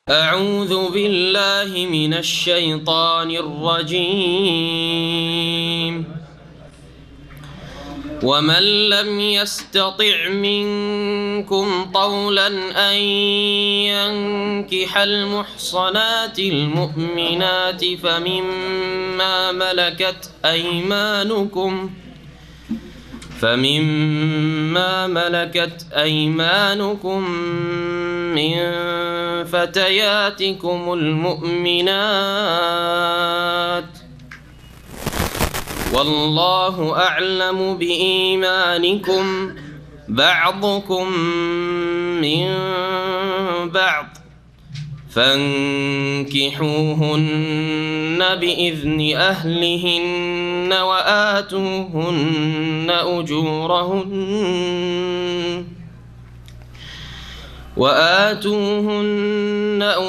أعوذ بالله من الشيطان الرجيم ومن لم يستطع منكم طولا أن ينكح المحصنات المؤمنات فمما ملكت أيمانكم من فتياتكم المؤمنات والله أعلم بإيمانكم بعضكم من بعض فانكحوهن بإذن أهلهن وآتوهن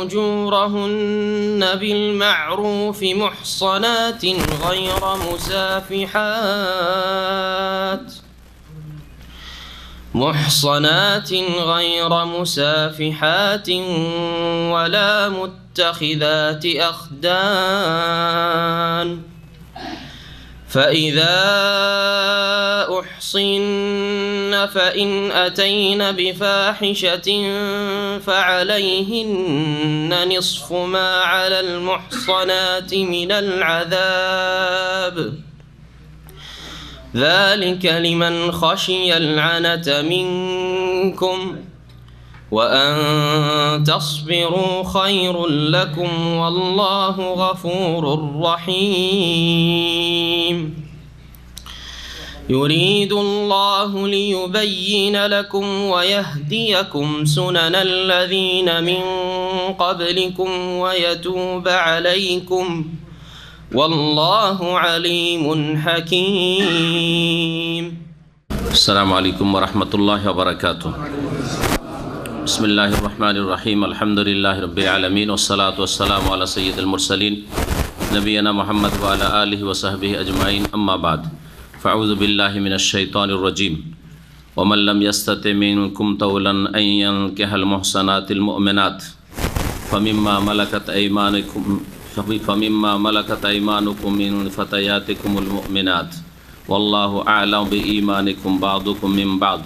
أجورهن بالمعروف محصنات غير مسافحات ولا متخذات أخدان فإذا أحصن فإن أتين بفاحشة فعليهن نصف ما على المحصنات من العذاب ذلك لمن خشي العنة منكم وأن تصبروا خير لكم والله غفور رحيم يريد الله ليبين لكم ويهديكم سنن الذين من قبلكم ويتوب عليكم والله عليم حكيم السلام عليكم ورحمة الله وبركاته بسم الله الرحمن الرحيم الحمد لله رب العالمين والصلاة والسلام على سيد المرسلين نبينا محمد وعلى آله وصحبه أجمعين أما بعد فأعوذ بالله من الشيطان الرجيم ومن لم يستطع منكم طولا أن ينكح المحصنات المؤمنات فمما ملكت أيمانكم من فتياتكم المؤمنات والله أعلم بإيمانكم بعضكم من بعض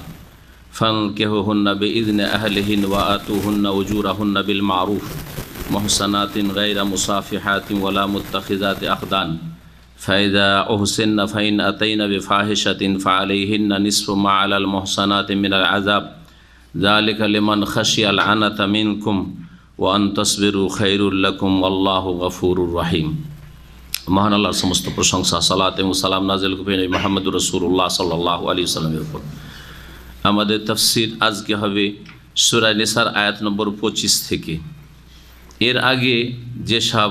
فانكحوهن بإذن أهلهن وآتوهن أجورهن بالمعروف محصنات غير مصافحات ولا متخذات أخدان فإذا أحسن فإن أتين بفاحشة فعليهن نصف ما على المحصنات من العذاب ذلك لمن خشي العنة منكم وأن تصبروا خير لكم والله غفور رحيم মহান আল্লাহর সমস্ত প্রশংসা সালাত এবং সালাম নাযিল করবেন মুহাম্মদুর রাসূলুল্লাহ সাল্লাল্লাহু আলাইহি ওয়াসাল্লামের উপর। আমাদের তাফসীর আজকে হবে সূরা নিসার আয়াত নম্বর 25 থেকে। এর আগে যেসব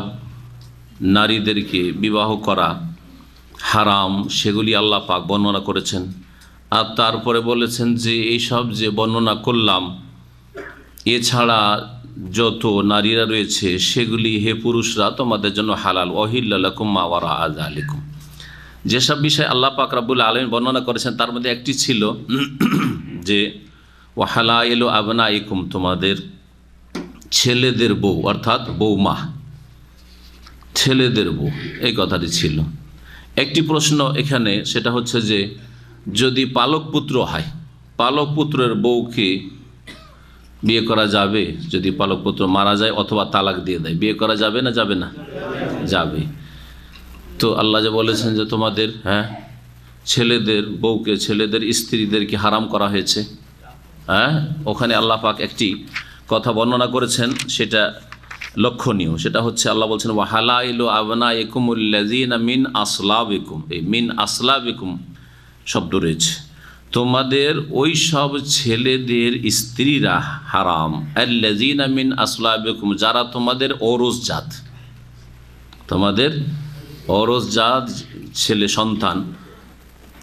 নারীদেরকে বিবাহ করা হারাম সেগুলি আল্লাহ পাক বর্ণনা করেছেন, আর তারপরে বলেছেন যে এইসব যে বর্ণনা করলাম এছাড়া যত নারীরা রয়েছে সেগুলি হে পুরুষরা তোমাদের জন্য হালাল ওয়াহিল্লা লাকুম মা ওয়ারাআ যালিকুম। যেসব বিষয় আল্লাহ পাক রব্বুল আলামিন বর্ণনা করেছেন তার মধ্যে একটি ছিল যে ওয়াহালাইলু আবনাইকুম, তোমাদের ছেলেদের বউ অর্থাৎ বৌমা, ছেলেদের বউ, এই কথাটি ছিল। একটি প্রশ্ন এখানে সেটা হচ্ছে যে যদি পালক পুত্র হয়, পালক পুত্রের বউকে বিয়ে করা যাবে? যদি পালক পুত্র মারা যায় অথবা তালাক দিয়ে দেয়, বিয়ে করা যাবে না যাবে না? যাবে। তো আল্লাহ যে বলেছেন যে তোমাদের ছেলেদের বউকে, ছেলেদের স্ত্রীদেরকে হারাম করা হয়েছে, ওখানে আল্লাহ পাক একটি কথা বর্ণনা করেছেন সেটা লক্ষণীয়। সেটা হচ্ছে আল্লাহ বলছেন ওয়াহালাইলু আবনাইকুমুল্লাযীনা মিন আসলাবিকুম। এই মিন আসলাবিকুম শব্দ রয়েছে, তোমাদের ওই সব ছেলেদের স্ত্রীরা হারাম, আল্লাযীনা মিন আসলাবিকুম, যারা তোমাদের ঔরসজাত, তোমাদের ঔরসজাত ছেলে সন্তান,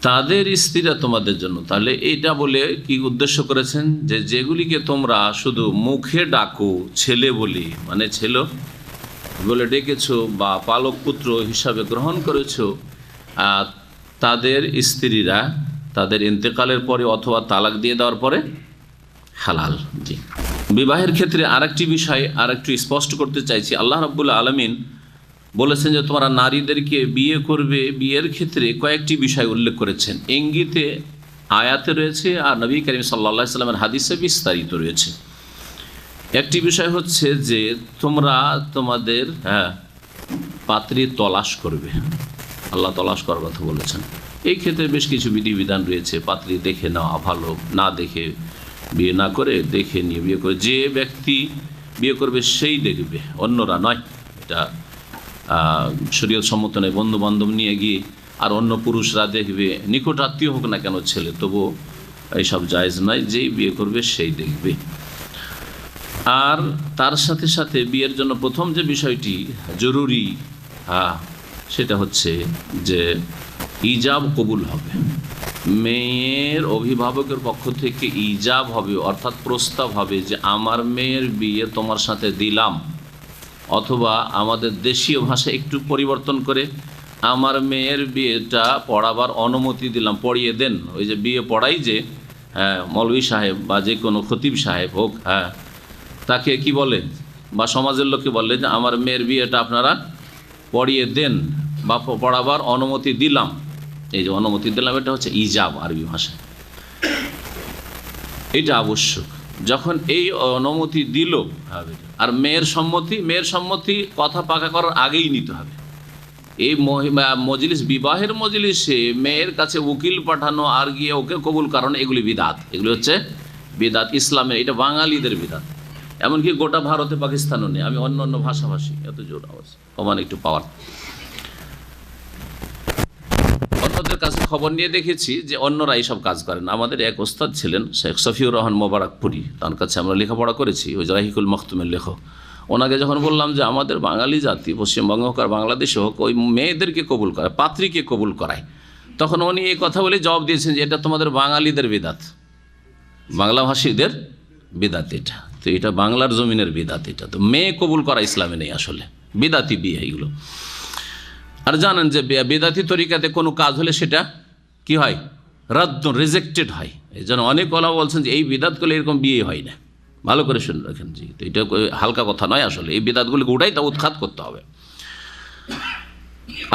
তাদের স্ত্রীরা তোমাদের জন্য। তাহলে এইটা বলে কি উদ্দেশ্য করেছেন যে যেগুলিকে তোমরা শুধু মুখে ডাকো ছেলে বলি, মানে ছেলে বলে ডেকেছো বা পালক পুত্র হিসাবে গ্রহণ করেছো, তাদের স্ত্রীরা তাদের ইন্তেকালের পরে অথবা তালাক দিয়ে দেওয়ার পরে হালাল। জি। বিবাহের ক্ষেত্রে আরেকটি বিষয় আরেকটু স্পষ্ট করতে চাইছি। আল্লাহ রাব্বুল আলামিন বলেছেন যে তোমরা নারীদেরকে বিয়ে করবে, বিয়ের ক্ষেত্রে কয়েকটি বিষয় উল্লেখ করেছেন। ইঙ্গিতে আয়াতে রয়েছে আর নবী করিম সাল্লাল্লাহু আলাইহি ওয়াসাল্লামের হাদিসে বিস্তারিত রয়েছে। একটি বিষয় হচ্ছে যে তোমরা তোমাদের পাত্রী তলাশ করবে। আল্লাহ তলাশ করার কথা বলেছেন। এই ক্ষেত্রে বেশ কিছু বিধিবিধান রয়েছে। পাত্রী দেখে নেওয়া ভালো, না দেখে বিয়ে না করে দেখে নিয়ে বিয়ে করে, যে ব্যক্তি বিয়ে করবে সেই দেখবে, অন্যরা নয়। এটা শরীয়ত সম্মত নয়। বন্ধু বান্ধব নিয়ে গিয়ে আর অন্য পুরুষরা দেখবে, নিকট আত্মীয় হোক না কেন ছেলে, তবুও এইসব জায়েজ নয়। যেই বিয়ে করবে সেই দেখবে। আর তার সাথে সাথে বিয়ের জন্য প্রথম যে বিষয়টি জরুরি সেটা হচ্ছে যে ইজাব কবুল হবে। মেয়ের অভিভাবকের পক্ষ থেকে ইজাব হবে, অর্থাৎ প্রস্তাব হবে যে আমার মেয়ের বিয়ে তোমার সাথে দিলাম, অথবা আমাদের দেশীয় ভাষা একটু পরিবর্তন করে আমার মেয়ের বিয়েটা পড়াবার অনুমতি দিলাম, পড়িয়ে দেন। ওই যে বিয়ে পড়াই যে মৌলভী সাহেব বা যে কোনো খতিব সাহেব হোক, তাকে কি বলে বা সমাজের লোককে বলে যে আমার মেয়ের বিয়েটা আপনারা পড়িয়ে দেন বা পড়াবার অনুমতি দিলাম। এই যে অনুমতি দিলাম, এটা হচ্ছে ইজাব আরবি ভাষায়। এটা আবশ্যক। যখন এই অনুমতি দিল, আর মেয়ের সম্মতি কথা পাকা করার আগেই নিতে হবে। এই মজলিস, বিবাহের মজলিসে মেয়ের কাছে উকিল পাঠানো আর গিয়ে ওকে কবুল করানো, এগুলি বিদাত। এগুলি হচ্ছে বিদাত ইসলামের। এটা বাঙালিদের বিদাত। এমনকি গোটা ভারতে পাকিস্তানও নেই। আমি অন্য ভাষাভাষী এত জোর আওয়াজ কমান একটু পাওয়ার অন্যদের কাছে খবর নিয়ে দেখেছি যে অন্যরা এইসব কাজ করেন। আমাদের এক ওস্তাদ ছিলেন শেখ সফিউর রহমান মোবারকপুরি, তার কাছে আমরা লেখাপড়া করেছি, ওই রাহিকুল মখতুমের লেখক। ওনাকে যখন বললাম যে আমাদের বাঙালি জাতি পশ্চিমবঙ্গ হোক আর বাংলাদেশে হোক ওই মেয়েদেরকে কবুল করায়, পাত্রীকে কবুল করায়, তখন উনি এই কথা বলে জবাব দিয়েছেন যে এটা তোমাদের বাঙালিদের বিদাত, বাংলাভাষীদের বিদাত। এটা তো এটা বাংলার জমিনের বিদাত। এটা তো মেয়ে কবুল করা ইসলামে নেই, আসলে বিদাতি বিয়ে এইগুলো। আর জানেন যে বেদাতি তরিকাতে কোনো কাজ হলে সেটা কি হয়, রাদ্দ, রিজেক্টেড হয়। এই জন্য অনেক ওলামা বলছেন যে এই বিদাত করলে এরকম বিয়ে হয় না। ভালো করে শুনে রাখেন জি, তো এটা হালকা কথা নয়। আসলে এই বিদাতগুলিকে উঠাই তা উৎখাত করতে হবে।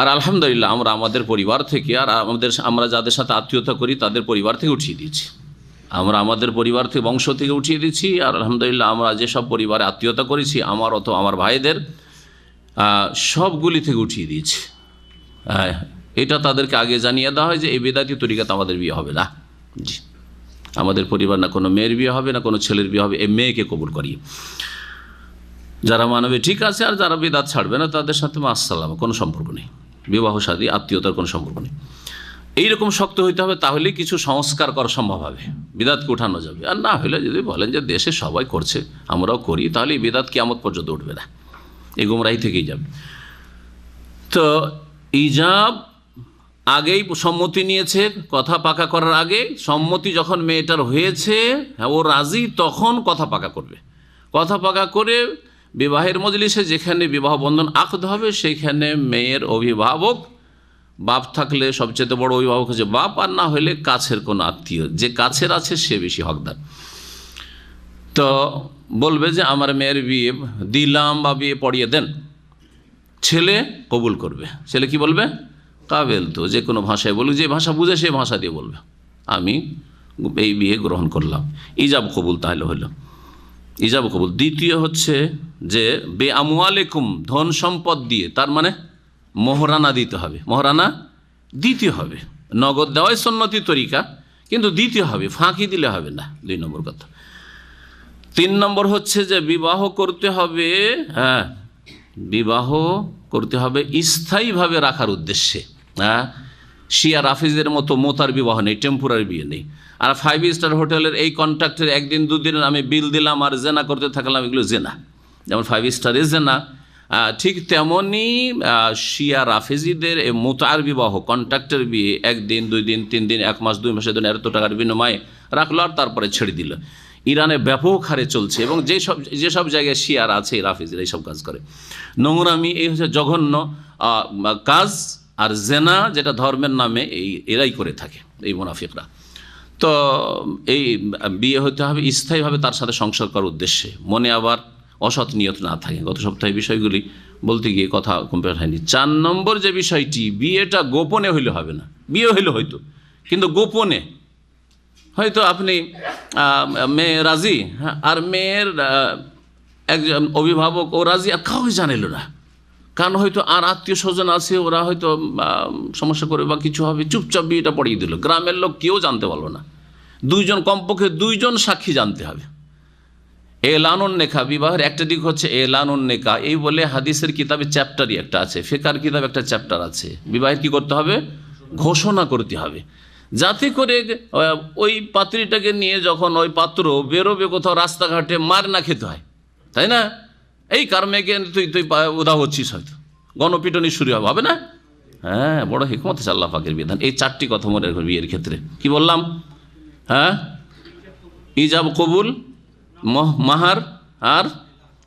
আর আলহামদুলিল্লাহ আমরা আমাদের পরিবার থেকে আর আমরা যাদের সাথে আত্মীয়তা করি তাদের পরিবার থেকে উঠিয়ে দিয়েছি। আমরা আমাদের পরিবার থেকে, বংশ থেকে উঠিয়ে দিচ্ছি। আর আলহামদুলিল্লাহ আমরা যেসব পরিবারে আত্মীয়তা করেছি আমার অথবা আমার ভাইদের, সবগুলি থেকে উঠিয়ে দিয়েছি। এটা তাদেরকে আগে জানিয়ে দেওয়া হয় যে এই বেদাতি তরিকাতে আমাদের বিয়ে হবে না। জি, আমাদের পরিবার না কোনো মেয়ের বিয়ে হবে না কোনো ছেলের বিয়ে হবে, এই মেয়েকে কবুল করিয়ে। যারা মানবে ঠিক আছে, আর যারা বেদাত ছাড়বে না তাদের সাথে আসসালাম, কোনো সম্পর্ক নেই। বিবাহ শাদী আত্মীয়তার কোনো সম্পর্ক নেই। এইরকম শক্ত হইতে হবে, তাহলে কিছু সংস্কার করা সম্ভব হবে, বিদাতকে উঠানো যাবে। আর না হলে যদি বলেন যে দেশে সবাই করছে আমরাও করি, তাহলে এই বিদাত কিয়ামত পর্যন্ত উঠবে না, এই গুমরাহি থেকেই যাবে। তো ইজাব আগেই সম্মতি নিয়েছে, কথা পাকা করার আগে সম্মতি যখন মেয়েটার হয়েছে, ও রাজি, তখন কথা পাকা করবে। কথা পাকা করে বিবাহের মজলিসে যেখানে বিবাহ বন্ধন আকদ হবে সেখানে মেয়ের অভিভাবক, বাপ থাকলে সবচেয়ে বড় অভিভাবক হচ্ছে বাপ, আর না হলে কাছের কোনো আত্মীয়, যে কাছের আছে সে বেশি হকদার। তো বলবে যে আমার মেয়ের বিয়ে দিলাম বা বিয়ে পড়িয়ে দেন। ছেলে কবুল করবে। ছেলে কি বলবে? কাবেল, তো যে কোনো ভাষায় বলুক, যে ভাষা বুঝে সেই ভাষা দিয়ে বলবে আমি এই বিয়ে গ্রহণ করলাম। ইজাব কবুল তাহলে হলো, ইজাব কবুল। দ্বিতীয় হচ্ছে যে বে আমওয়ালিকুম, ধন সম্পদ দিয়ে, তার মানে মোহরানা দিতে হবে। মোহরানা দিতে হবে। নগদ দেওয়াই সুন্নতি তরিকা, কিন্তু দিতে হবে, ফাঁকি দিলে হবে না। 2 নম্বর কথা। 3 নম্বর হচ্ছে যে বিবাহ করতে হবে, বিবাহ করতে হবে স্থায়ীভাবে রাখার উদ্দেশ্যে। শিয়া রাফিজের মতো মোতার বিবাহ নেই, টেম্পোরারি বিয়ে নেই। আর 5 স্টার হোটেলের এই কন্ট্রাক্টের 1 দিন 2 দিনের আমি বিল দিলাম আর জেনা করতে থাকলাম, এগুলো জেনা। যেমন 5 স্টারে জেনা, ঠিক তেমনই শিয়া রাফিজিদের এই মোতার বিবাহ, কন্ট্রাক্টের বিয়ে 1 দিন 2 দিন 3 দিন 1 মাস 2 মাসের জন্য এত টাকার বিনিময়ে রাখলো আর তারপরে ছেড়ে দিল। ইরানে ব্যাপক হারে চলছে, এবং যেসব জায়গায় শিয়ার আছে রাফিজিরা এইসব কাজ করে। নোংরামি, এই হচ্ছে জঘন্য কাজ। আর জেনা যেটা ধর্মের নামে, এরাই করে থাকে এই মুনাফিকরা। তো এই বিয়ে হতে হবে স্থায়ীভাবে তার সাথে সংসার করার উদ্দেশ্যে, মনে আবার অসৎ নিয়ত না থাকে। গত সপ্তাহে বিষয়গুলি বলতে গিয়ে কথা কমপ্লিট হয়নি। 4 নম্বর যে বিষয়টি, বিয়েটা গোপনে হইলে হবে না। বিয়ে হইলে হয়তো, কিন্তু গোপনে হয়তো আপনি মেয়ে রাজি, আর মেয়ের একজন অভিভাবক ও রাজি, আর কাউকে জানাইল না, কারণ হয়তো আর আত্মীয় স্বজন আছে, ওরা হয়তো সমস্যা করে বা কিছু হবে, চুপচাপ বিয়েটা পড়িয়ে দিল, গ্রামের লোক কেউ জানতে পারলো না। কমপক্ষে 2 শাক্ষী জানতে হবে। এলানুন নেকা, বিবাহের একটা দিক হচ্ছে এলানুন নেকা, এই বলে হাদিসের কিতাবে চ্যাপ্টারই একটা আছে, ফিকহের কিতাব একটা চ্যাপ্টার আছে। বিবাহের কি করতে হবে? ঘোষণা করতে হবে, যাতে করে ওই পাত্রীটাকে নিয়ে যখন ওই পাত্র বেরোবে কোথাও রাস্তাঘাটে মার না খেতে হয়, তাই না? এই কার মেয়েকে তুই উদা হচ্ছিস, হয়তো গণপিটনি শুরু হবে না? হ্যাঁ, বড় হিকমত আছে আল্লাহ পাকের বিধান। এই 4টি কথা মনে রাখবেন বিয়ের ক্ষেত্রে। কি বললাম? হ্যাঁ, ইজাব কবুল, মাহার, আর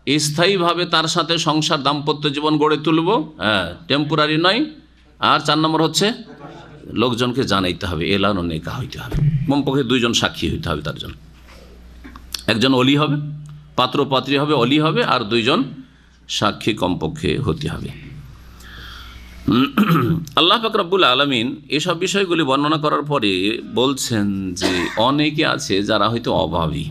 স্থায়ীভাবে তার সাথে সংসার দাম্পত্য জীবন গড়ে তুলব, হ্যাঁ, টেম্পোরারি নয়। আর 4 নম্বর হচ্ছে লোকজনকে জানাইতে হবে, এলানো নেকা হইতে হবে, কমপক্ষে 2 সাক্ষী হইতে হবে তার জন্য। একজন অলি হবে, পাত্র পাত্রী হবে, অলি হবে, আর 2 সাক্ষী কমপক্ষে হতে হবে। আল্লাহ পাক রব্বুল আলামিন এসব বিষয়গুলি বর্ণনা করার পরে বলছেন যে অনেকে আছে যারা হয়তো অভাবী,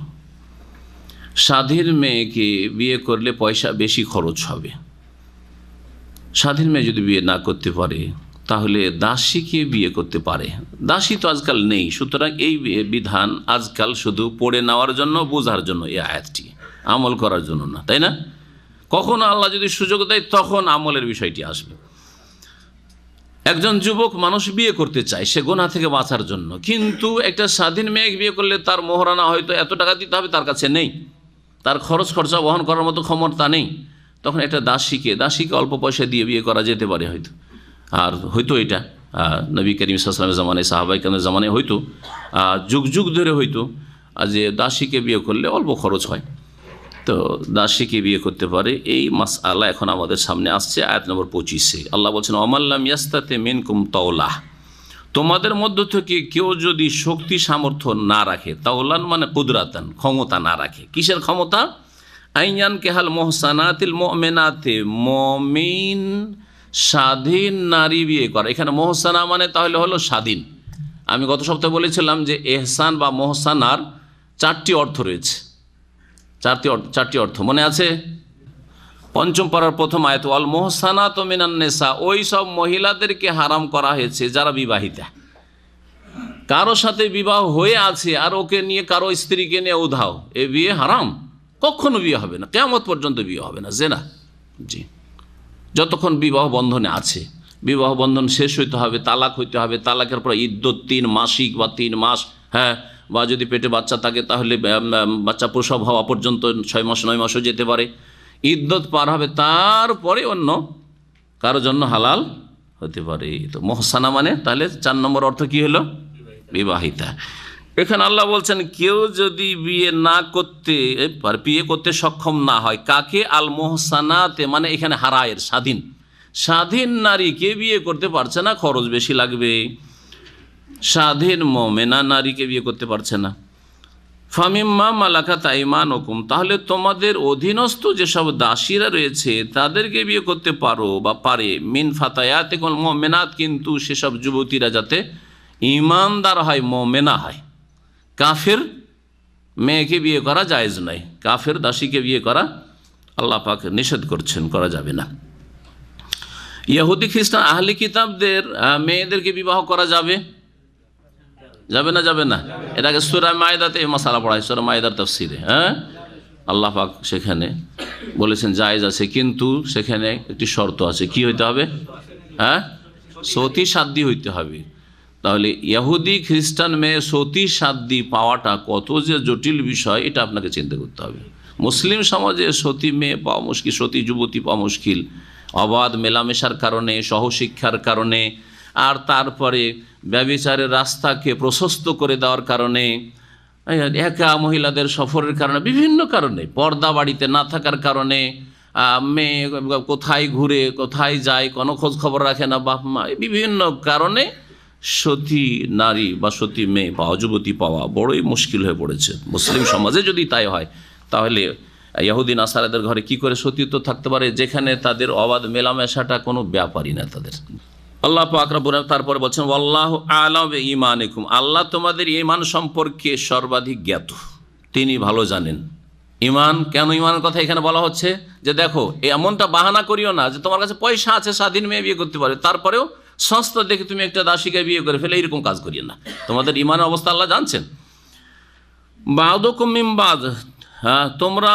স্বাধীন মেয়েকে বিয়ে করলে পয়সা বেশি খরচ হবে। স্বাধীন মেয়ে যদি বিয়ে না করতে পারে তাহলে দাসীকে বিয়ে করতে পারে। দাসী তো আজকাল নেই, সুতরাং এই বিধান আজকাল শুধু পড়ে নেওয়ার জন্য, বোঝার জন্য, এই আয়াতটি আমল করার জন্য না, তাই না? কখনো আল্লাহ যদি সুযোগ দেয় তখন আমলের বিষয়টি আসবে। একজন যুবক মানুষ বিয়ে করতে চায় সে গুনাহ থেকে বাঁচার জন্য, কিন্তু একটা স্বাধীন মেয়ে বিয়ে করলে তার মোহরানা হয়তো এত টাকা দিতে হবে, তার কাছে নেই, তার খরচা বহন করার মতো ক্ষমতা নেই। তখন একটা দাসীকে অল্প পয়সা দিয়ে বিয়ে করা যেতে পারে হয়তো। আর হয়তো এটা নবী করিম সাল্লাল্লাহু আলাইহি ওয়াসাল্লামের জামানায়, সাহাবায়ে কেরামের জামানায় হয়তো যুগ যুগ ধরে হয়তো যে দাসীকে বিয়ে করলে অল্প খরচ হয়, তো দাসীকে বিয়ে করতে পারে। এই মাসআলা এখন আমাদের সামনে আসছে আয়াত নম্বর 25-এ। আল্লাহ বলছেন, অমাল্লাম ইয়াস্তাতে মিনকুম তাওলা, তোমাদের মধ্য থেকে কেউ যদি শক্তি সামর্থ্য না রাখে, তাওলান মানে কুদরাতান, ক্ষমতা না রাখে। কিসের ক্ষমতা? আইয়ান কেহাল মোহসানাতিল মুমিনাতে, মুমিন স্বাধীন নারী বিয়ে করা। এখানে মোহসানা মানে তাহলে হলো স্বাধীন। আমি গত সপ্তাহে বলেছিলাম যে এহসান বা মোহসানার 4টি অর্থ রয়েছে, 4টি অর্থ মনে আছে? 5ম পারার 1ম আয়াত, ওয়াল মোহসানাতু মিনান নিসা, ওই সব মহিলাদেরকে হারাম করা হয়েছে যারা বিবাহিতা, কারো সাথে বিবাহ হয়ে আছে আর ওকে নিয়ে কারো স্ত্রীকে নিয়ে উধাও, এ বিয়ে হারাম, কখনো বিয়ে হবে না, কিয়ামত পর্যন্ত বিয়ে হবে না, জেনা। জি, যতক্ষণ বিবাহ বন্ধনে আছে, বিবাহ বন্ধন শেষ হইতে হবে, তালাক হইতে হবে, তালাকের পর ইদ্যত 3 মাসিক বা 3 মাস, হ্যাঁ, বা যদি পেটে বাচ্চা থাকে তাহলে বাচ্চা প্রসব হওয়া পর্যন্ত 6 মাস 9 মাসও যেতে পারে, ইদ্যত পার হবে, তারপরে অন্য কারো জন্য হালাল হতে পারে। তো মোহসানা মানে তাহলে 4 নম্বর অর্থ কি হলো? বিবাহিতা। এখানে আল্লাহ বলছেন কেউ যদি বিয়ে করতে সক্ষম না হয়, কাকে? আল মোহসানাতে মানে এখানে হারায়ের, স্বাধীন নারীকে বিয়ে করতে পারছে না, খরচ বেশি লাগবে। স্বাধীন মুমিনা নারীকে বিয়ে করতে পারছে না। ফামিম্মা মালাকাত আইমানুকুম, তাহলে তোমাদের অধীনস্থ যেসব দাসীরা রয়েছে তাদেরকে বিয়ে করতে পারো বা পারে। মিন ফাতায়াতিকুল মুমিনাত, কিন্তু সেসব যুবতীরা যাতে ঈমানদার হয়, মুমিনা হয়। কাফের মেয়েকে বিয়ে করা জায়েজ নয়, কাফের দাসীকে বিয়ে করা আল্লাহ পাক নিষেধ করছেন, করা যাবে না। ইহুদি খ্রিস্টান আহলি কিতাবদের মেয়েদেরকে বিবাহ করা যাবে না? এটাকে সূরা মায়েদাতে এই মাসালা পড়া হয়, সূরা মায়েদার তাফসীরে। হ্যাঁ, আল্লাহ পাক সেখানে বলেছেন জায়েজ আছে, কিন্তু সেখানে একটি শর্ত আছে। কি হইতে হবে? হ্যাঁ, সতী সাধ্য হইতে হবে। তাহলে ইহুদি খ্রিস্টান মেয়ে সতী সাধ্য পাওয়াটা কত যে জটিল বিষয়, এটা আপনাকে চিন্তা করতে হবে। মুসলিম সমাজে সতী মেয়ে পাওয়া মুশকিল, সতী যুবতী পাওয়া মুশকিল, অবাধ মেলামেশার কারণে, সহশিক্ষার কারণে, আর তারপরে ব্যভিচারের রাস্তাকে প্রশস্ত করে দেওয়ার কারণে, একা মহিলাদের সফরের কারণে, বিভিন্ন কারণে, পর্দা বাড়িতে না থাকার কারণে, মেয়ে কোথায় ঘুরে কোথায় যায় কোনো খোঁজ খবর রাখে না বাপ মা, বিভিন্ন কারণে সতী নারী বা সতী মেয়ে পাওয়া, যুবতী পাওয়া বড়ই মুশকিল হয়ে পড়েছে। মুসলিম সমাজে যদি তাই হয়, তাহলে ইহুদি নাসারাদের ঘরে কি করে সতীত্ব থাকতে পারে, যেখানে তাদের অবাধ মেলামেশাটা কোনো ব্যাপারই না তাদের। আল্লাহ পাক রব্বুল আলামিন তারপরে বলছেন ওয়াল্লাহু আ'লামু বিঈমানিকুম, আল্লাহ তোমাদের ঈমান সম্পর্কে সর্বাধিক জ্ঞাত, তিনি ভালো জানেন। ঈমান, কেন ঈমানের কথা এখানে বলা হচ্ছে? যে দেখো, এমনটা বাহানা করিও না যে তোমার কাছে পয়সা আছে, স্বাধীন মেয়ে বিয়ে করতে পারে, তারপরেও সস্তা দেখে তুমি একটা দাসীকে বিয়ে করে ফেলে, এরকম কাজ করিও না। তোমাদের ঈমানের অবস্থা আল্লাহ জানছেন। বা'দুকুম মিন বা'দ, হ্যাঁ, তোমরা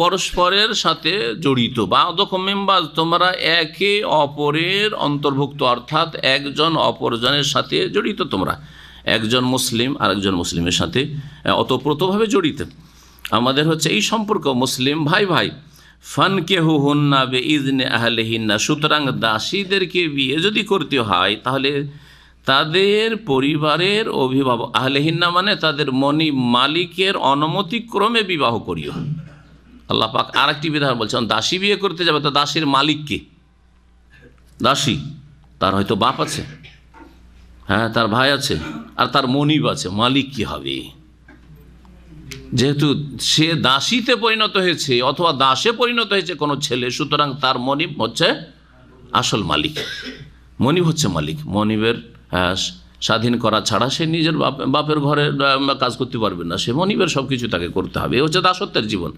পরস্পরের সাথে জড়িত। বা'দুকুম মিন বা'দ, তোমরা একে অপরের অন্তর্ভুক্ত, অর্থাৎ একজন অপরজনের সাথে জড়িত। তোমরা একজন মুসলিম আর একজন মুসলিমের সাথে অতপ্রতভাবে জড়িত। আমাদের হচ্ছে এই সম্পর্ক, মুসলিম ভাই ভাই। ফানকিহুহুন্না বিইজনি আহলিহিন্না, সুতরাং দাসীদেরকে বিয়ে যদি করতে হয় তাহলে তাদের পরিবারের অভিভাবক, আহলিহিন্না মানে তাদের মালিকের অনুমতিক্রমে বিবাহ করিও। আল্লাহ পাক আর একটি বিধান বলছেন, দাসী বিয়ে করতে যাবে তো দাসীর মালিককে, দাসী তার হয়তো বাপ আছে, হ্যাঁ, তার ভাই আছে, আর তার মনিব আছে, মালিক কি হবে? যেহেতু সে দাসীতে পরিণত হয়েছে অথবা দাসে পরিণত হয়েছে কোনো ছেলে, সুতরাং তার মনিব হচ্ছে আসল মালিক। মনিব হচ্ছে মালিক। মনিবের স্বাধীন করা ছাড়া সে নিজের বাপের ঘরে কাজ করতে পারবে না, সে মনিবের সব কিছু তাকে করতে হবে। এ হচ্ছে দাসত্বের জীবন।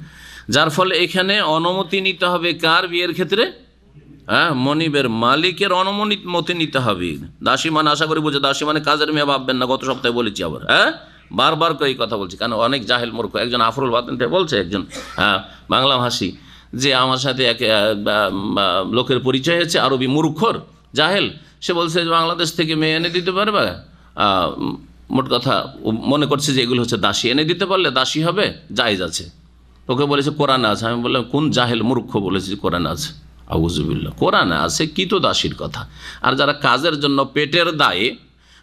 যার ফলে এখানে অনুমতি নিতে হবে কার বিয়ের ক্ষেত্রে? হ্যাঁ, মনিবের মালিকের অনুমতি নিতে হবে। দাসী মানে, আশা করি বুঝে, দাসী মানে কাজের মেয়ে ভাববেন না, গত সপ্তাহে বলেছি আবার, হ্যাঁ, বারবার করে এই কথা বলছি, কারণ অনেক জাহেল মূর্খ। একজন আফরুল বাতেন থেকে বলছে, একজন বাংলা ভাষী, যে আমার সাথে এক লোকের পরিচয় হয়েছে, আরবি মূর্খর জাহেল। সে বলছে যে বাংলাদেশ থেকে মেয়ে এনে দিতে পারবে, মোট কথা মনে করছে যে এগুলো হচ্ছে দাসী, এনে দিতে পারলে দাসী হবে, জায়েজ আছে। ওকে বলেছে কোরআনে আছে। আমি বললাম কোন জাহেল মূর্খ বলেছে কোরআনে আছে? আউযুবিল্লাহ, কোরআনে আছে কি তো দাসীর কথা। আর যারা কাজের জন্য, পেটের দায়ে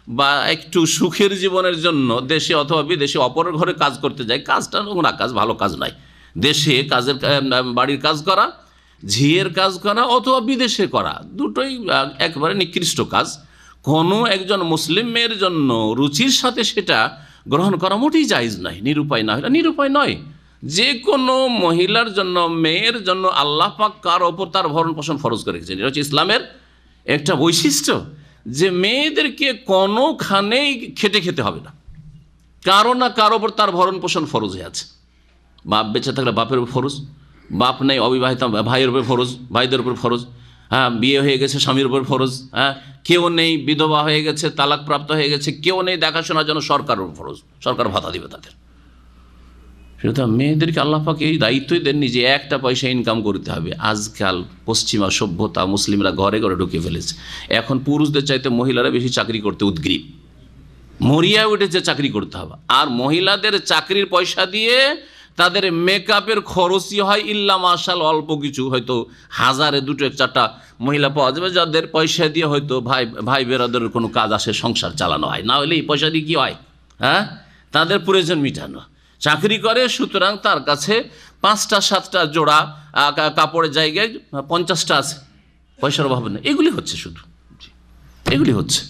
বা একটু সুখের জীবনের জন্য দেশে অথবা বিদেশে অপরের ঘরে কাজ করতে যায়, কাজটা নোংরা কাজ, ভালো কাজ নয়। দেশে কাজের, বাড়ির কাজ করা, ঝিয়ের কাজ করা অথবা বিদেশে করা, দুটোই একবারে নিকৃষ্ট কাজ। কোনো একজন মুসলিম মেয়ের জন্য রুচির সাথে সেটা গ্রহণ করা মোটেই জায়েজ নয়, নিরুপায় না, এটা নিরুপায় নয়। যে কোনো মহিলার জন্য, মেয়ের জন্য আল্লাহ পাক কার ওপর তার ভরণ পোষণ ফরজ করে রেখেছেন। এটা হচ্ছে ইসলামের একটা বৈশিষ্ট্য, যে মেয়েদেরকে কোনোখানেই খেটে খেতে হবে না, কারো না কারো ওপর তার ভরণ পোষণ ফরজ হয়ে আছে। বাপ বেঁচে থাকলে বাপের উপর ফরজ, বাপ নেই অবিবাহিত ভাইয়ের উপর ফরজ, ভাইদের উপর ফরজ, হ্যাঁ, বিয়ে হয়ে গেছে স্বামীর উপর ফরজ, হ্যাঁ, কেউ নেই বিধবা হয়ে গেছে, তালাকপ্রাপ্ত হয়ে গেছে, কেউ নেই দেখাশোনার জন্য সরকারের উপর ফরজ, সরকার ভাতা দিবে তাদের। সেটা মেয়েদেরকে আল্লাহ পাক এই দায়িত্বই দেননি যে একটা পয়সা ইনকাম করতে হবে। আজকাল পশ্চিমা সভ্যতা, মুসলিমরা ঘরে ঘরে ঢুকে ফেলেছে। এখন পুরুষদের চাইতে মহিলারা বেশি চাকরি করতে উদ্গ্রীব, মরিয়া উঠেছে চাকরি করতে হবে। আর মহিলাদের চাকরির পয়সা দিয়ে তাদের মেকআপের খরচই হয় ইল্লা মাশাল অল্প কিছু, হয়তো হাজারে দুটো চারটা মহিলা পাওয়া যাবে যাদের পয়সা দিয়ে হয়তো ভাই বেরাদের কোনো কাজ আসে, সংসার চালানো হয়। না হলে এই পয়সা দিয়ে কী হয়? হ্যাঁ, তাদের প্রয়োজন মিটানো। চাকরি করে, সুতরাং তার কাছে 5টা 7টা জোড়া কাপড়ের জায়গায় 50টা আছে, পয়সার অভাব নেই। এগুলি হচ্ছে, শুধু এগুলি হচ্ছে।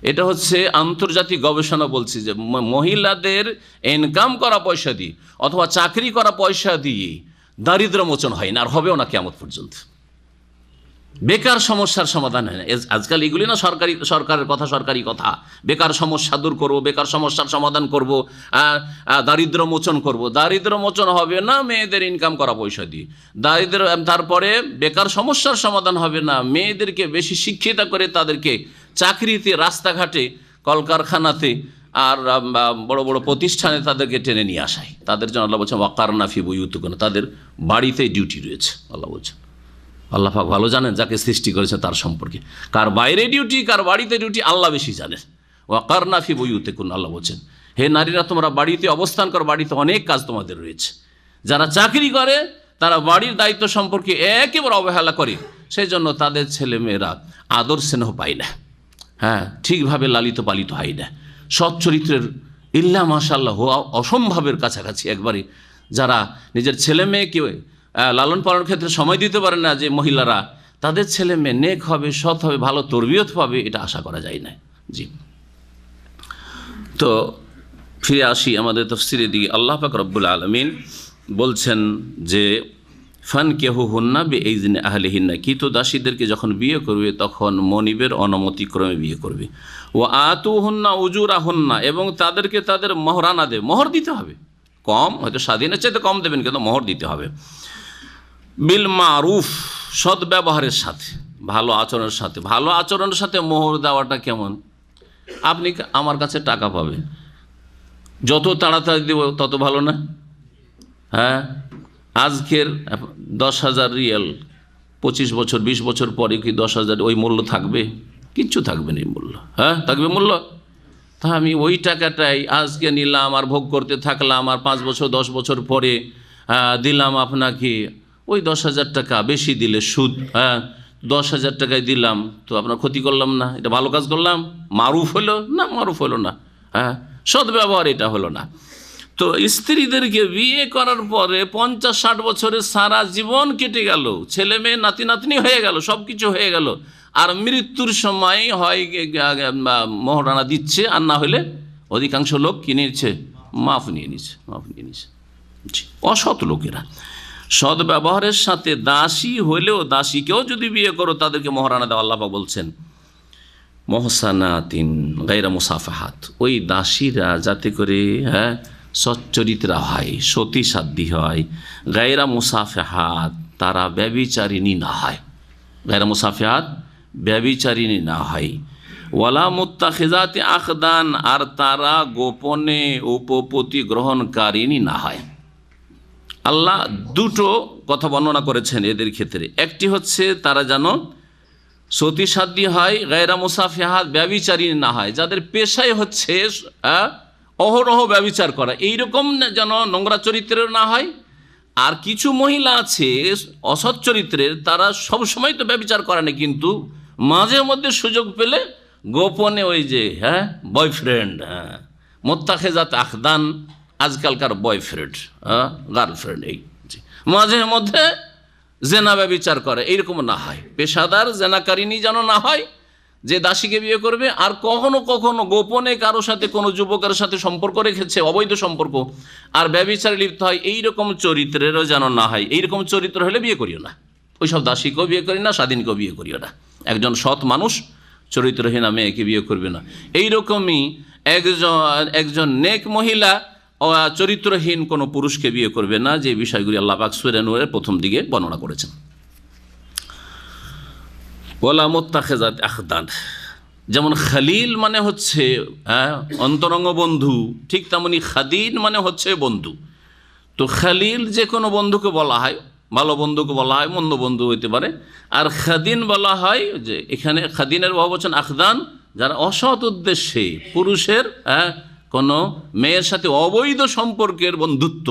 এটা হচ্ছে আন্তর্জাতিক গবেষণা বলছে যে মহিলাদের ইনকাম করা পয়সা দিয়ে অথবা চাকরি করা পয়সা দিয়ে দারিদ্র মোচন হয় না, আর হবেও না কিয়ামত পর্যন্ত। বেকার সমস্যার সমাধান হয় না। আজকাল এগুলি না সরকারের কথা, সরকারি কথা, বেকার সমস্যা দূর করবো, বেকার সমস্যার সমাধান করব, দারিদ্র মোচন করব। দারিদ্র মোচন হবে না মেয়েদের ইনকাম করা পয়সা দিয়ে। তারপরে বেকার সমস্যার সমাধান হবে না মেয়েদেরকে বেশি শিক্ষিত করে তাদেরকে চাকরিতে, রাস্তাঘাটে, কলকারখানাতে আর বড় বড় প্রতিষ্ঠানে তাদেরকে টেনে নিয়ে আসায়। তাদের জন্য আল্লাহ বলছেন ওয়াকারনা ফি বুয়ুতিকুন্না, তাদের বাড়িতেই ডিউটি রয়েছে। আল্লাহ বলছেন, আল্লাহ পাক ভালো জানেন যাকে সৃষ্টি করেছে তার সম্পর্কে, কার বাইরে ডিউটি কার বাড়িতে ডিউটি আল্লাহ বেশি জানেন। ওয়াকারনা ফি বুয়ুতিকুন্না, আল্লাহ বলছেন হে নারীরা তোমরা বাড়িতে অবস্থান করো, বাড়িতে অনেক কাজ তোমাদের রয়েছে। যারা চাকরি করে তারা বাড়ির দায়িত্ব সম্পর্কে একেবারে অবহেলা করে, সেই জন্য তাদের ছেলে মেয়েরা আদর স্নেহ পায় না, হ্যাঁ, ঠিকভাবে লালিত পালিত হয় না। সৎ চরিত্রের ইল্লা মাশাআল্লাহ হওয়া অসম্ভবের কাছাকাছি একবারে। যারা নিজের ছেলে মেয়েকে লালন পালনের ক্ষেত্রে সময় দিতে পারে না, যে মহিলারা তাদের ছেলে মেয়ে নেক হবে, সৎ হবে, ভালো তরবিয়ত পাবে, এটা আশা করা যায় না। জি, তো ফিরে আসি আমাদের তাফসীরের দিকে। আল্লাহ পাক রব্বুল আলামিন বলছেন যে ফানকিহুহুন্না বিইজনি আহলিহিন্না, কিতু দাসীদেরকে যখন বিয়ে করবে তখন মনিবের অনুমতিক্রমে বিয়ে করবে। ওয়া আতুহুন্না উজুরাহুন্না, এবং তাদেরকে তাদের মোহরানা দেবে, মোহর দিতে হবে, কম হয়তো স্বাধীনের চাইতে কম দেবেন কিন্তু মোহর দিতে হবে। বিল মারুফ, সৎ ব্যবহারের সাথে, ভালো আচরণের সাথে। ভালো আচরণের সাথে মোহর দেওয়াটা কেমন? আপনি আমার কাছে টাকা পাবেন, যত তাড়াতাড়ি দেব তত ভালো না? হ্যাঁ, আজকের 10,000 রিয়াল 25 বছর 20 বছর পরে কি 10,000 ওই মূল্য থাকবে? কিচ্ছু থাকবে না এই মূল্য। হ্যাঁ, থাকবে মূল্য? তা আমি ওই টাকাটাই আজকে নিলাম আর ভোগ করতে থাকলাম, আর 5 বছর 10 বছর পরে দিলাম আপনাকে ওই 10,000 টাকা, বেশি দিলে সুদ। হ্যাঁ, 10,000 টাকায় দিলাম, তো আপনার ক্ষতি করলাম না? এটা ভালো কাজ করলাম? মারুফ হলো না? মারুফ হলো না। হ্যাঁ, সদ্ব্যবহার এটা হলো না। তো স্ত্রীদেরকে বিয়ে করার পরে 50-60 বছরের সারা জীবন কেটে গেল, ছেলে মেয়ে নাতি নাতনি হয়ে গেল, সব কিছু হয়ে গেল, আর মৃত্যুর সময় হয় মোহরানা দিচ্ছে, আর না হলে অধিকাংশ লোক কিনে নিচ্ছে, মাফ নিয়ে নিচ্ছে। অসৎ লোকেরা। সৎ ব্যবহারের সাথে দাসী হলেও, দাসীকেও যদি বিয়ে করো তাদেরকে মোহরানা দেওয়া, আল্লাহ পাক বলছেন মুহসানাতিন গায়রা মুসাফাহাত, ওই দাসীরা যাতে করে সচ্চরিত্রা হয়, সতী সাধ্যী হয়, গায়রা মুসাফাহাত, তারা ব্যভিচারিণী না হয়, গায়রা মুসাফাহাত ব্যভিচারিণী না হয়, ওয়ালা মুত্তাখিজাতি আখদান, আর তারা গোপনে উপপত্তি গ্রহণকারিণী না হয়। আল্লাহ দুটো কথা বর্ণনা করেছেন এদের ক্ষেত্রে। একটি হচ্ছে তারা যেন সতী সাধ্যী হয়, গায়রা মুসাফিহাত ব্যভিচারিণী না হয়, যাদের পেশাই হচ্ছে অহরহ ব্যভিচার করা, এইরকম যেন নোংরা চরিত্রের না হয়। আর কিছু মহিলা আছে অসৎ চরিত্রের, তারা সবসময় তো ব্যভিচার করে না, কিন্তু মাঝে মধ্যে সুযোগ পেলে গোপনে ওই যে বয়ফ্রেন্ড, মোত্তাখেজাত আখদান, আজকালকার বয়ফ্রেন্ড গার্লফ্রেন্ড, এই মাঝে মধ্যে জেনা ব্যভিচার করে, এইরকম না হয়। পেশাদার জেনাকারিনী যেন না হয় যে দাসীকে বিয়ে করবে, আর কখনো কখনো গোপনে কারো সাথে, কোনো যুবকের সাথে সম্পর্ক রেখেছে, অবৈধ সম্পর্ক, আর ব্যভিচারে লিপ্ত হয়, এইরকম চরিত্রেরও যেন না হয়। এইরকম চরিত্র হলে বিয়ে করিও না, ওইসব দাসীকেও বিয়ে করি না, স্বাধীনকেও বিয়ে করিও না। একজন সৎ মানুষ চরিত্রহীনা মেয়েকে বিয়ে করবে না। এইরকমই একজন নেক মহিলা চরিত্রহীন কোনো পুরুষকে বিয়ে করবে না, যে বিষয়গুলি আল্লাহ পাক সূরা নূরের প্রথম দিকে বর্ণনা করেছেন। ওয়ালা মুত্তাখিজাত আখদান, যেমন খালিল মানে হচ্ছে অন্তরঙ্গ বন্ধু, ঠিক তেমনি খাদিন মানে হচ্ছে বন্ধু। তো খালিল যে কোনো বন্ধুকে বলা হয়, ভালো বন্ধুকে বলা হয়, মন্দ বন্ধু হইতে পারে। আর খাদিন বলা হয়, যে এখানে খাদিনের বহুবচন আখদান, যারা অসৎ উদ্দেশ্যে পুরুষের কোনো মেয়ের সাথে অবৈধ সম্পর্কের বন্ধুত্ব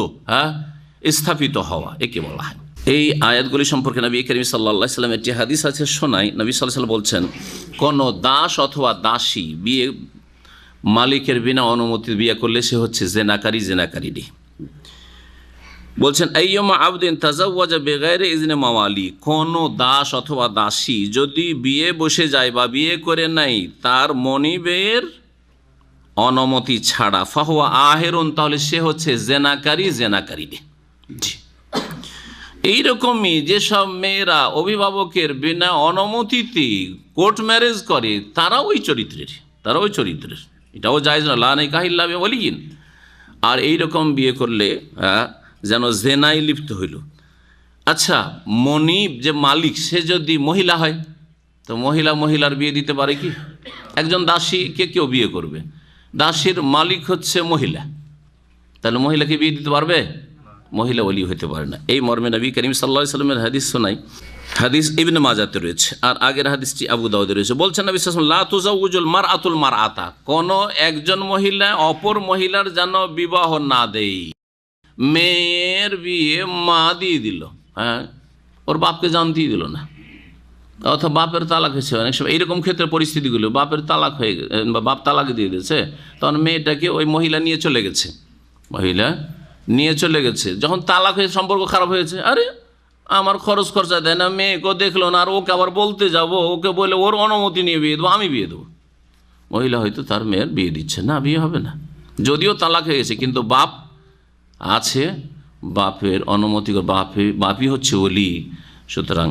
স্থাপিত হওয়া, একে বলা হয়। এই আয়াতগুলি সম্পর্কে নবী করিম সাল্লাল্লাহু আলাইহি ওয়াসাল্লাম একটি হাদিস আছে, শোনাই। নবী সাল্লাল্লাহু আলাইহি ওয়াসাল্লাম বলছেন, কোনো দাস অথবা দাসী বিয়ে মালিকের বিনা অনুমতি বিয়ে করলে সে হচ্ছে জেনাকারী। বলছেন আইয়ুমা আবদিন তাজাওয়াজা বিগাইরি ইজনি মাওয়ালি, কোনো দাস অথবা দাসী যদি বিয়ে বসে যায় বা বিয়ে করে নাই তার মনিবের অনুমতি ছাড়া, ফাহুয়া আহেরুন, তাহলে সে হচ্ছে জেনাকারী। জি, এইরকমই যেসব মেয়েরা অভিভাবকের বিনা অনুমতিতে কোর্ট ম্যারেজ করে, তারা ওই চরিত্রের। এটাও জায়েজ না, লা নিকাহা ইল্লা বিওয়ালিয়্যিন। আর এইরকম বিয়ে করলে যেন জেনায় লিপ্ত হইল। আচ্ছা, মনিব যে মালিক, সে যদি মহিলা হয়, তো মহিলার বিয়ে দিতে পারে কি? একজন দাসীকে কেউ বিয়ে করবে, দাসীর মালিক হচ্ছে মহিলা, তাহলে মহিলাকে বিয়ে দিতে পারবে? মহিলা ওলি হতে পারে না। এই মর্মে নবী করিম সাল্লাল্লাহু আলাইহি ওয়াসাল্লামের হাদিস শোনাই। হাদিস ইবনে মাজাতে রয়েছে, আর আগের হাদিসটি আবু দাউদে রয়েছে। বলছেন নবী সাল্লাল্লাহু আলাইহি ওয়াসাল্লাম, লা তুজাউজুল মারআতুল মারআতা, কোনো একজন মহিলা অপর মহিলার যেন বিবাহ না দেয়। মেয়ের বিয়ে মা দিয়ে দিল, ওর বাপকে জানতেই দিল না, অথবা বাপের তালাক হয়েছে। অনেক সময় এইরকম ক্ষেত্রে পরিস্থিতিগুলো, বাপের তালাক হয়ে গেছে বা বাপ তালাক দিয়ে দিয়েছে, তখন মেয়েটাকে ওই মহিলা নিয়ে চলে গেছে। যখন তালাক হয়ে সম্পর্ক খারাপ হয়েছে, আরে আমার খরচ খরচা দেয় না, মেয়েকেও দেখলো না, আর ওকে আবার বলতে যাব, ওকে বলে ওর অনুমতি নিয়ে বিয়ে দেবো, আমি বিয়ে দেবো। মহিলা হয়তো তার মেয়ের বিয়ে দিচ্ছে না, বিয়ে হবে না, যদিও তালাক হয়ে গেছে, কিন্তু বাপ আছে, বাপের অনুমতি, বাপই হচ্ছে ওলি। সুতরাং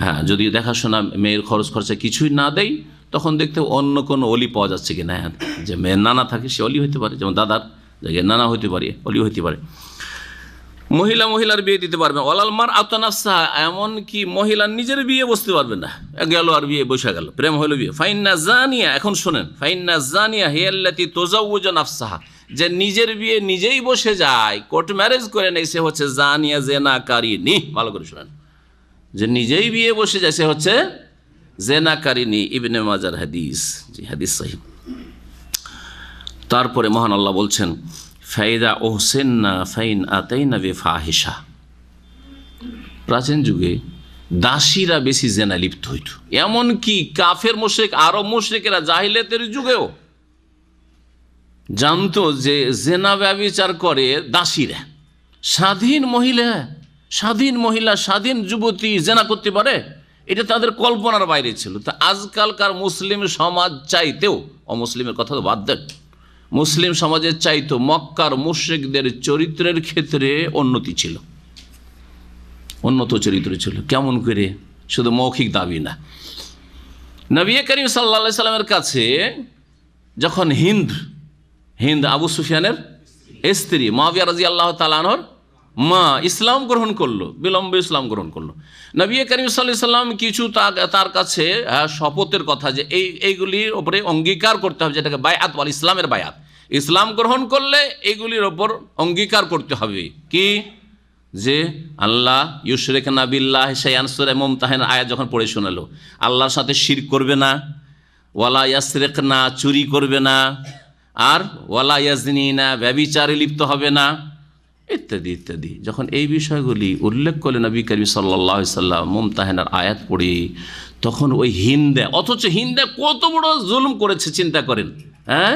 হ্যাঁ, যদি দেখাশোনা মেয়ের খরচ খরচা কিছুই না দেয়, তখন দেখতে অন্য কোনো অলি পাওয়া যাচ্ছে কি না। হ্যাঁ, যে মেয়ের নানা থাকে সে অলি হইতে পারে, যেমন দাদার জায়গায় নানা হইতে পারে, অলি হইতে পারে। মহিলার বিয়ে দিতে পারবে। ওয়ালাল মার আতনাফসা, এমনকি মহিলা নিজের বিয়ে বসতে পারবে না, গেল আর বিয়ে বসে গেল, প্রেম হলো বিয়ে। ফাইন্না জানিয়া, এখন শোনেন, ফাইন্না জানিয়া হিয়াল্লাতি তুজাউজু নাফসাহা, যে নিজের বিয়ে নিজেই বসে যায়, কোর্ট ম্যারেজ করে নেই, সে হচ্ছে জানিয়া জেনাকারিনী। ভালো করে শোনেন, যে নিজেই বিয়ে বসে যায় সে হচ্ছে জেনাকারিনী। ইবনে মাজার হাদিস, জি হাদিস সহিহ। তারপরে মহান আল্লাহ বলছেন, ফাইদা ওহসেন্না ফাইন আতাইনা বিফাহিশা। প্রাচীন যুগে দাসীরা বেশি জেনা লিপ্ত হইত, এমনকি কাফের মুশরিক, আরব মুশরিকেরা জাহিলিয়াতের যুগেও জানতো যে জেনা ব্যভিচার করে দাসীরা। স্বাধীন মহিলা স্বাধীন যুবতী জেনা করতে পারে, এটা তাদের কল্পনার বাইরে ছিল। তা আজকালকার মুসলিম সমাজ চাইতেও, অমুসলিমের কথা তো বাদ দেন, মুসলিম সমাজের চাইতো মক্কার মুশরিকদের চরিত্রের ক্ষেত্রে উন্নত চরিত্র ছিল। কেমন করে? শুধু মৌখিক দাবি না। নবী করিম সাল্লাল্লাহু আলাইহি সাল্লামের কাছে যখন হিন্দ আবু সুফিয়ানের স্ত্রী, মুআবিয়া রাদিয়াল্লাহু তাআলা আনহুর মা ইসলাম গ্রহণ করলো, বিলম্বে ইসলাম গ্রহণ করলো, নবী করিম সাল্লাল্লাহু আলাইহি সাল্লাম কিছু তার কাছে শপথের কথা, যে এইগুলির ওপরে অঙ্গীকার করতে হবে, যেটাকে বায়াত বলে, ইসলামের বায়াত। ইসলাম গ্রহণ করলে এইগুলির ওপর অঙ্গীকার করতে হবে কি, যে আল্লাহ ইউশরিকনা বিল্লাহি শাইআন, সূরা মুমতাহিনা আয়াত যখন পড়ে শোনালো, আল্লাহর সাথে শিরক করবে না, ওয়ালা ইয়াসরিকনা, চুরি করবে না, আর ওয়ালা ইয়াজনিনা, ব্যভিচারে লিপ্ত হবে না, ইত্যাদি ইত্যাদি। যখন এই বিষয়গুলি উল্লেখ করলেন নবী করিম সাল্লাল্লাহু আলাইহি সাল্লাম মুমতাহিনার আয়াত পড়ে, তখন ওই হিন্দে, অথচ হিন্দে কত বড় জুলুম করেছে চিন্তা করেন। হ্যাঁ,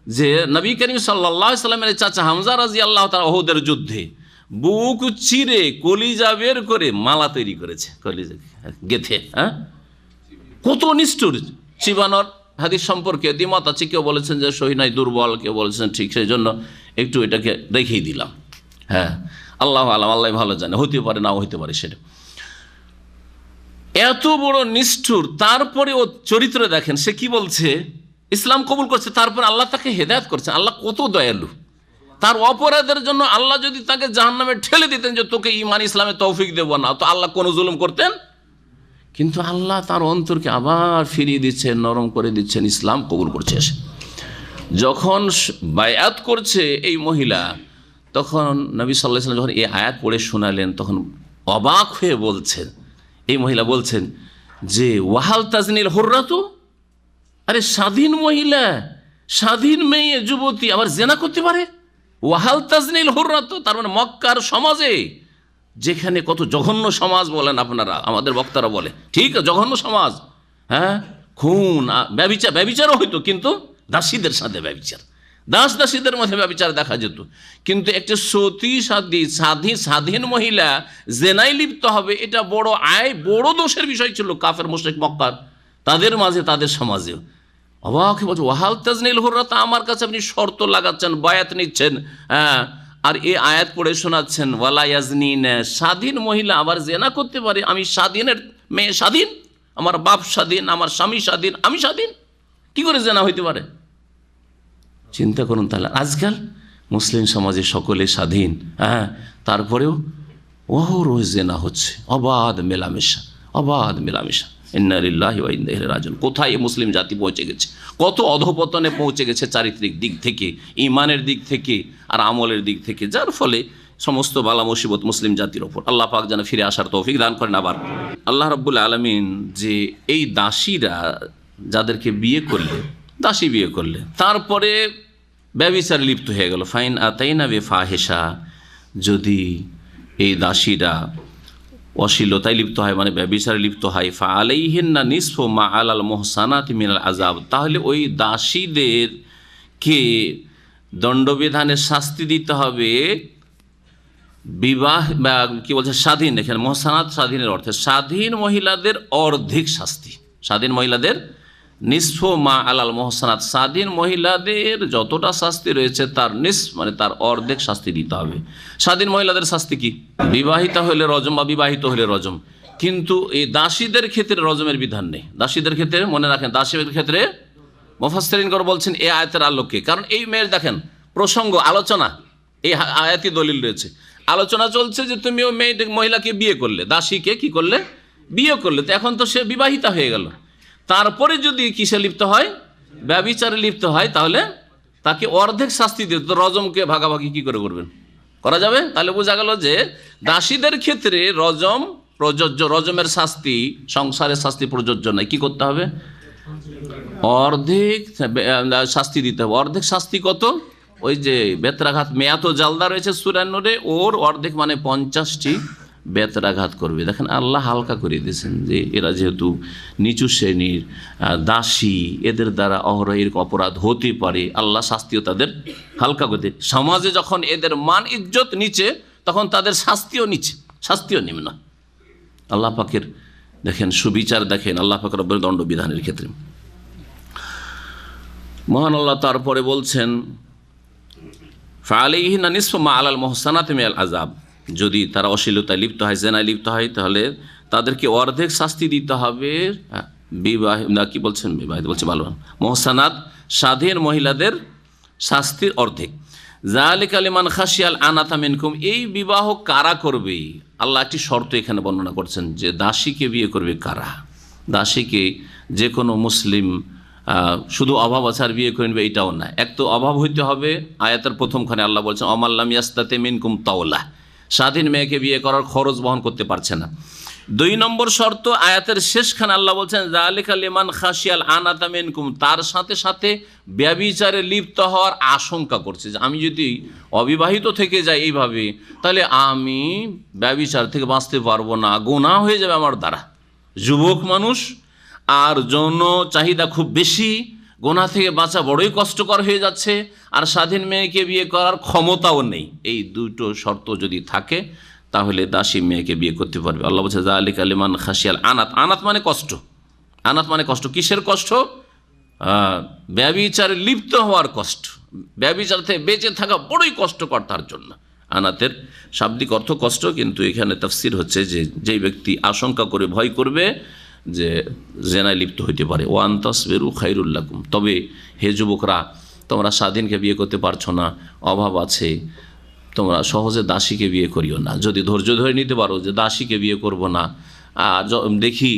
যে নবী করিম সাল্লাল্লাহু আলাইহি সাল্লামের চাচা হামজা রাদিয়াল্লাহু তাআলা উহুদের যুদ্ধে বুক চিরে কলিজা বের করে মালা তৈরি করেছে, কলিজা গেথে। হ্যাঁ, কত নিষ্ঠুর। চিবানোর হাদিস সম্পর্কে দ্বিমত আছে, কেউ বলেছেন যে সহি নাই, দুর্বল, কেউ বলেছেন ঠিক, সেই জন্য একটু এটাকে রেখেই দিলাম। হ্যাঁ, আল্লাহ আলাম, আল্লাহ ভালো জানে, হতে পারে নাও হতে পারে সেটা। এত বড় নিষ্ঠুর, তারপরে ও চরিত্র দেখেন, সে কি বলছে, ইসলাম কবুল করছে, তারপর আল্লাহ তাকে হেদায়েত করছেন। আল্লাহ কত দয়ালু। তার অপরাধের জন্য আল্লাহ যদি তাকে জাহান্নামে ঠেলে দিতেন, যে তোকে ঈমান ইসলামে তৌফিক দেব না, তো আল্লাহ কোনো জুলুম করতেন? কিন্তু আল্লাহ তার অন্তরকে আবার ফিরিয়ে দিচ্ছেন, নরম করে দিচ্ছেন, ইসলাম কবুল করছে। এসে যখন বায়াত করছে এই মহিলা, তখন নবী সাল্লাল্লাহু আলাইহি ওয়াসাল্লাম যখন এই আয়াত পড়ে শোনালেন, তখন অবাক হয়ে বলছেন, এই মহিলা বলছেন যে ওয়াহাল তাজনিল হুররাতু, আরে স্বাধীন মহিলা, স্বাধীন মেয়ে, যুবতী আবার জেনা করতে পারে? ওয়াহাল তাজনিল হুররাতু, তার মানে মক্কার সমাজে, যেখানে কত জঘন্য সমাজ বলেন আপনারা, আমাদের বক্তারা বলে, ঠিক জঘন্য সমাজ। হ্যাঁ, খুন, ব্যভিচারও হইতো, কিন্তু দাসীদের সাথে ব্যভিচার, দাসীদের মধ্যে ব্যভিচার দেখা যেত। কিন্তু একটা সতী স্বাধীন মহিলা জেনায় লিপ্ত হবে, এটা বড় বড় দোষের বিষয় ছিল কাফের মুশরিক মক্কার, তাদের মাঝে, তাদের সমাজেও। অবাক বলছে, ওয়াহাল তাজনিল হুররাত, আমার কাছে আপনি শর্ত লাগাচ্ছেন, বায়াত নিচ্ছেন, হ্যাঁ, আর এই আয়াত পড়ে শোনাচ্ছেন, ওয়ালা ইয়াজনিনা, স্বাধীন মহিলা আবার জেনা করতে পারে? আমি স্বাধীনের মেয়ে, স্বাধীন, আমার বাপ স্বাধীন, আমার স্বামী স্বাধীন, আমি স্বাধীন, কি করে জেনা হইতে পারে? চিন্তা করুন তাহলে, আজকাল মুসলিম সমাজে সকলে স্বাধীন, হ্যাঁ, তারপরেও ওহরোজ জেনা হচ্ছে, অবাধ মেলামেশা। ইন্না লিল্লাহি ওয়া ইন্না ইলাইহি রাজিউন। কোথায় মুসলিম জাতি পৌঁছে গেছে, কত অধপতনে পৌঁছে গেছে, চারিত্রিক দিক থেকে, ইমানের দিক থেকে, আর আমলের দিক থেকে, যার ফলে সমস্ত বালা মুসিবত মুসলিম জাতির ওপর। আল্লাহ পাক যেন ফিরে আসার তৌফিক দান করেন। আবার আল্লাহ রাব্বুল আলামিন যে এই দাসীরা যাদেরকে দাসী বিয়ে করলে তারপরে ব্যভিচারে লিপ্ত হয়ে গেল, ফাইন আতাইনা বিফাহিশা, যদি এই দাসীরা অশ্লীলতায় লিপ্ত হয়, মানে ব্যভিচারে লিপ্ত হয়, ফাআলাইহিন্না নিসফু মা আলাল মুহসানাতি মিনাল আযাব, তাহলে ওই দাসীদেরকে দণ্ডবিধানের শাস্তি দিতে হবে বিবাহ বা কি বলছে স্বাধীন, এখানে মোহসানাত স্বাধীনের অর্থে স্বাধীন মহিলাদের অর্ধেক শাস্তি, স্বাধীন মহিলাদের নিসফ মা আলাল মোহসানাত, স্বাধীন মহিলাদের যতটা শাস্তি রয়েছে তার মানে তার অর্ধেক শাস্তি দিতে হবে। স্বাধীন মহিলাদের শাস্তি কি? বিবাহিতা হলে রজম বা বিবাহিত হলে রজম, কিন্তু এই দাসীদের ক্ষেত্রে রজমের বিধান নেই। দাসীদের ক্ষেত্রে মনে রাখেন, দাসীদের ক্ষেত্রে মুফাসসিরিনগণ বলছেন এই আয়াতের আলোকে, কারণ এই মেয়ের দেখেন প্রসঙ্গ আলোচনা, এই আয়াতি দলিল রয়েছে, আলোচনা চলছে যে তুমি ওই মহিলাকে বিয়ে করলে, দাসীকে কি করলে? বিয়ে করলে, তো এখন তো সে বিবাহিতা হয়ে গেল, তারপরে যদি কিসে লিপ্ত হয়? ব্যভিচারে লিপ্ত হয়, তাহলে তাকে অর্ধেক শাস্তি দিতে, তো রজমকে ভাগাভাগি কি করে করবেন? করা যাবে? তাহলে বোঝা গেল যে দাসীদের ক্ষেত্রে রজম প্রযোজ্য, রজমের শাস্তি সংসারের শাস্তি প্রযোজ্য নয়। কি করতে হবে? অর্ধেক শাস্তি দিতে হবে। অর্ধেক শাস্তি কত? ওই যে বেত্রাঘাত মেয়াত জালদা রয়েছে সূরা নূরে, ওর অর্ধেক মানে 50টি বেত্রাঘাত করবে। দেখেন আল্লাহ হালকা করে দিয়েছেন যে এরা যেহেতু নিচু শ্রেণীর দাসী, এদের দ্বারা অহরহের অপরাধ হতে পারে, আল্লাহ শাস্তিও তাদের হালকা করে। সমাজে যখন এদের মান ইজ্জত নিচে, তখন তাদের শাস্তিও নিচে, শাস্তিও নিম্ন। আল্লাহ পাকের দেখেন সুবিচার, দেখেন আল্লাহ পাকের রব্বের দণ্ডবিধানের ক্ষেত্রে। মহান আল্লাহ তারপরে বলছেন ফাআলাইহিন্না নিসফু মা আলাল মুহসানাতি মিনাল আযাব, যদি তারা অশ্লীলতায় লিপ্ত হয়, জেনায় লিপ্ত হয়, তাহলে তাদেরকে অর্ধেক শাস্তি দিতে হবে। বিবাহ কি বলছেন? বিবাহিত বলছে, ভালো, মুহসানাত স্বাধীন মহিলাদের শাস্তির অর্ধেক। যালিকা লিমান খাশিয়াল আনাতা মিনকুম, এই বিবাহ কারা করবে? আল্লাহ একটি শর্ত এখানে বর্ণনা করছেন যে দাসীকে বিয়ে করবে কারা। দাসীকে যে কোনো মুসলিম শুধু অভাব আছে আর বিয়ে করে নেবে এইটাও না, এক তো অভাব হইতে হবে। আয়াতের প্রথমখানে আল্লাহ বলছেন অমাল্লাম ইয়াস্তাতে মিনকুম তাওলা, স্বাধীন মেয়েকে বিয়ে করার খরচ বহন করতে পারছে না। 2 নম্বর শর্ত আয়াতের শেষখানে আল্লাহ বলছেন যালিকা লিমান খাশিয়াল আনাতা মিনকুম, তার সাথে সাথে ব্যভিচারে লিপ্ত হওয়ার আশঙ্কা করছে যে আমি যদি অবিবাহিত থেকে যাই এইভাবে, তাহলে আমি ব্যভিচার থেকে বাঁচতে পারবো না, গুনাহ হয়ে যাবে আমার দ্বারা। যুবক মানুষ আর যৌন চাহিদা খুব বেশি, গুনাহ থেকে বাঁচা বড়ই কষ্টকর হয়ে যাচ্ছে, আর স্বাধীন মেয়েকে বিয়ে করার ক্ষমতাও নেই। এই দুটো শর্ত যদি থাকে তাহলে দাসী মেয়েকে বিয়ে করতে পারবে। আল্লাহ বলছে যালিকা লিমান খাশিয়াল আনাত, আনাত মানে কষ্ট, আনাত মানে কষ্ট। কিসের কষ্ট? ব্যভিচারে লিপ্ত হওয়ার কষ্ট, ব্যভিচার থেকে বেঁচে থাকা বড়ই কষ্টকর তার জন্য। আনাতের শাব্দিক অর্থ কষ্ট, কিন্তু এখানে তাফসির হচ্ছে যে যেই ব্যক্তি আশঙ্কা করে ভয় করবে যে জেনায় লিপ্ত হইতে পারে, ওয়ান তাসবিরু খায়রুল লাকুম, তবে হে যুবকরা তোমরা স্বাধীনকে বিয়ে করতে পারছো না, অভাব আছে, তোমরা সহজে দাসীকে বিয়ে করিও না। যদি ধৈর্য ধরে নিতে পারো যে দাসীকে বিয়ে করব না, দেখি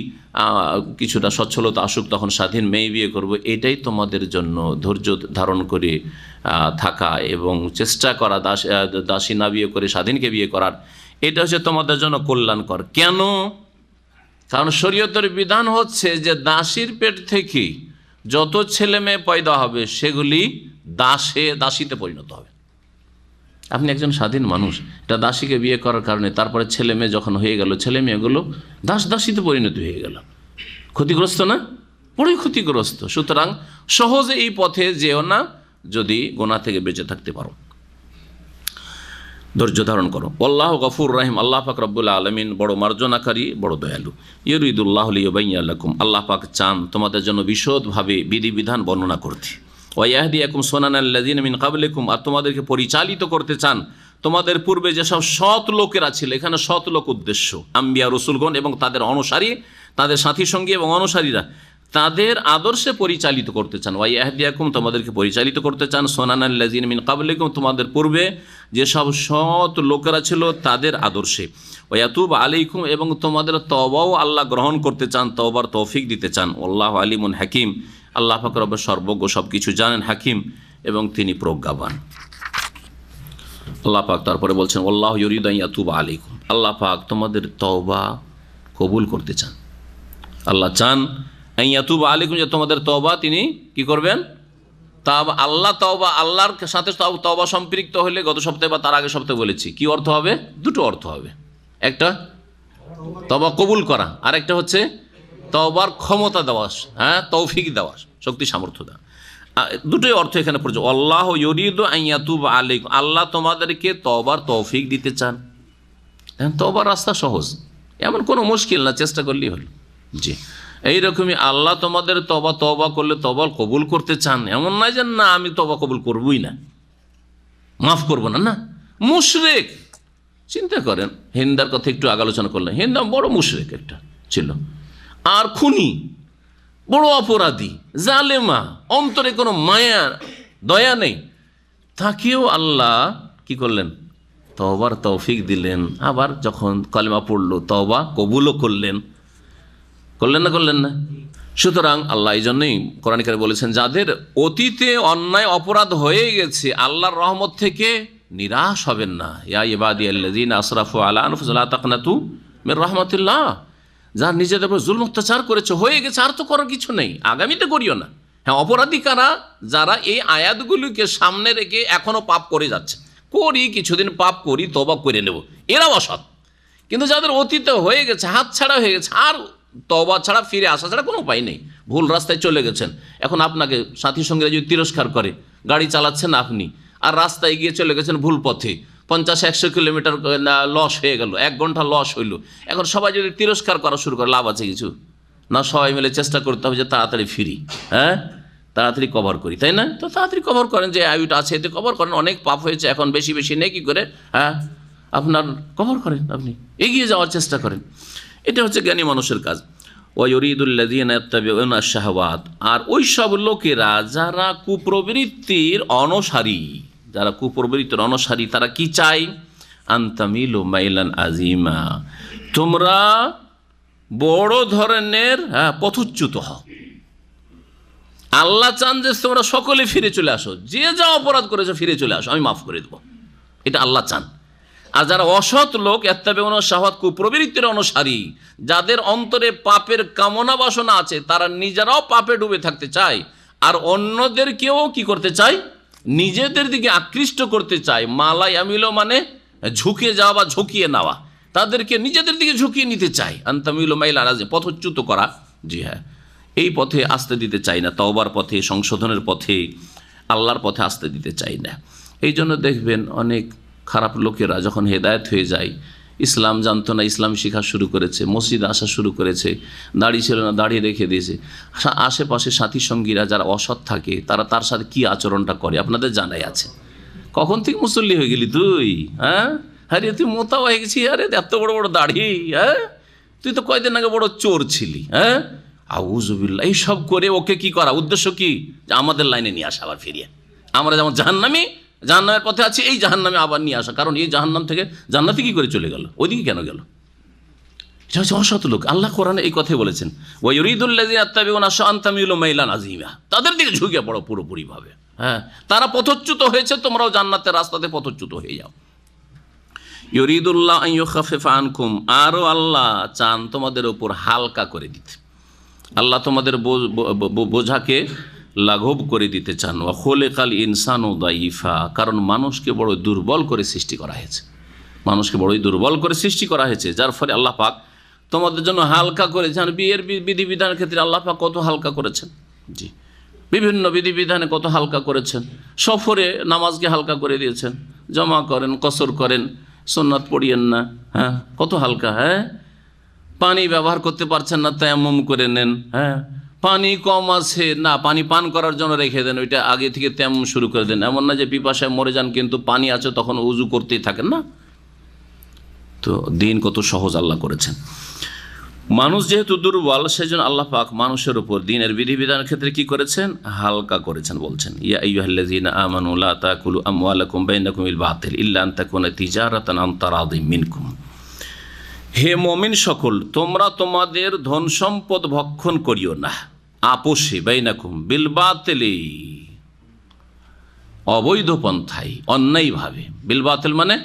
কিছুটা সচ্ছলতা আসুক তখন স্বাধীন মেয়ে বিয়ে করব, এটাই তোমাদের জন্য ধৈর্য ধারণ করে থাকা এবং চেষ্টা করা দাসী না বিয়ে করে স্বাধীনকে বিয়ে করার, এটা হচ্ছে তোমাদের জন্য কল্যাণকর। কেন? কারণ শরীয়তের বিধান হচ্ছে যে দাসীর পেট থেকে যত ছেলে মেয়ে পয়দা হবে সেগুলি দাসীতে পরিণত হবে। আপনি একজন স্বাধীন মানুষ, এটা দাসীকে বিয়ে করার কারণে তারপরে ছেলে মেয়ে যখন হয়ে গেল, ছেলে মেয়েগুলো দাসীতে পরিণত হয়ে গেল। ক্ষতিগ্রস্ত না? বড়ই ক্ষতিগ্রস্ত। সুতরাং সহজে এই পথে যেও না যদি গুনাহ থেকে বেঁচে থাকতে পারো, ধৈর্য ধারণ করো। আল্লাহ গফুর রহিম, আল্লাহ পাক রব্বুল আলামিন বড় মার্জনাকারী, বড় দয়ালু। ইউরিদুল্লাহু লিয়ুবাইয়্যিনা লাকুম, আল্লাহ পাক চান তোমাদের জন্য বিশদভাবে বিধিবিধান বর্ণনা করতে। ওয়াইয়াহদিয়াকুম সুনানাল্লাযিনা মিন ক্বাবলিকুম, আর তোমাদেরকে পরিচালিত করতে চান তোমাদের পূর্বে যেসব সৎ লোকেরা ছিল। এখানে সৎ লোক উদ্দেশ্য আম্বিয়া রসুলগণ এবং তাদের অনুসারী, তাদের সাথী সঙ্গী এবং অনুসারীরা, তাদের আদর্শে পরিচালিত করতে চান। ওয়াইয়াহদিয়াকুম, তোমাদেরকে পরিচালিত করতে চান সুনানাল্লাযিনা মিন ক্বাবলিকুম, তোমাদের পূর্বে যেসব সৎ লোকেরা ছিল তাদের আদর্শে। ওয়াতুব আলাইকুম, এবং তোমাদের তওবাও আল্লাহ গ্রহণ করতে চান, তওবার তৌফিক দিতে চান। আল্লাহু আলিমুন হাকিম, আল্লাহ পাক রব সর্বজ্ঞ, সব কিছু জানেন, হাকিম এবং তিনি প্রজ্ঞাবান। আল্লাহ পাক তারপরে বলছেন আল্লাহ ইউরিদু আন ইয়াতুবা আলাইকুম, আল্লাহ পাক তোমাদের তওবা কবুল করতে চান। আল্লাহ চান আন ইয়াতুবা আলাইকুম, যে তোমাদের তওবা তিনি কি করবেন? আল্লাহ তওবা, আল্লাহর সাথে তওবা সম্পৃক্ত হলে গত সপ্তাহে বা তার আগের সপ্তাহে বলেছি কি অর্থ হবে? দুটো অর্থ হবে, একটা তওবা কবুল করা, আর একটা হচ্ছে তওবার ক্ষমতা দেওয়া, তৌফিক দেওয়া, শক্তি সামর্থ্য দেওয়া। দুটোই অর্থ এখানে পড়ছে। আল্লাহ ইউরিদু আন ইয়াতুবা আলাইকুম, আল্লাহ তোমাদেরকে তওবার তৌফিক দিতে চান। তওবার রাস্তা সহজ, এমন কোনো মুশকিল না, চেষ্টা করলেই হলো। জি, এইরকমই আল্লাহ তোমাদের তওবা করলে তওবা কবুল করতে চান, এমন নয় যে না আমি তওবা কবুল করবই না, মাফ করবো না। না, মুশরিক, চিন্তা করেন, হিন্দার কথা একটু আগে আলোচনা করলেন, হিন্দা বড় মুশরিক একটা ছিল, আর খুনি, বড় অপরাধী, জালেমা, অন্তরে কোনো মায়া দয়া নেই, তাকেও আল্লাহ কি করলেন, তওবার তৌফিক দিলেন। আবার যখন কালেমা পড়লো তওবা কবুলও করলেন না করলেন না? সুতরাং আল্লাহ এই জন্যই কোরআন কারীমে বলেছেন, যাদের অতীতে অন্যায় অপরাধ হয়ে গেছে আল্লাহর রহমত থেকে নিরাশ হবেন না। ইয়া ইবাদিয়াল্লাযীনা আসরাফু আলা আনফুসিহিম লা তাকনাতু মির রাহমাতিল্লাহ, যারা নিজেদের উপর জুলম অত্যাচার করেছে, হয়ে গেছে, আর তো করার কিছু নেই, আগামীতে করিও না। হ্যাঁ, অপরাধী কারা? যারা এই আয়াতগুলিকে সামনে রেখে এখনো পাপ করে যাচ্ছে, করি কিছুদিন পাপ করি তওবা করে নেব, এরা অসৎ। কিন্তু যাদের অতীতে হয়ে গেছে, হাত ছাড়া হয়ে গেছে, আর তওবা ছাড়া ফিরে আসা ছাড়া কোনো উপায় নেই, ভুল রাস্তায় চলে গেছেন, এখন আপনাকে সাথী সঙ্গীরা যদি তিরস্কার করে, গাড়ি চালাচ্ছেন আপনি আর রাস্তায় গিয়ে চলে গেছেন ভুল পথে, 50-100 কিলোমিটার লস হয়ে গেল, 1 ঘন্টা লস হইল, এখন সবাই যদি তিরস্কার করা শুরু করে, লাভ আছে কিছু না? সবাই মিলে চেষ্টা করতে হবে যে তাড়াতাড়ি ফিরি, হ্যাঁ তাড়াতাড়ি কভার করি, তাই না? তো তাড়াতাড়ি কভার করেন, যে আয়ুটা আছে এতে কভার করেন, অনেক পাপ হয়েছে, এখন বেশি বেশি নেকি করে হ্যাঁ আপনার কভার করেন, আপনি এগিয়ে যাওয়ার চেষ্টা করেন। এটা হচ্ছে জ্ঞানী মানুষের কাজ। ওয়ায়ুরিদুল্লাযীনা ইয়াত্তাবিউনা আশ-শাহাওয়াত, আর ওই সব লোকেরা যারা কুপ্রবৃত্তির অনুসারী, তারা কি চায়? আনতামিলু মাইলান আজিমা, তোমরা বড় ধরনের পথচ্যুত হও। আল্লাহ চান যে তোমরা সকলে ফিরে চলে আসো, যে যা অপরাধ করেছো ফিরে চলে আসো, আমি মাফ করে দেবো, এটা আল্লাহ চান। আর যারা অসৎ লোক, ইয়াত্তাবিউনা শাহাওয়াত, কুপ্রবৃত্তির অনুসারী, যাদের অন্তরে পাপের কামনা বাসনা আছে, তারা নিজেরাও পাপে ডুবে থাকতে চায় আর অন্যদেরকেও কি করতে চায়? নিজেদের দিকে আকৃষ্ট করতে চায়। মালা ইয়ামিলো মানে ঝুঁকে যাওয়া বা ঝুঁকিয়ে নেওয়া, তাদেরকে নিজেদের দিকে ঝুঁকিয়ে নিতে চায়। আনতামিলু মাইলান আজিম, পথচ্যুত করা। জি হ্যাঁ, এই পথে আসতে দিতে চাই না, তওবার পথে, সংশোধনের পথে, আল্লাহর পথে আসতে দিতে চাই না। এই জন্য দেখবেন অনেক খারাপ লোকেরা যখন হেদায়েত হয়ে যায়, ইসলাম জানতো না, ইসলাম শেখা শুরু করেছে, মসজিদে আসা শুরু করেছে, দাড়ি ছিল না দাড়ি রেখে দিয়েছে, আশেপাশে সাথী সঙ্গীরা যারা অসৎ থাকে তারা তার সাথে কি আচরণটা করে আপনাদের জানাই আছে। কখন থেকে মুসল্লি হয়ে গেলি তুই? হ্যাঁ, আরে তুই মোতা হয়ে গেছি, আরে এত বড় বড় দাড়ি, হ্যাঁ তুই তো কয়দিন আগে বড় চোর ছিলি, হ্যাঁ আউযুবিল্লাহ। এইসব করে ওকে কি করা, উদ্দেশ্য কি? যে আমাদের লাইনে নিয়ে আসা, আবার ফিরিয়ে আমরা যেমন জাহান্নামের পথে আছি, এই জাহান্নামে আবার নিয়ে আসা। কারণ এই জাহান্নাম থেকে জান্নাতে কি করে চলে গেল, ওইদিকে কেন গেল? এটা হচ্ছে অসৎ লোক। আল্লাহ কোরআনে এই কথাই বলেছেন, ওয়ায়ুরিদুল্লাযীনা ইয়াত্তাবিউনা আশ-শাহাওয়াত মাইলান আযীমা, তাদের দিকে ঝুঁকে পড়ো পুরোপুরিভাবে। হ্যাঁ, তারা পথচ্যুত হয়েছে, তোমরাও জান্নাতের রাস্তাতে পথচ্যুত হয়ে যাও। ইউরিদুল্লাহ আন ইউখাফিফা আনকুম, আরও আল্লাহ চান তোমাদের উপর হালকা করে দিতে, আল্লাহ তোমাদের বোঝাকে লাঘব করে দিতে চান। ওয়া খুলিকাল ইনসানু দাঈফা, কারণ মানুষকে বড় দুর্বল করে সৃষ্টি করা হয়েছে, যার ফলে আল্লাহ পাক তোমাদের জন্য হালকা করেছেন। বিয়ের বিধিবিধানের ক্ষেত্রে আল্লাহ পাক কত হালকা করেছেন, জি বিভিন্ন বিধিবিধানে কত হালকা করেছেন। সফরে নামাজকে হালকা করে দিয়েছেন, জমা করেন, কসর করেন, সুন্নাত পড়িয়েন না, হ্যাঁ কত হালকা। হ্যাঁ, পানি ব্যবহার করতে পারছেন না, তায়াম্মুম করে নেন। হ্যাঁ, পানি কম আছে না, পানি পান করার জন্য রেখে দেন, ওইটা আগে থেকে তায়াম্মুম শুরু করে দেন। এমন না যে পিপাসায় মরে যান কিন্তু পানি আছে তখন উজু করতেই থাকেন না। তো দিন কত সহজ আল্লাহ করেছেন। মানুষ যেহেতু দুর্বল, সেই জন্য আল্লাহ পাক মানুষের উপর দিনের বিধিবিধানের ক্ষেত্রে কি করেছেন, হালকা করেছেন। বলছেন, ইয়া আইয়ুহাল্লাযীনা আমানু লা তাকুলু আমওয়ালাকুম বাইনাকুম বিল বাতিল ইল্লা আন তাকুনা তিজারাতান আন তারাদিম মিনকুম, হে মুমিন সকল, তোমরা তোমাদের ধন সম্পদ ভক্ষণ করিও না আপোষে, বাইনাকুম বিল বাতিলি, অবৈধ পন্থায়, অন্যায়ভাবে। বিল বাতিল মানে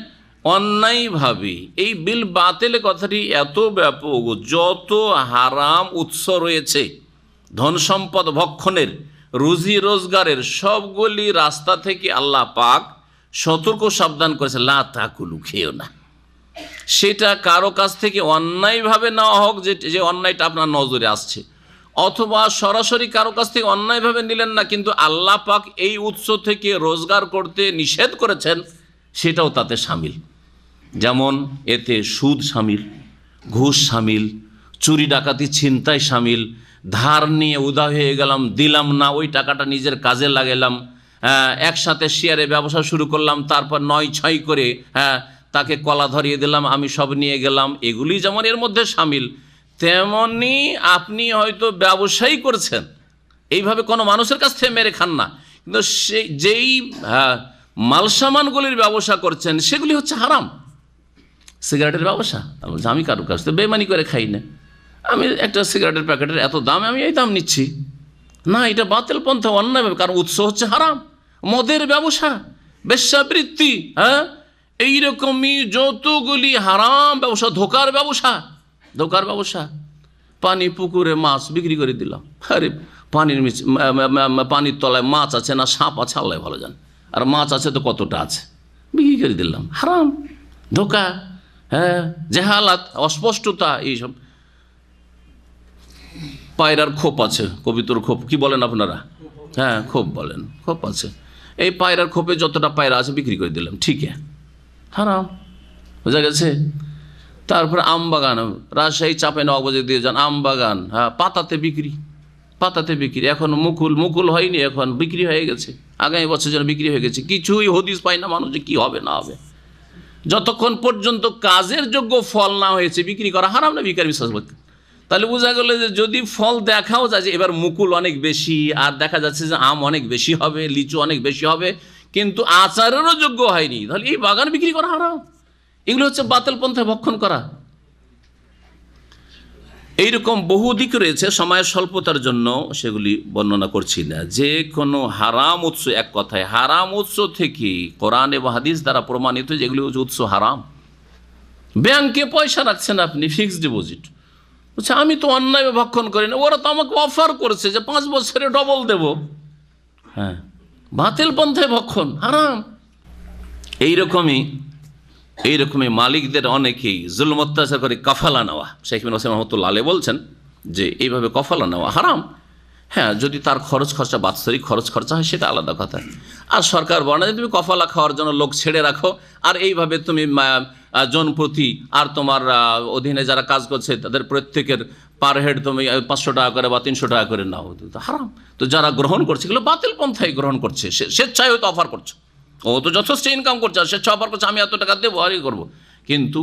অন্যায়ভাবে। এই বিল বাতিল কথাটি এত ব্যাপক, যত হারাম উৎস রয়েছে ধন সম্পদ ভক্ষণের, রুজি রোজগারের, সবগুলি রাস্তা থেকে আল্লাহ পাক সতর্ক সাবধান করেছে, লা তাকুলু, খেও না। সেটা কারো কাছ থেকে অন্যায়ভাবে নেওয়া হোক, যে অন্যায়টা আপনার নজরে আসছে, অথবা সরাসরি কারো কাছ থেকে অন্যায়ভাবে নিলেন না, কিন্তু আল্লাহ পাক এই উৎস থেকে রোজগার করতে নিষেধ করেছেন, সেটাও তাতে শামিল। যেমন এতে সুদ শামিল, ঘুষ শামিল, চুরি ডাকাতি ছিনতাই শামিল, ধার নিয়ে উদা হয়ে গেলাম, দিলাম না, ওই টাকাটা নিজের কাজে লাগালাম, একসাথে শেয়ারে ব্যবসা শুরু করলাম, তারপর 9-6 করে তাকে কলা ধরিয়ে দিলাম, আমি সব নিয়ে গেলাম, এগুলি যেমন এর মধ্যে শামিল। তেমনি আপনি হয়তো ব্যবসায়ী করছেন, এইভাবে কোনো মানুষের কাছ থেকে মেরে খান না, কিন্তু সেই যেই মালসামানগুলির ব্যবসা করছেন সেগুলি হচ্ছে হারাম। সিগারেটের ব্যবসা, আমি কারোর কাছ থেকে বেমানি করে খাই না, আমি একটা সিগারেটের প্যাকেটের এত দাম, আমি এই দাম নিচ্ছি না, এটা বাতিল পন্থা, অন্যায়, কারণ উৎস হচ্ছে হারাম। মদের ব্যবসা, বেশ্যাবৃত্তি, এইরকমই যতগুলি হারাম ব্যবসা, ধোকার ব্যবসা, পানি পুকুরে মাছ বিক্রি করে দিলাম, আরে পানির তলায় মাছ আছে না সাপ আছে আল্লাহ ভালো জান, আর মাছ আছে তো কতটা আছে, বিক্রি করে দিলাম, হারাম, ধোকা, জেহালাত, অস্পষ্টতা, এইসব। পায়রার খোপ আছে, কবিতর খোপ কি বলেন আপনারা? খোপ বলেন, খোপ আছে, এই পায়রার খোপে যতটা পায়রা আছে বিক্রি করে দিলাম, ঠিক হারাম, বোঝা গেছে। তারপর আম বাগান, রাজশাহী চাঁপাইনবাবগঞ্জে দিয়ে যান, আম বাগান, পাতাতে বিক্রি, এখন মুকুল হয়নি, এখন বিক্রি হয়ে গেছে, আগামী বছর যেন বিক্রি হয়ে গেছে, কিছুই হদিস পায় না মানুষ যে কী হবে না হবে। যতক্ষণ পর্যন্ত কাজের যোগ্য ফল না হয়েছে বিক্রি করা হারাম না বিকার বিশ্বাস করতে। তাহলে বোঝা গেল যে যদি ফল দেখাও যায় যে এবার মুকুল অনেক বেশি, আর দেখা যাচ্ছে যে আম অনেক বেশি হবে, লিচু অনেক বেশি হবে, কিন্তু আচারেরও যোগ্য হয়নি, তাহলে এই বাগান বিক্রি করা হারাম। এগুলো হচ্ছে বাতিল পন্থায় ভক্ষণ করা। এইরকম বহু দিক রয়েছে, সময়ের স্বল্পতার জন্য সেগুলি বর্ণনা করছি না। যে কোনো হারাম উৎস, এক কথায় হারাম উৎস থেকে কোরআন এবং হাদিস দ্বারা প্রমাণিত যেগুলি উৎস হারাম। ব্যাংকে পয়সা রাখছেন আপনি, ফিক্সড ডিপোজিট, বলছে আমি তো অন্যায় ভক্ষণ করি না, ওরা তো আমাকে অফার করেছে যে 5 বছরে ডবল দেব, বাতিল পন্থায় ভক্ষণ, হারাম। এইরকমই মালিকদের অনেকেই জুলম অত্যাচার করে কফালা নেওয়া, শেখ ইবনে ওসাইমিন রাহমাতুল্লাহ আলাইহি বলছেন যে এইভাবে কফালা নেওয়া হারাম। যদি তার খরচ খরচা, বাৎসরিক খরচ খরচা হয় সেটা আলাদা কথা। আর সরকার বলে তুমি কফালা খাওয়ার জন্য লোক ছেড়ে রাখো, আর এইভাবে তুমি জনপ্রতি আর তোমার অধীনে যারা কাজ করছে তাদের প্রত্যেকের পার হেড তুমি 500 টাকা করে বা 300 টাকা করে নাও, তো হারাম। তো যারা গ্রহণ করছে এগুলো বাতিল পন্থায় গ্রহণ করছে, স্বেচ্ছায় হয়তো অফার করছে, ও তো যথেষ্ট ইনকাম করছে, আর স্বেচ্ছা অফার করছে আমি এত টাকা দেবো আর করবো, কিন্তু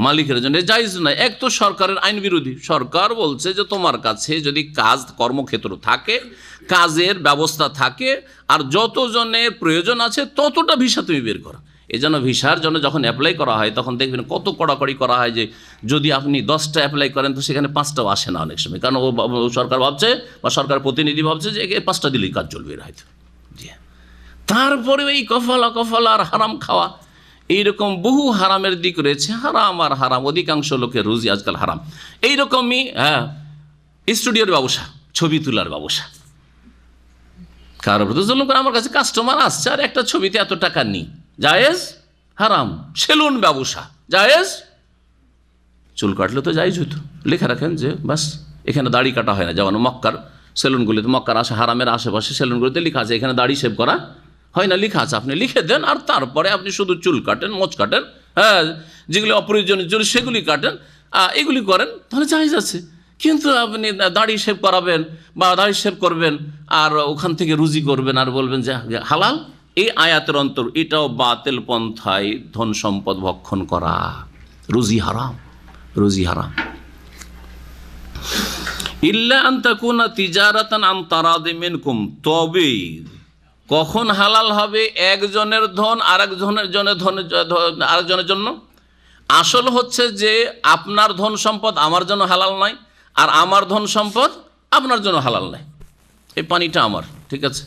মালিকের জন্য জায়েজ নয়। এক তো সরকারের আইন বিরোধী, সরকার বলছে যে তোমার কাছে যদি কাজ কর্মক্ষেত্র থাকে, কাজের ব্যবস্থা থাকে, আর যতজনের প্রয়োজন আছে ততটা ভিসা তুমি বের করো। এই জন্য ভিসার জন্য যখন অ্যাপ্লাই করা হয় তখন দেখবেন কত কড়াকড়ি করা হয়, যে যদি আপনি 10টা অ্যাপ্লাই করেন তো সেখানে 5টাও আসে না অনেক সময়, কারণ ও সরকার ভাবছে বা সরকার প্রতিনিধি ভাবছে যে 5টা দিলেই কাজ চলবে হয়তো। তারপরে এই কফালা আর হারাম খাওয়া, এইরকম বহু হারামের দিক রয়েছে। হারাম আর হারাম, অধিকাংশ লোকের রুজি আজকাল হারাম। এইরকমই স্টুডিওর ব্যবসা, ছবি তোলার ব্যবসা, কারোর প্রতি জুলুম করে আমার কাছে কাস্টমার আসছে আর একটা ছবিতে এত টাকা নিই, জায়েজ? হারাম। সেলুন ব্যবসা জায়েজ? চুল কাটলে তো জায়েজ হইতো, লেখা রাখেন যে বাস এখানে দাড়ি কাটা হয় না, যেমন মক্কার সেলুনগুলিতে, মক্কার হারামের আশেপাশে সেলুনগুলিতে লেখা আছে এখানে দাড়ি শেভ করা হয় না, লেখা আছে, আপনি লিখে দেন, আর তারপরে আপনি শুধু চুল কাটেন, মোচ কাটেন, যেগুলি অপ্রয়োজনীয় চুল সেগুলি কাটেন, এগুলি করেন, তাহলে জায়েজ আছে। কিন্তু আপনি দাড়ি শেভ করাবেন বা দাড়ি শেভ করবেন আর ওখান থেকে রুজি করবেন আর বলবেন যে হালাল, এই আয়াতের অন্তর, এটাও বাতিল পন্থায় ধন সম্পদ ভক্ষণ করা, রুজি হারাম। ইল্লা আন তাকুনা তিজারাতান আন তারাদি মিনকুম, তবে কখন হালাল হবে একজনের ধন আরেকজনের জন্য? আসল হচ্ছে যে আপনার ধন সম্পদ আমার জন্য হালাল নয়, আর আমার ধন সম্পদ আপনার জন্য হালাল নয়। এই পানিটা আমার, ঠিক আছে,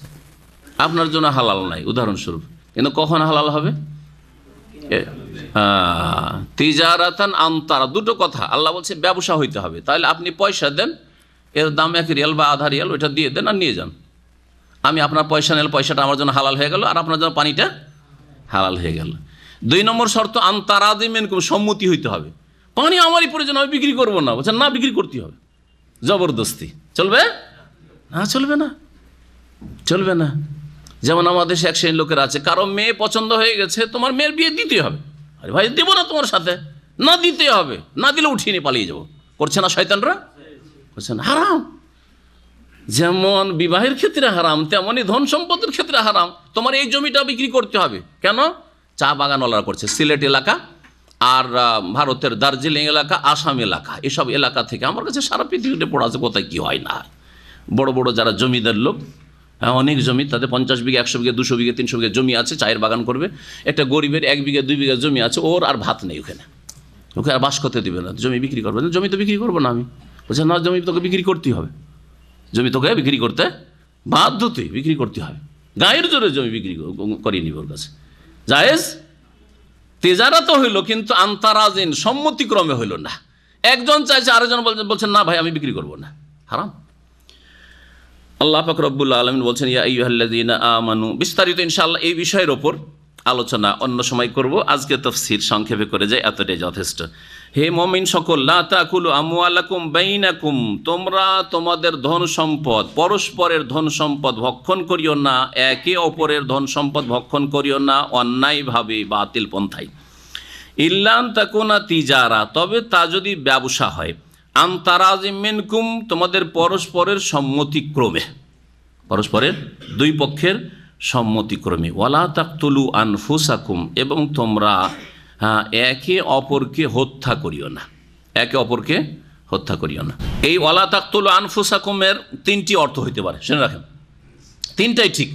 আপনার জন্য হালাল নাই উদাহরণস্বরূপ, কিন্তু কখন হালাল হবে? তিজারাতান আন তারা, দুটো কথা আল্লাহ বলছে ব্যবসা হইতে হবে। তাহলে আপনি পয়সা দেন, এর দাম 1 রিয়াল বা আধা রিয়াল, ওইটা দিয়ে দেন আর নিয়ে যান। আমি আপনার পয়সা নিলে পয়সাটা আমার জন্য হালাল হয়ে গেল, আর আপনার জন্য পানিটা হালাল হয়ে গেল। 2 নম্বর শর্ত আন তারাদি মিনকুম, সম্মতি হইতে হবে। পানি আমারই প্রয়োজন, আমি বিক্রি করবো না, বলছেন না বিক্রি করতে হবে, জবরদস্তি চলবে না? চলবে না। যেমন আমাদের দেশে এক শ্রেণীর লোকের আছে, কারো মেয়ে পছন্দ হয়ে গেছে, তোমার মেয়ের বিয়ে দিতে হবে, আরে ভাই দেবো না তোমার সাথে, না দিতে হবে, না দিলে উঠিয়ে নিয়ে পালিয়ে যাবো। করছে না শয়তানরা? করছে না? হারাম। যেমন বিবাহের ক্ষেত্রে হারাম, তেমনই ধন সম্পদের ক্ষেত্রে হারাম। তোমার এই জমিটা বিক্রি করতে হবে। কেন? চা বাগানওয়ালারা করছে। সিলেট এলাকা আর ভারতের দার্জিলিং এলাকা, আসাম এলাকা, এসব এলাকা থেকে আমার কাছে সারা পৃথিবীতে পড়া আছে কোথায় কী হয় না হয়। বড় বড় যারা জমিদার লোক, অনেক জমি, তাদের 50 বিঘা 100 বিঘা 200 বিঘা 300 বিঘা জমি আছে, চায়ের বাগান করবে। একটা গরিবের 1 বিঘা 2 বিঘা জমি আছে, ওর আর ভাত নেই, ওকে আর বাস করতে দেবে না, জমি বিক্রি করবে না। জমি তো বিক্রি করবো না আমি। বলছে না, জমি তোকে বিক্রি করতেই হবে, জমি তোকে বিক্রি করতে বাধ্য, তুই বিক্রি করতে হবে। গায়ের জোরে জমি বিক্রি করিয়ে নিব ওর কাছে। জায়েজ তেজারা তো হইল, কিন্তু আন্তারাজিন সম্মতিক্রমে হইল না। একজন চাইছে, আরেকজন বলছেন না ভাই আমি বিক্রি করবো না, হারাম। আল্লাহ পাক রব্বুল আলামিন বলছেন ইয়া আইয়ুহাল্লাযীনা আমানু। বিস্তারিত ইনশাআল্লাহ এই বিষয়ের ওপর আলোচনা অন্য সময় করব। আজকে তাফসীর সংক্ষেপে করে যাই, এতটাই যথেষ্ট। হে মুমিন সকল, লা তাকুলু আমওয়ালাকুম বাইনাকুম, তোমরা তোমাদের ধন সম্পদ, পরস্পরের ধন সম্পদ ভক্ষণ করিও না, একে অপরের ধন সম্পদ ভক্ষণ করিও না অন্যায়ভাবে, বাতিল পন্থায়। ইল্লান তাকুনা তিজারা, তবে তা যদি ব্যবসা হয়, আনতারাজিম মিনকুম, তোমাদের পরস্পরের সম্মতিক্রমে, পরস্পরের দুই পক্ষের সম্মতিক্রমে। ওয়ালা তাকতুলু আনফুসাকুম, এবং তোমরা একে অপরকে হত্যা করিও না, একে অপরকে হত্যা করিও না। এই ওয়ালা তাকতুলু আনফুসাকুমের 3টি অর্থ হইতে পারে, শুনে রাখেন, 3টাই ঠিক।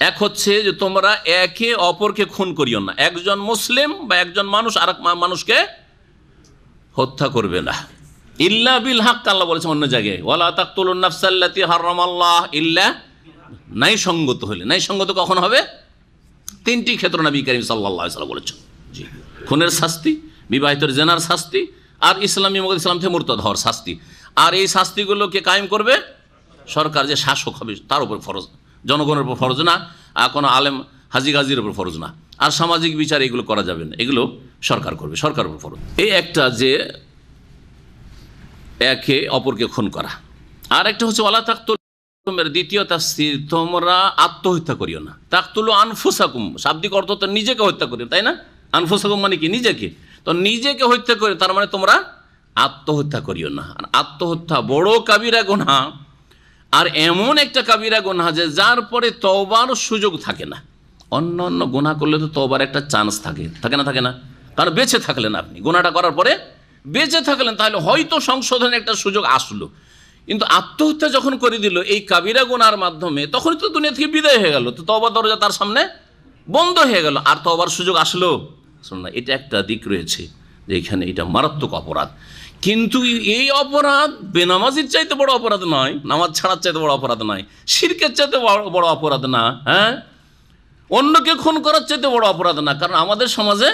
এক হচ্ছে যে তোমরা একে অপরকে খুন করিও না, একজন মুসলিম বা একজন মানুষ আর এক মানুষকে হত্যা করবে না। ইল্লা বিল হক, আল্লাহ বলেছেন অন্য জায়গায়, ওয়ালা তাকতুলুন নাফসাল্লাতী হারামাল্লাহ ইল্লা, নাই সঙ্গত হলে। নাই সঙ্গত কখন হবে? 3টি ক্ষেত্র নবী করিম সাল্লাল্লাহু আলাইহি ওয়াসাল্লাম বলেছেন। জি, খুনের শাস্তি, বিবাহিতের জেনার শাস্তি, আর ইসলামী ইসলাম থেকে মুরতাদ হওয়ার শাস্তি। আর এই শাস্তিগুলোকে কায়েম করবে সরকার, যে শাসক হবে তার উপর ফরজ, জনগণের উপর ফরজ না, আর কোনো আলেম হাজি গাজির উপর ফরজ না। আর সামাজিক বিচার এগুলো করা যাবে না, এগুলো সরকার করবে, সরকারের উপর ফরজ। এই একটা যে একে অপরকে খুন করা। আর একটা হচ্ছে ওয়ালা তাকতুলুমের দ্বিতীয় তাফসীর, তোমরা আত্মহত্যা করিও না। তাকতুলু আনফুসাকুম, শাব্দিক অর্থ তো নিজেকে হত্যা করিও, তাই না? আনফুসাকুম মানে কি? নিজেকে। তো নিজেকে হত্যা করে, তার মানে তোমরা আত্মহত্যা করিও না। আর আত্মহত্যা বড় কাবিরা গুনাহ, আর এমন একটা কাবিরা গুনাহ যে যার পরে তওবার সুযোগ থাকে না। অন্য অন্য গুনাহ করলে তো তওবার একটা চান্স থাকে, থাকে না? থাকে না? কারণ বেঁচে থাকলেন আপনি, গুনাহটা করার পরে বেঁচে থাকলেন, তাহলে হয়তো সংশোধনের একটা সুযোগ আসলো। কিন্তু আত্মহত্যা যখন করে দিল এই কাবিরা গুনার মাধ্যমে, তখনই তো দুনিয়া থেকে বিদায় হয়ে গেল, তো তওবার দরজা তার সামনে বন্ধ হয়ে গেল। আর তওবার সুযোগ আসলো না। এটা একটা দিক রয়েছে যে এখানে এটা মারাত্মক অপরাধ। কিন্তু এই অপরাধ বেনামাজির চাইতে বড় অপরাধ নয়, নামাজ ছাড়ার চাইতে বড় অপরাধ নয়, শিরকের চাইতে বড় অপরাধ না, হ্যাঁ, অন্যকে খুন করার চাইতে বড় অপরাধ না। কারণ আমাদের সমাজে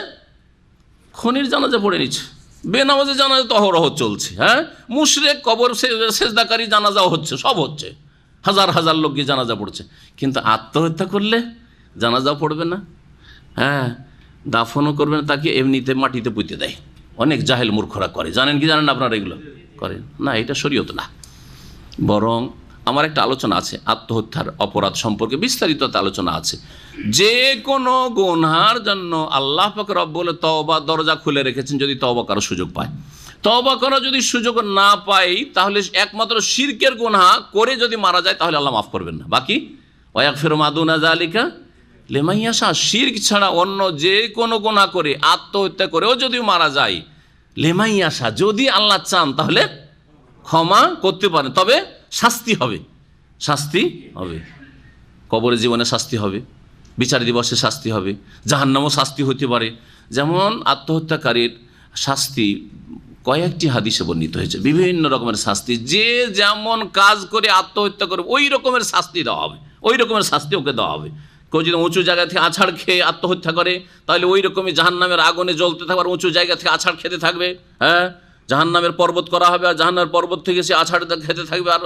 খুনির জানাজা পড়ে নিচ্ছে, বেনামাজি জানাজা তো অহরহ চলছে, হ্যাঁ, মুশরিক কবর সেজদাকারী জানাজাও হচ্ছে, সব হচ্ছে, হাজার হাজার লোক গিয়ে জানাজা পড়ছে। কিন্তু আত্মহত্যা করলে জানাজাও পড়বে না, হ্যাঁ, দাফনও করবে না, তাকে এমনিতে মাটিতে পুঁতে দেয়। অনেক জাহেল মূর্খরা করে, জানেন কি জানেন আপনারা এগুলো করেন না? এটা শরীয়ত না। বরং আমার একটা আলোচনা আছে আত্মহত্যার অপরাধ সম্পর্কে, বিস্তারিত আলোচনা আছে। যে কোনো গুনহার জন্য আল্লাহ পাক রব্বুল তওবা দরজা খুলে রেখেছেন, যদি তওবা করার সুযোগ পায়। তওবা করার যদি সুযোগ না পাই, তাহলে একমাত্র শিরকের গুনাহ করে যদি মারা যায় তাহলে আল্লাহ মাফ করবেন না। বাকি ওয়াগফিরু মা দুনা যালিকা লিমান ইয়াশা, শিরক ছাড়া অন্য যে কোনো গুনাহ করে আত্মহত্যা করেও যদি মারা যায়, লিমান ইয়াশা, যদি আল্লাহ চান তাহলে ক্ষমা করতে পারেন। তবে শাস্তি হবে, শাস্তি হবে, কবরের জীবনে শাস্তি হবে, বিচার দিবসে শাস্তি হবে, জাহান্নামও শাস্তি হতে পারে। যেমন আত্মহত্যাকারীর শাস্তি কয়েকটি হাদিসে বর্ণিত হয়েছে, বিভিন্ন রকমের শাস্তি। যে যেমন কাজ করে আত্মহত্যা করে ওই রকমের শাস্তি দেওয়া হবে, ওই রকমের শাস্তি ওকে দেওয়া হবে। কেউ যদি উঁচু জায়গা থেকে আছাড় খেয়ে আত্মহত্যা করে, তাহলে ওই রকমই জাহান্নামের আগুনে জ্বলতে থাকবে, আর উঁচু জায়গা থেকে আছাড় খেতে থাকবে, হ্যাঁ, জাহান্নামের পর্বত করা হবে, আর জাহান্নামের পর্বত থেকে সে আছাড় খেতে থাকবে। আর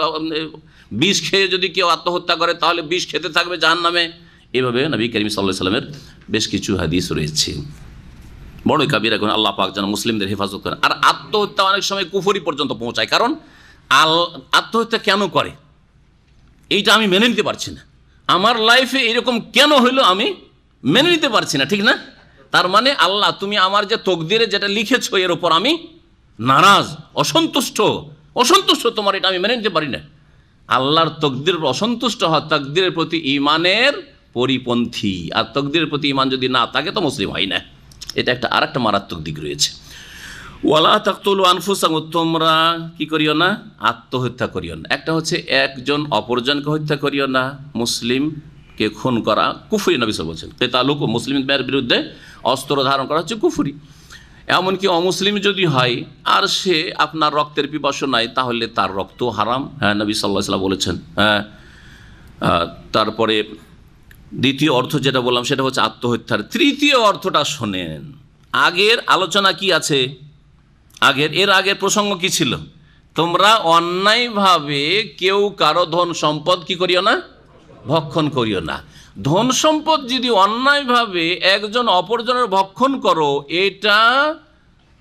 বিষ খেয়ে যদি কেউ আত্মহত্যা করে তাহলে বিষ খেতে থাকবে জাহান্নামে। এভাবে নবী করিম সাল্লাল্লাহু আলাইহি ওয়াসাল্লামের বেশ কিছু হাদিস রয়েছে। বড়ই কাবিরা গুনাহ, আল্লাহ পাক যেন মুসলিমদের হেফাজত করেন। আর আত্মহত্যা অনেক সময় কুফরি পর্যন্ত পৌঁছায়। কারণ আত্মহত্যা কেন করে এইটা আমি মেনে নিতে পারছি না, আমার লাইফে এরকম কেন হইলো আমি মেনে নিতে পারছি না, ঠিক না? তার মানে আল্লাহ তুমি আমার যে তকদিরে যেটা লিখেছো এর উপর আমি নারাজ, অসন্তুষ্ট, তোমার এটা আমি মেনে নিতে পারি না। আল্লাহর তকদির অসন্তুষ্ট হওয়া তকদিরের প্রতি ঈমানের পরিপন্থী, আর তকদিরের প্রতি ঈমান যদি না থাকে তো মুসলিম হয় না। এটা একটা আরেকটা মারাত্মক দিক রয়েছে। ওয়ালা তাকতুলু আনফুসাকুম, তোমরা কি করিও না, আত্মহত্যা করিও না। একটা হচ্ছে একজন অপরজনকে হত্যা করিও না, মুসলিমকে খুন করা কুফরি, নবী সাল্লাল্লাহু আলাইহি ওয়াসাল্লাম বলেছেন। কিতালুকুম, মুসলিমদের বিরুদ্ধে অস্ত্র ধারণ করা হচ্ছে কুফরি। এমনকি অমুসলিম যদি হয় আর সে আপনার রক্তের পিপাসু নাই, তাহলে তার রক্ত হারাম, হ্যাঁ নবী সাল্লাল্লাহু আলাইহি ওয়াসাল্লাম বলেছেন। হ্যাঁ, তারপরে দ্বিতীয় অর্থ যেটা বললাম সেটা হচ্ছে আত্মহত্যার। তৃতীয় অর্থটা শোনেন। আগের আলোচনা কি আছে, এর আগের প্রসঙ্গ কি ছিল? তোমরা অন্যায়ভাবে কেউ কারো ধন সম্পদ কি করিও না, ভক্ষণ করিও না। ধন সম্পদ যদি অন্যায়ভাবে একজন অপরজনের ভক্ষণ করো, এটা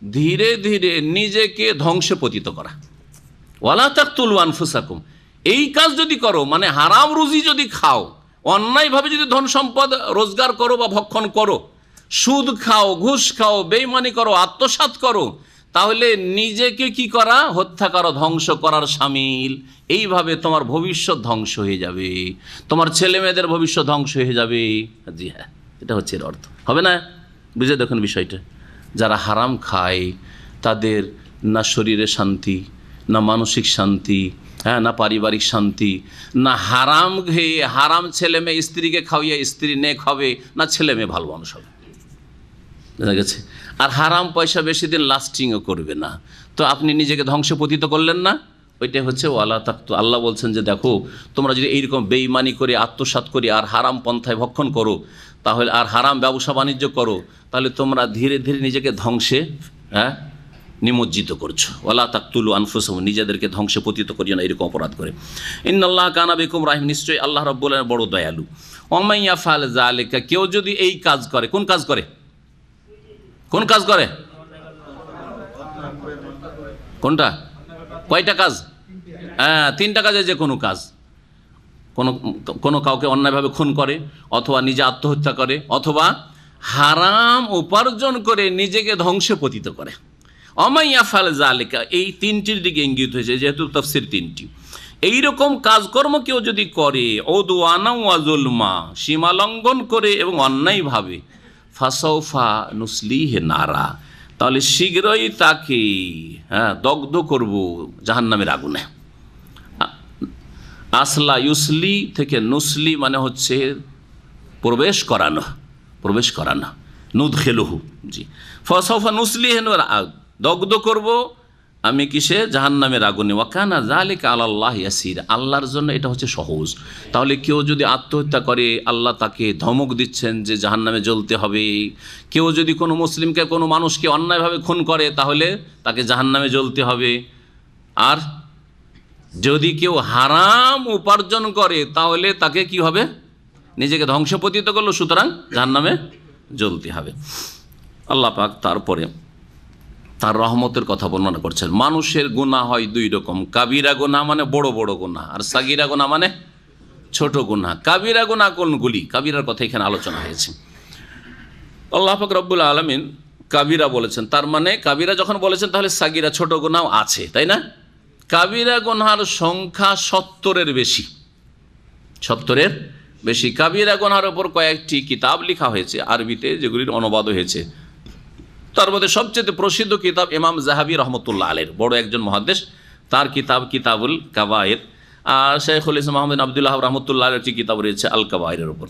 ধীরে ধীরে নিজেকে ধ্বংসে পতিত করা। ওয়ালা তাকতুলু আনফুসাকুম, এই কাজ যদি করো, মানে হারাম রুজি যদি খাও, অন্যায়ভাবে যদি ধন সম্পদ রোজগার করো বা ভক্ষণ করো, সুদ খাও, ঘুষ খাও, বেঈমানি করো, আত্মসাৎ করো, তাহলে নিজেকে কি করা, হত্যা করা, ধ্বংস করার শামিল। এইভাবে তোমার ভবিষ্যৎ ধ্বংস হয়ে যাবে, তোমার ছেলে মেয়েদের ভবিষ্যৎ ধ্বংস হয়ে যাবে। জি হ্যাঁ, এটা হচ্ছে এর অর্থ। হবে না? বুঝে দেখুন বিষয়টা। যারা হারাম খায় তাদের না শরীরে শান্তি, না মানসিক শান্তি, হ্যাঁ, না পারিবারিক শান্তি, না হারাম খেয়ে হারাম ছেলে মেয়ে স্ত্রীকে খাওয়িয়ে স্ত্রী নেক হবে, না ছেলে মেয়ে ভালো মানুষ হবে। দেখা গেছে। আর হারাম পয়সা বেশি দিন লাস্টিংও করবে না। তো আপনি নিজেকে ধ্বংসে পতিত করলেন না? ওইটাই হচ্ছে ওয়ালা তাকতু। আল্লাহ বলছেন যে দেখো, তোমরা যদি এইরকম বেঈমানি করে, আত্মসাৎ করে, আর হারাম পন্থায় ভক্ষণ করো, তাহলে আর হারাম ব্যবসা বাণিজ্য করো, তাহলে তোমরা ধীরে ধীরে নিজেকে ধ্বংসে নিমজ্জিত করছো। ওয়ালা তাকতুলু আনফুসাকুম, নিজেদেরকে ধ্বংসে পতিত করিও না এরকম অপরাধ করে। ইন্নাল্লাহ কানা বিকুম রাহিম, নিশ্চয়ই আল্লাহ রাব্বুল আলামিন বড় দয়ালু। ওমান ইয়াফআল যালিকা, কেউ যদি এই কাজ করে, কোন কাজ করে? কোন কাজ করে? কোনটা? কয়টা কাজ? হ্যাঁ, 3টা কাজে যে কোনো কাজ। কোনো কাউকে অন্যায়ভাবে খুন করে, অথবা নিজে আত্মহত্যা করে, অথবা হারাম উপার্জন করে নিজেকে ধ্বংসে পতিত করে। ওমান ইয়াফআল যালিকা, এই 3টির দিকে ইঙ্গিত হয়েছে, যেহেতু তাফসীর 3টি। এইরকম কাজকর্ম কেউ যদি করে, উদওয়ানা ওয়া যুলমা, সীমা লঙ্ঘন করে এবং অন্যায়ভাবে, ফাসাউফা নুসলিহি নারা, তাহলে শীঘ্রই তাকে দগ্ধ করব জাহান্নামের আগুনে। আসলা, ইউসলি থেকে নুসলি মানে হচ্ছে প্রবেশ করানো, নুদখিলুহু। জি, ফাসাউফা নুসলিহি নারা, দগ্ধ করব আমি কিসে? জাহান্নামের আগুনে। ওয়া কানা যালিকা আলাল্লাহি ইয়াসির, আল্লাহর জন্য এটা হচ্ছে সহজ। তাহলে কেউ যদি আত্মহত্যা করে, আল্লাহ তাকে ধমক দিচ্ছেন যে জাহান্নামে জ্বলতে হবে। কেউ যদি কোনো মুসলিমকে, কোনো মানুষকে অন্যায়ভাবে খুন করে, তাহলে তাকে জাহান্নামে জ্বলতে হবে। আর যদি কেউ হারাম উপার্জন করে, তাহলে তাকে কি হবে? নিজেকে ধ্বংসপতিত করলো, সুতরাং জাহান্নামে জ্বলতে হবে। আল্লাহ পাক তারপরে তার রহমতের কথা বর্ণনা করছেন। মানুষের গুনাহ হয় 2 রকম, কাবিরা গুনাহ মানে বড় বড় গুনাহ, আর সাগিরা গুনাহ মানে ছোট গুনাহ। কাবিরা গুনাহ কোনগুলি? কাবিরার কথা এখানে আলোচনা হয়েছে। আল্লাহ পাক রব্বুল আলামিন কাবিরা বলেছেন, তার মানে কাবিরা যখন বলেছেন, তাহলে সাগিরা ছোট গুনাহ আছে, তাই না? কাবিরা গুনাহর সংখ্যা 70-এর বেশি, 70-এর বেশি। কাবিরা গুনাহর উপর কয়েকটি কিতাব লেখা হয়েছে আরবিতে, যেগুলির অনুবাদ হয়েছে। তার মধ্যে সবচেয়ে প্রসিদ্ধ কিতাব ইমাম যাহাবী রহমতুল্লাহ আলাইহির, বড় একজন মুহাদ্দিস, তার কিতাব কিতাবুল কাবায়ের। আর শাইখুল ইসলাম আহমদ আব্দুল্লাহ রহমতুল্লাহ একটি কিতাব রয়েছে আল কাবায়েরের উপর।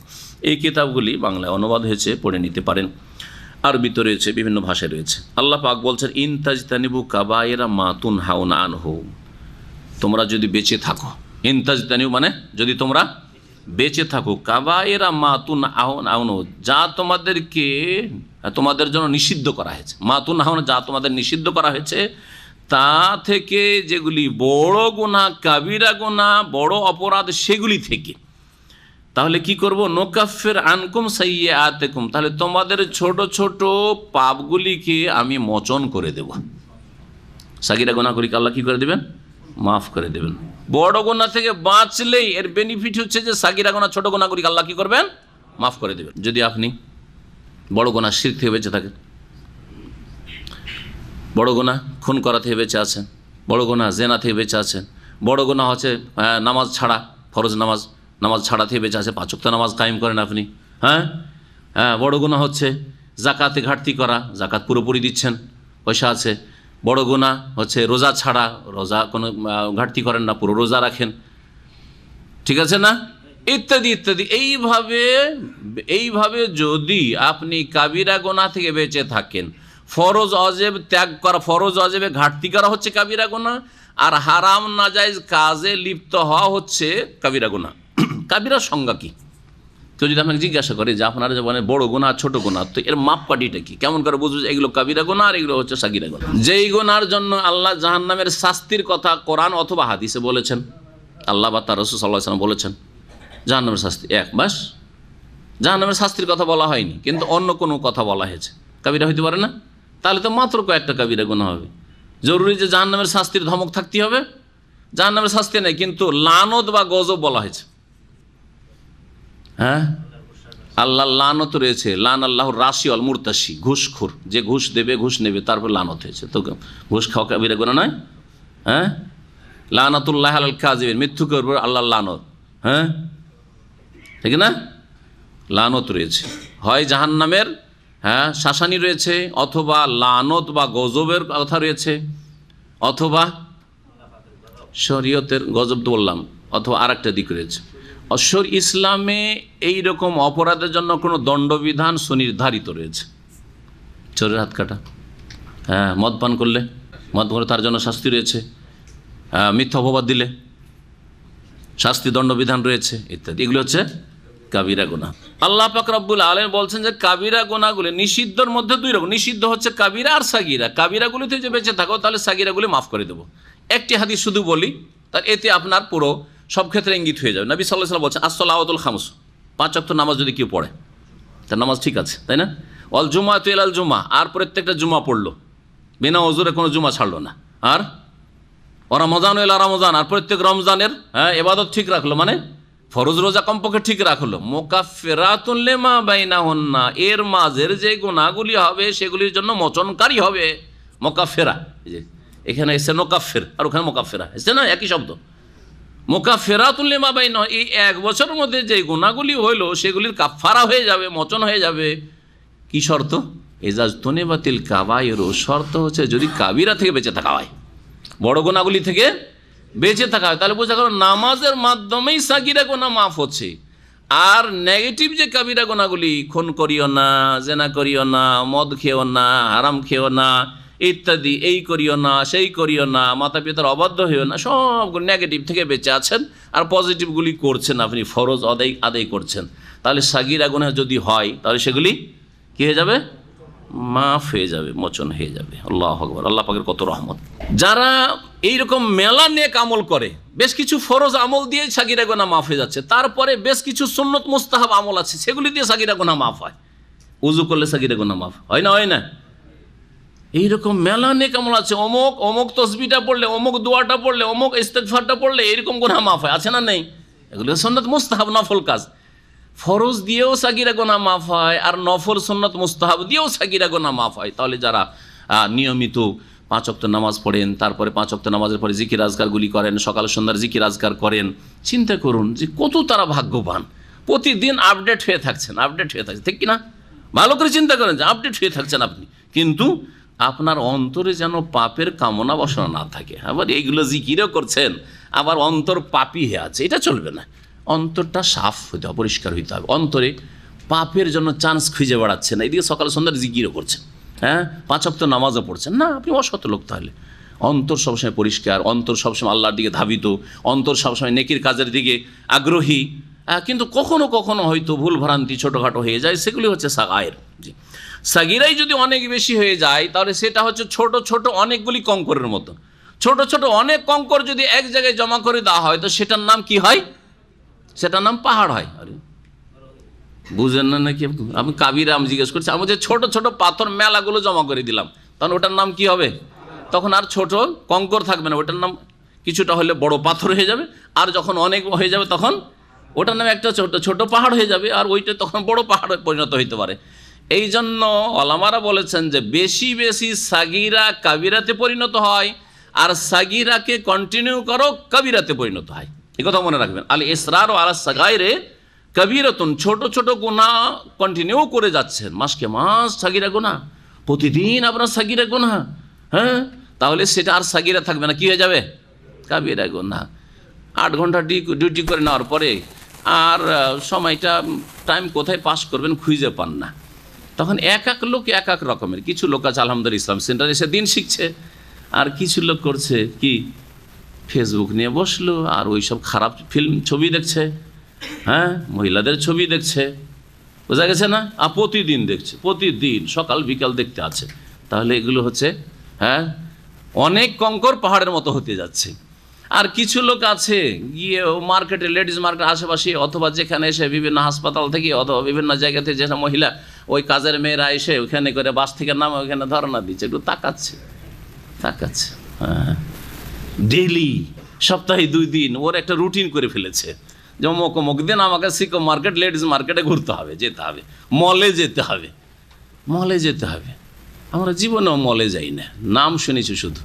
এই কিতাবগুলি বাংলায় অনুবাদ হয়েছে, পড়ে নিতে পারেন। আরবিতে রয়েছে, বিভিন্ন ভাষায় রয়েছে। আল্লাহ পাক বলছেন, ইন তাজতানিবু কাবায়েরা মা তুনহাউনা আনহু, তোমরা যদি বেঁচে থাকো, ইন তাজতানিবু মানে যদি তোমরা বেঁচে থাকো, কাবায়েরা মা তুনহাউনা আনহু, যা তোমাদের জন্য নিষিদ্ধ করা হয়েছে, মা তুনহাউনা, যা তোমাদের নিষিদ্ধ করা হয়েছে, তা থেকে যেগুলি বড় গুনাহ, কাবিরা গুনাহ, বড় অপরাধ, সেগুলি থেকে। তাহলে কি করব? নুকাফির আনকুম সাইয়্যাতিকুম, তাহলে তোমাদের ছোট ছোট পাপগুলিকে আমি মোচন করে দেব। সাগিরা গুনাহগুলিকে আল্লাহ কি করে দেবেন? মাফ করে দেবেন। বড় গুনাহ থেকে বাঁচলেই এর বেনিফিট হচ্ছে যে সাগিরা গুনাহ, ছোট গুনাহগুলিকে আল্লাহ কি করবেন? মাফ করে দেবেন। যদি আপনি বড় গুনাহ শিরক থেকে বেঁচে থাকেন, বড় গুনাহ খুন করা থেকে বেঁচে আছেন, বড় গুনাহ জেনা থেকে বেঁচে আছেন, বড় গুনাহ হচ্ছে নামাজ ছাড়া, ফরজ নামাজ ছাড়া থেকে বেঁচে আছে, 5 ওয়াক্ত নামাজ কায়েম করেন আপনি। হ্যাঁ, বড় গুনাহ হচ্ছে জাকাতে ঘাটতি করা, জাকাত পুরোপুরি দিচ্ছেন, পয়সা আছে। বড় গুনাহ হচ্ছে রোজা ছাড়া, রোজা কোনো ঘাটতি করেন না, পুরো রোজা রাখেন, ঠিক আছে না, ইত্যাদি ইত্যাদি। এইভাবে যদি আপনি কাবিরা গুনাহ থেকে বেঁচে থাকেন, ফরজ অজেব ত্যাগ করা, ফরজ অজেবে ঘাটতি করা হচ্ছে কাবিরা গুনাহ, আর হারাম নাজায়েজ কাজে লিপ্ত হওয়া হচ্ছে কাবিরা গুনাহ। কাবিরার সংজ্ঞা কি? কেউ যদি আপনাকে জিজ্ঞাসা করে যে আপনারা যে বলেন বড় গুনাহ ছোট গুনাহ, তো এর মাপকাঠিটা কি, কেমন করে বুঝবো যে এগুলো কাবিরা গুনাহ আর এগুলো হচ্ছে সাগিরা গুনাহ? যেই গুনার জন্য আল্লাহ জাহান্নামের শাস্তির কথা কোরআন অথবা হাদিসে বলেছেন, আল্লাহ বা তার রাসূল সাল্লাল্লাহু আলাইহি ওয়াসাল্লাম বলেছেন জাহান্নামের শাস্তি এক, বাস জাহান্নামের শাস্তির কথা বলা হয়নি, কিন্তু অন্য কোনো কথা বলা হয়েছে, কাবিরা হইতে পারে না? তাহলে তো মাত্র কয়েকটা কাবিরা গুনাহ হবে। জরুরি যে জাহান্নামের শাস্তির ধমক থাকতে হবে? জাহান্নামের শাস্তি নেই, কিন্তু লানত বা গজব বলা হয়েছে। হ্যাঁ, আল্লাহ লানত রয়েছে, লান আল্লাহ রাশি অল মুরতাশি, ঘুষখোর, যে ঘুষ দেবে ঘুষ নেবে তারপর লানত হয়েছে, তো ঘুষ খাওয়া কাবিরা গুনাহ নয়? হ্যাঁ, লানাতুল্লাহ আলাল কাযিবিন, মিথ্যুকের উপর আল্লাহর লানত। হ্যাঁ, ঠিক না, লানত রয়েছে, হয় জাহান্নামের শাসানি রয়েছে, অথবা লানত বা গজবের কথা রয়েছে, অথবা শরীয়তের গজব তো বললাম, অথবা আর একটা দিক রয়েছে। ইসলামে এই রকম অপরাধের জন্য কোনো দণ্ডবিধান সুনির্ধারিত রয়েছে। চোরের হাত কাটা, মদ পান করলে তার জন্য শাস্তি রয়েছে, মিথ্যা অপবাদ দিলে শাস্তি দণ্ডবিধান রয়েছে, ইত্যাদি। এগুলো হচ্ছে কাবিরা গুনাহ। আল্লাহ পাক রব্বুল আলামিন বলছেন যে কাবিরা গুনাহগুলি নিষিদ্ধর মধ্যে 2 রকম, নিষিদ্ধ হচ্ছে কাবিরা আর সাগিরা। কাবিরাগুলিতে যে বেঁচে থাকো তাহলে সাগিরাগুলি মাফ করে দেবো। একটি হাদিস শুধু বলি, তার এতে আপনার পুরো সব ক্ষেত্রে ইঙ্গিত হয়ে যাবে। নবী সাল্লাল্লাহু আলাইহি ওয়াসাল্লাম বলছেন আসসালাওয়াতুল খামস, 5 ওয়াক্ত নামাজ যদি কেউ পড়ে তার নামাজ ঠিক আছে, তাই না? ওয়াল জুমাতু ইলাল জুমা, আর প্রত্যেকটা জুমা পড়লো, বিনা ওযরে কোনো জুমা ছাড়লো না। আর রমজান ইলা রমজান, আর প্রত্যেক রমজানের ইবাদত ঠিক রাখলো, মানে ফরজ রোজা কমপক্ষে ঠিক রাখলো। মুকাফফিরাতুন লিমা বাইনাহুন্না, এর মাঝের যে গুনাহগুলি হবে সেগুলির জন্য মোচনকারী হবে। মুকাফফিরা, এখানে এসে মুকাফফির আর ওখানে মুকাফফিরা এসে না, একই শব্দ। মুকাফফিরাতুন লিমা বাইনা, এই 1 বছরের মধ্যে যে গুনাহগুলি হইলো সেগুলির কাফারা হয়ে যাবে, মোচন হয়ে যাবে। কি শর্ত? ইজাজতুনিবাতিল কাবায়ির, শর্ত হচ্ছে যদি কাবিরা থেকে বেঁচে থাকা হয়, বড় গুনাহগুলি থেকে বেঁচে থাকা হয়, তাহলে বোঝা গেল নামাজের মাধ্যমেই সাগিরা গুনাহ মাফ হচ্ছে। আর নেগেটিভ যে কাবিরা গুনাহগুলি, খুন করিও না, জেনা করিও না, মদ খেও না, হারাম খেও না ইত্যাদি, এই করিও না, সেই করিও না, মাতা পিতার অবাধ্য হইও না, সবগুলো নেগেটিভ থেকে বেঁচে আছেন, আর পজিটিভগুলি করছেন, আপনি ফরজ আদায় করছেন। তাহলে সাগিরা গুনাহ যদি হয় তাহলে সেগুলি কী হয়ে যাবে? মাফ হয়ে যাবে, মোচন হয়ে যাবে। আল্লাহু আকবার, আল্লাহ পাকের কত রহমত। যারা এইরকম মেলা নেক আমল করে, বেশ কিছু ফরজ আমল দিয়ে সাগিরা গুনাহ মাফ হয়ে যাচ্ছে, তারপরে বেশ কিছু সুন্নত মুস্তাহাব আমল আছে সেগুলি দিয়ে সাগিরা গুনাহ মাফ হয়। উযু করলে সাগিরা গুনাহ মাফ হয় না? হয় না? এইরকম মেলা নেক আমল আছে, অমুক তসবিহটা পড়লে, অমুক দোয়াটা পড়লে, অমুক ইস্তেগফারটা পড়লে এরকম গুনাহ মাফ হয়, আছে না নেই? এগুলো সুন্নত মুস্তাহাব নফল কাজ। ফরজ দিয়েও সাগিরা গুনাহ মাফ হয়, আর নফল সুন্নত মুস্তাহাব দিয়েও সাগিরা গুনাহ মাফ হয়। তাহলে যারা নিয়মিত 5 ওয়াক্ত নামাজ পড়েন, তারপরে 5 ওয়াক্ত নামাজের পরে জিকির আজকারগুলি করেন, সকাল সন্ধ্যার জিকির আজকার করেন, চিন্তা করুন যে কত তারা ভাগ্যবান। প্রতিদিন আপডেট হয়ে থাকছেন, ঠিক কিনা? ভালো করে চিন্তা করেন যে আপডেট হয়ে থাকছেন আপনি, কিন্তু আপনার অন্তরে যেন পাপের কামনা বাসনা না থাকে। আবার এইগুলো জিকিরও করছেন, আবার অন্তর পাপী হয়ে আছে, এটা চলবে না। অন্তরটা সাফ হইতে হবে, পরিষ্কার হইতে হবে। অন্তরে পাপের জন্য চান্স খুঁজে বেড়াচ্ছেন, এইদিকে সকাল সন্ধ্যার জিকিরও করছেন, 5 ওয়াক্ত নামাজও পড়ছেন না, আপনি অসৎ লোক। তাহলে অন্তর সবসময় পরিষ্কার, অন্তর সবসময় আল্লাহর দিকে ধাবিত, অন্তর সবসময় নেকির কাজের দিকে আগ্রহী। কিন্তু কখনো কখনো হয়তো ভুল ভ্রান্তি ছোটোখাটো হয়ে যায়, সেগুলি হচ্ছে সাগায়ের। জি, সাগিরাই যদি অনেক বেশি হয়ে যায় তাহলে সেটা হচ্ছে ছোট ছোট অনেকগুলি কঙ্করের মতো। ছোট ছোট অনেক কঙ্কর যদি এক জায়গায় জমা করে দেওয়া হয় তো সেটার নাম কি হয়? সেটার নাম পাহাড় হয়। আরে বুঝেন না নাকি আমি? কাবিরা আমি জিজ্ঞেস করছি, আমি যে ছোট ছোট পাথর মেলাগুলো জমা করে দিলাম, তখন ওটার নাম কি হবে? তখন আর ছোট কঙ্কর থাকবে না, ওটার নাম কিছুটা হলে বড় পাথর হয়ে যাবে, আর যখন অনেক হয়ে যাবে তখন ওটার নাম একটা ছোট ছোট পাহাড় হয়ে যাবে, আর ওইটা তখন বড় পাহাড়ে পরিণত হইতে পারে। এই জন্য ওলামারা বলেছেন যে বেশি বেশি সাগিরা কাবিরাতে পরিণত হয়, আর সাগিরাকে কন্টিনিউ করো কবিরাতে পরিণত হয়। এই কথা মনে রাখবেন। আল ইসরার ও আলা সাগাইরে কবিরাতুন, ছোট ছোট গুনাহ কন্টিনিউ করে যাচ্ছেন, মাসকে মাস সাগিরা গুনাহ, প্রতিদিন আপনার সাগিরা গুনাহ, হ্যাঁ, তাহলে সেটা আর সাগিরা থাকবে না, কি হয়ে যাবে? কাবিরা গুনাহ। 8 ঘন্টা ডিউটি করে নেওয়ার পরে আর সময়টা টাইম কোথায় পাস করবেন খুঁজে পান না। তখন এক এক লোক এক এক রকমের, কিছু লোক আছে আলহামদুলিল্লাহ ইসলাম সেন্টারে এসে দিন শিখছে, আর কিছু লোক করছে কি ফেসবুক নিয়ে বসলো আর ওই সব খারাপ ফিল্ম ছবি দেখছে, হ্যাঁ, মহিলাদের ছবি দেখছে, বোঝা গেছে না? আর প্রতিদিন দেখছে, প্রতিদিন সকাল বিকাল দেখতে আছে। তাহলে এগুলো হচ্ছে হ্যাঁ অনেক কঙ্কর পাহাড়ের মতো হতে যাচ্ছে। আর কিছু লোক আছে গিয়ে মার্কেটে, লেডিস মার্কেট আশেপাশে অথবা যেখানে এসে বিভিন্ন হাসপাতাল থেকে অথবা বিভিন্ন জায়গা থেকে যেসব মহিলা ওই কাজের মেয়েরা এসে ওইখানে করে বাস থেকে নামে ওইখানে ধর্ণা দিচ্ছে, একটু তাকাচ্ছে, হ্যাঁ, ডেইলি সপ্তাহে 2 দিন ওর একটা রুটিন করে ফেলেছে যে অমুক দিন আমাকে সিকো মার্কেট, লেডিস মার্কেটে ঘুরতে হবে, যেতে হবে, মলে যেতে হবে, মলে যেতে হবে। আমরা জীবনেও মলে যাই না, নাম শুনেছি শুধু।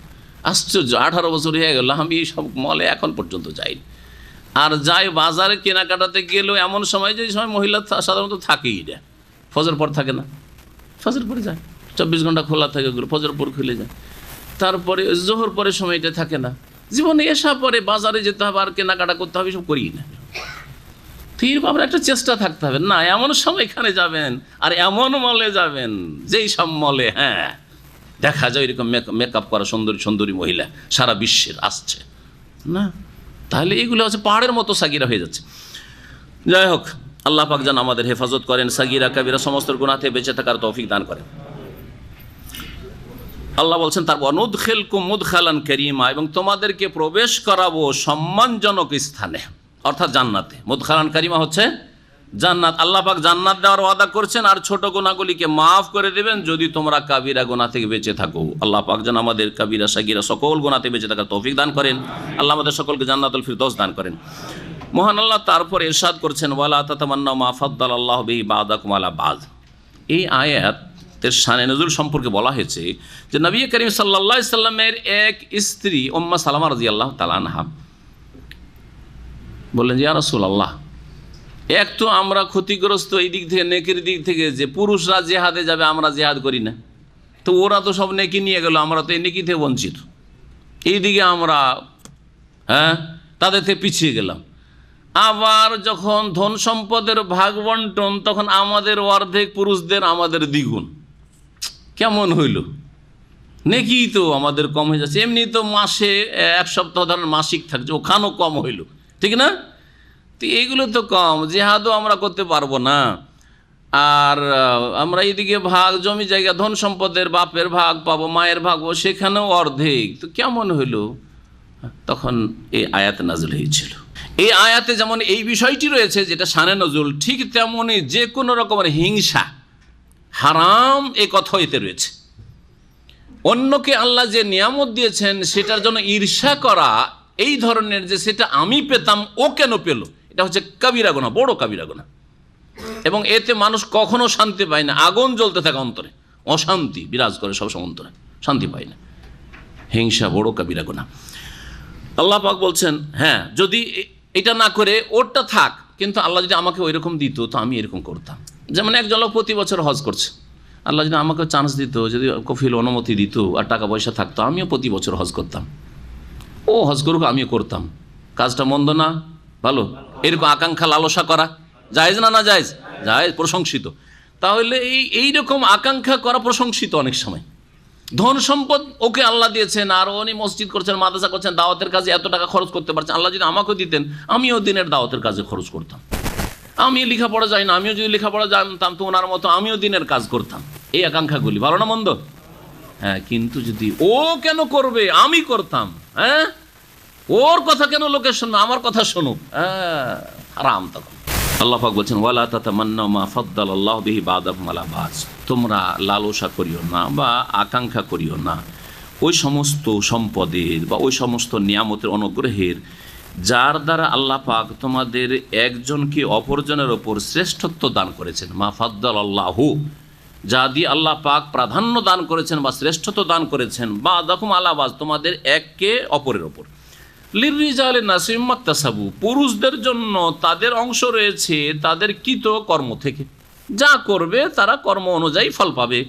আশ্চর্য, 18 বছর হয়ে গেল আমি এই সব মলে এখন পর্যন্ত যাইনি। আর যাই বাজারে কেনাকাটাতে গেলেও এমন সময় যে সময় মহিলা সাধারণত থাকেই না, ফজর পর থাকে না, ফজর পরে যায়, 24 ঘন্টা খোলা থাকে, ফজর পর খুলে যায়, তারপরে জোহর পরে সময়টা থাকে না। জীবনে এসা পরে বাজারে যেতে হবে আর কেনাকাটা করতে হবে, সব করি না। ফির আপনার একটা চেষ্টা থাকতে হবে, না এমন সময় এখানে যাবেন আর এমন মলে যাবেন যেই সব মলে হ্যাঁ দেখা যায় এরকম মেকআপ করা সুন্দরী মহিলা সারা বিশ্বের আসছে না। তাহলে এগুলো হচ্ছে পাহাড়ের মতো সাগিরা হয়ে যাচ্ছে। যাই হোক, আল্লাহ পাক যেন আমাদের হেফাজত করেন, সাগিরা কাবিরা সমস্ত গুনাহ থেকে বেঁচে থাকার তৌফিক দান করেন। আল্লাহ বলছেন তারপর নুদখিলকুম মুদখালান কারীমা, এবং তোমাদেরকে প্রবেশ করাবো সম্মানজনক স্থানে, অর্থাৎ জান্নাতে। মুদখালান কারীমা হচ্ছে জান্নাত। আল্লাহ পাক জান্নাত দেওয়ার ওয়াদা করছেন আর ছোট গুনাহগুলিকে মাফ করে দেবেন যদি তোমরা কাবিরা গুনাহ থেকে বেঁচে থাকো। আল্লাহ পাক যেন আমাদের কাবিরা সাগিরা সকল গুনাহ থেকে বেঁচে থাকার তৌফিক দান করেন। আল্লাহ আমাদের সকলকে জান্নাতুল ফিরদৌস দান করেন। মহান আল্লাহ তারপর ইরশাদ করছেন ওয়ালা তাতামান্নাউ মা ফাদ্দালাল্লাহু বিহি বা'দাকুম আলা বা'দ। এই আয়াতের শানে নজুল সম্পর্কে বলা হয়েছে যে নবী করিম সাল্লাল্লাহু আলাইহি সাল্লামের এক স্ত্রী উম্মে সালামা রাদিয়াল্লাহু তাআলা আনহা বললেন যে ইয়া রাসূলুল্লাহ, এক তো আমরা ক্ষতিগ্রস্ত এই দিক থেকে, নেকির দিক থেকে, যে পুরুষরা জেহাদে যাবে আমরা জেহাদ করি না, তো ওরা তো সব নেকি নিয়ে গেল, আমরা তো এই নেকি থেকে বঞ্চিত, এইদিকে আমরা হ্যাঁ তাদের থেকে পিছিয়ে গেলাম। আবার যখন ধন সম্পদের ভাগ বন্টন তখন আমাদের অর্ধেক, পুরুষদের আমাদের দ্বিগুণ, কেমন হইল? নেকি তো আমাদের কম হয়ে যাচ্ছে, এমনি তো মাসে 1 সপ্তাহ ধরেন মাসিক থাকছে, ওখানেও কম হইল, ঠিক না? তো এইগুলো তো কম, জেহাদও আমরা করতে পারবো না, আর আমরা এইদিকে ভাগ জমি জায়গা ধন সম্পদের বাপের ভাগ পাবো, মায়ের ভাগ পাবো, সেখানেও অর্ধেক, তো কেমন হইল? তখন এই আয়াত নাযিল হয়েছিল। এই আয়াতে যেমন এই বিষয়টি রয়েছে যেটা শানে নজুল, ঠিক তেমনই যে কোনো রকমের হিংসা হারাম এ কথা এতে রয়েছে। অন্যকে আল্লাহ যে নিয়ামত দিয়েছেন সেটার জন্য ঈর্ষা করা, এই ধরনের যে সেটা আমি পেতাম ও কেন পেল, এটা হচ্ছে কাবিরা গুনাহ, বড় কাবিরা গুনাহ। এবং এতে মানুষ কখনো শান্তি পায় না, আগুন জ্বলতে থাকে অন্তরে, অশান্তি বিরাজ করে সবসময় অন্তরে, শান্তি পায় না। হিংসা বড় কাবিরা গুনাহ। আল্লাহ পাক বলছেন হ্যাঁ যদি এটা না করে ওরটা থাক, কিন্তু আল্লাহ যদি আমাকে ওই রকম দিত তো আমি এরকম করতাম। যেমন একজন লোক প্রতি বছর হজ করছে, আল্লাহ যদি আমাকে চান্স দিত, যদি কফিল অনুমতি দিত আর টাকা পয়সা থাকতো, আমিও প্রতি বছর হজ করতাম। ও হজ করুক, আমিও করতাম, কাজটা মন্দ না, ভালো। এরকম আকাঙ্ক্ষা লালসা করা জায়েজ না? না জায়েজ? জায়েজ, প্রশংসিত। তাহলে এইরকম আকাঙ্ক্ষা করা প্রশংসিত। অনেক সময় ধন সম্পদ ওকে আল্লাহ দিয়েছেন আর উনি মসজিদ করছেন, মাদ্রাসা করছেন, দাওয়াতের কাজে এত টাকা খরচ করতে পারছেন, আল্লাহ যদি আমাকেও দিতেন আমিও দিনের দাওয়াতের কাজে খরচ করতাম। আমি লেখাপড়া যাই না, আমিও যদি লেখাপড়া জানতাম তো ওনার মতো আমিও দিনের কাজ করতাম। এই আকাঙ্ক্ষাগুলি ভালো না মন্দ? হ্যাঁ, কিন্তু যদি ও কেন করবে, আমি করতাম, হ্যাঁ, ওর কথা কেন লোকে শুনবে, আমার কথা শুনুক, হ্যাঁ, হারাম। তখন আল্লাহ পাক বলছেন ওয়ালা তাতামান্নাউ মা ফাদ্দালাল্লাহু বিহি বা'দাকুম আলা বা'দ, তোমরা লালসা করিও না বা আকাঙ্ক্ষা করিও না ওই সমস্ত সম্পদের বা ওই সমস্ত নিয়ামতের অনুগ্রহের যার দ্বারা আল্লাহ পাক তোমাদের একজনকে অপরজনের ওপর শ্রেষ্ঠত্ব দান করেছেন। মা ফাদ্দালাল্লাহু, যা দিয়ে আল্লাহ পাক প্রাধান্য দান করেছেন বা শ্রেষ্ঠত্ব দান করেছেন, বা দেখুম আলাবাজ তোমাদের একে অপরের ওপর। লিররিজালে নাসিব মাকতাসাবু, পুরুষদের জন্য তাদের অংশ রয়েছে তাদের কৃত কর্ম থেকে, যা করবে তারা কর্ম অনুযায়ী ফল পাবে।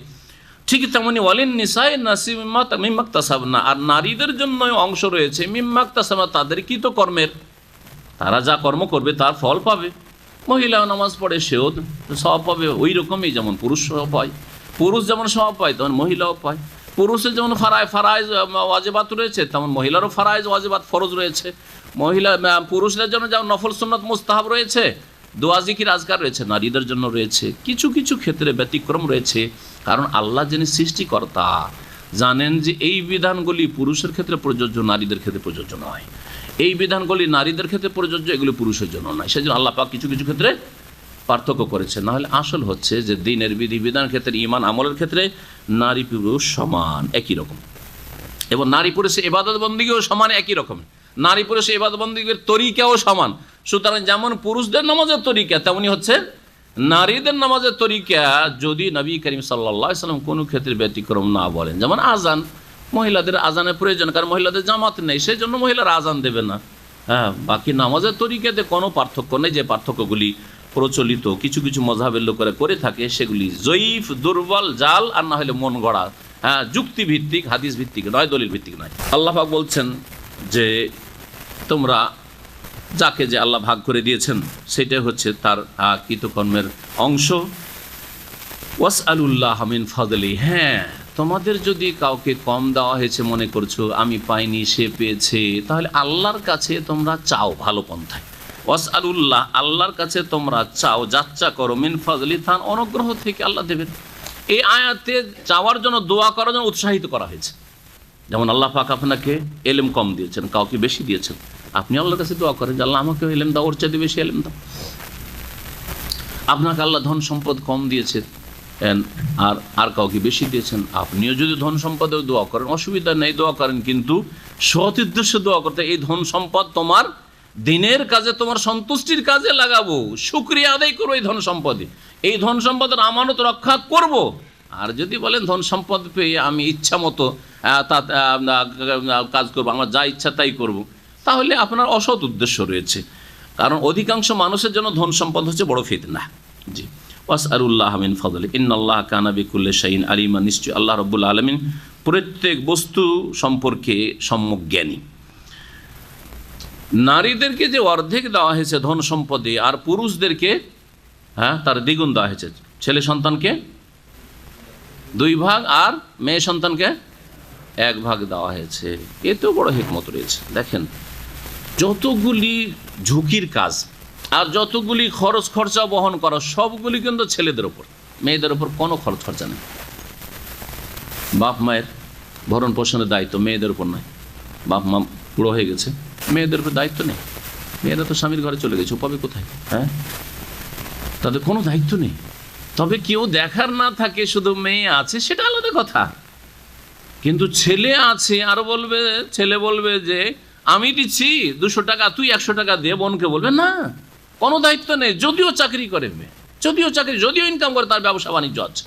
ঠিক তেমনি ওয়ালিন নিসাই নাসিব মিম্মাকতাসাবনা, আর নারীদের জন্য অংশ রয়েছে মিম্মাকতাসাবনা তাদের কৃত কর্মের, তারা যা কর্ম করবে তার ফল পাবে। মহিলা নামাজ পড়ে সেও সওয়াব পাবে ওই রকমই, যেমন পুরুষও পায়, পুরুষ যেমন সওয়াব পায় তেমন মহিলাও পায়। পুরুষের যেমন ফারাইজ ওয়াজিবাত রয়েছে তেমন মহিলারও ফারাইজ ওয়াজিবাত ফরজ রয়েছে। পুরুষদের জন্য যেমন নফল সুন্নাত মুস্তাহাব রয়েছে, দোয়া জিকির আজকার রয়েছে, নারীদের জন্য রয়েছে। কিছু কিছু ক্ষেত্রে ব্যতিক্রম রয়েছে, কারণ আল্লাহ যিনি সৃষ্টিকর্তা জানেন যে এই বিধানগুলি পুরুষের ক্ষেত্রে প্রযোজ্য, নারীদের ক্ষেত্রে প্রযোজ্য নয়। এই বিধানগুলি নারীদের ক্ষেত্রে প্রযোজ্য, এগুলি পুরুষের জন্য নয়। সেই জন্য আল্লাহ পাক কিছু কিছু ক্ষেত্রে পার্থক্য করেছে। নাহলে আসল হচ্ছে যে দিনের বিধিবিধান ক্ষেত্রে, ইমান আমলের ক্ষেত্রে নারী পুরুষ সমান একই রকম, এবং নারী পুরুষের ইবাদত বন্দিগিও সমান একই রকম, নারী পুরুষের ইবাদত বন্দিগির তরিকাও সমান। সুতরাং যেমন পুরুষদের নামাজের তরিকা তেমনি হচ্ছে নারীদের নামাজের তরিকা, যদি নবী করিম সাল্লাল্লাহু আলাইহি ওয়াসাল্লাম কোনো ক্ষেত্রে ব্যতিক্রম না বলেন। যেমন আজান, মহিলাদের আজানের প্রয়োজন, কারণ মহিলাদের জামাত নেই, সেই জন্য মহিলারা আজান দেবে না। হ্যাঁ, বাকি নামাজের তরিকাতে কোনো পার্থক্য নেই। যে পার্থক্যগুলি প্রচলিত কিছু কিছু মযহাবের লোকেরা করে থাকে, সেগুলি জয়ীফ, দুর্বল, জাল, আর না হলে মন গড়া, হ্যাঁ, যুক্তিভিত্তিক, হাদিস ভিত্তিক নয়, দলিল ভিত্তিক নয়। আল্লাহ পাক বলছেন যে তোমরা যাকে যে আল্লাহ ভাগ করে দিয়েছেন সেটাই হচ্ছে তার কৃতকর্মের অংশ। ওয়াসআলুল্লাহ মিন ফাদলি, হ্যাঁ, তোমাদের যদি কাউকে কম দেওয়া হয়েছে মনে করছো আমি পাইনি সে পেয়েছে, তাহলে আল্লাহর কাছে তোমরা চাও ভালো পন্থায়। ওয়াসআলুল্লাহ, আল্লাহর কাছে তোমরা চাও, যাচ্চা করো, মিন ফাজলি, তার অনুগ্রহ থেকে আল্লাহ দেবেন। এই আয়াতে চাওয়ার জন্য, দোয়া করার জন্য উৎসাহিত করা হয়েছে। যেমন আল্লাহ পাক আপনাকে এলেম কম দিয়েছেন, কাউকে বেশি দিয়েছেন, আপনি আল্লাহর কাছে দোয়া করেন যে আল্লাহ আমাকে এলেম দাও, ওর চাইতে বেশি এলেম দাও। আপনাকে আল্লাহ ধন সম্পদ কম দিয়েছেন আর কাউকে বেশি দিয়েছেন, আপনিও যদি ধন সম্পদেও দোয়া করেন, অসুবিধা নেই, দোয়া করেন, কিন্তু সৎ উদ্দেশ্যে দোয়া করতে, এই ধন সম্পদ তোমার দিনের কাজে, তোমার সন্তুষ্টির কাজে লাগাবো, শুকরিয়া আদায় করবো এই ধন সম্পদে, এই ধন সম্পদের আমানত রক্ষা করব। আর যদি বলেন ধন সম্পদ পেয়ে আমি ইচ্ছা মতো কাজ করবো, আমার যা ইচ্ছা তাই করব, তাহলে আপনার অসৎ উদ্দেশ্য রয়েছে। কারণ অধিকাংশ মানুষের জন্য ধন সম্পদ হচ্ছে বড় ফিতনা। জি, ওয়াসআলুল্লাহ মিন ফাদলি ইন্নাল্লাহ কানা বিকুল্লি শাইইন আলিমা, নিশ্চয় আল্লাহ রাব্বুল আলামিন প্রত্যেক বস্তু সম্পর্কে সম্যক জ্ঞানী। নারীদেরকে যে অর্ধেক দেওয়া হয়েছে ধন সম্পদে, আর পুরুষদেরকে তার দ্বিগুণ দেওয়া হয়েছে। ছেলে সন্তানকে 2 ভাগ আর মেয়ে সন্তানকে 1 ভাগ দেওয়া হয়েছে। এতেও বড় হিকমত রয়েছে। দেখেন, যতগুলি ঝুঁকির কাজ আর যতগুলি খরচ খরচা বহন করা, সবগুলি কিন্তু ছেলেদের ওপর, মেয়েদের ওপর কোনো খরচ খরচা নেই। বাপ মায়ের ভরণ পোষণের দায়িত্ব মেয়েদের উপর নয়, বাপ মা বুড়ো হয়ে গেছে, মেয়েদের উপর দায়িত্ব নেই। মেয়েরা তো স্বামীর ঘরে চলে গেছে, পাবে কোথায়? হ্যাঁ, তাদের কোনো দায়িত্ব নেই। তবে কেউ দেখার না থাকে, শুধু মেয়ে আছে, সেটা আলাদা কথা। কিন্তু ছেলে আছে, আর ছেলে বলবে যে আমি দিচ্ছি 200 টাকা, তুই 100 টাকা দে, বোনকে বলবে না, কোনো দায়িত্ব নেই। যদিও চাকরি করে মেয়ে, যদিও ইনকাম করে, তার ব্যবসা বাণিজ্য আছে।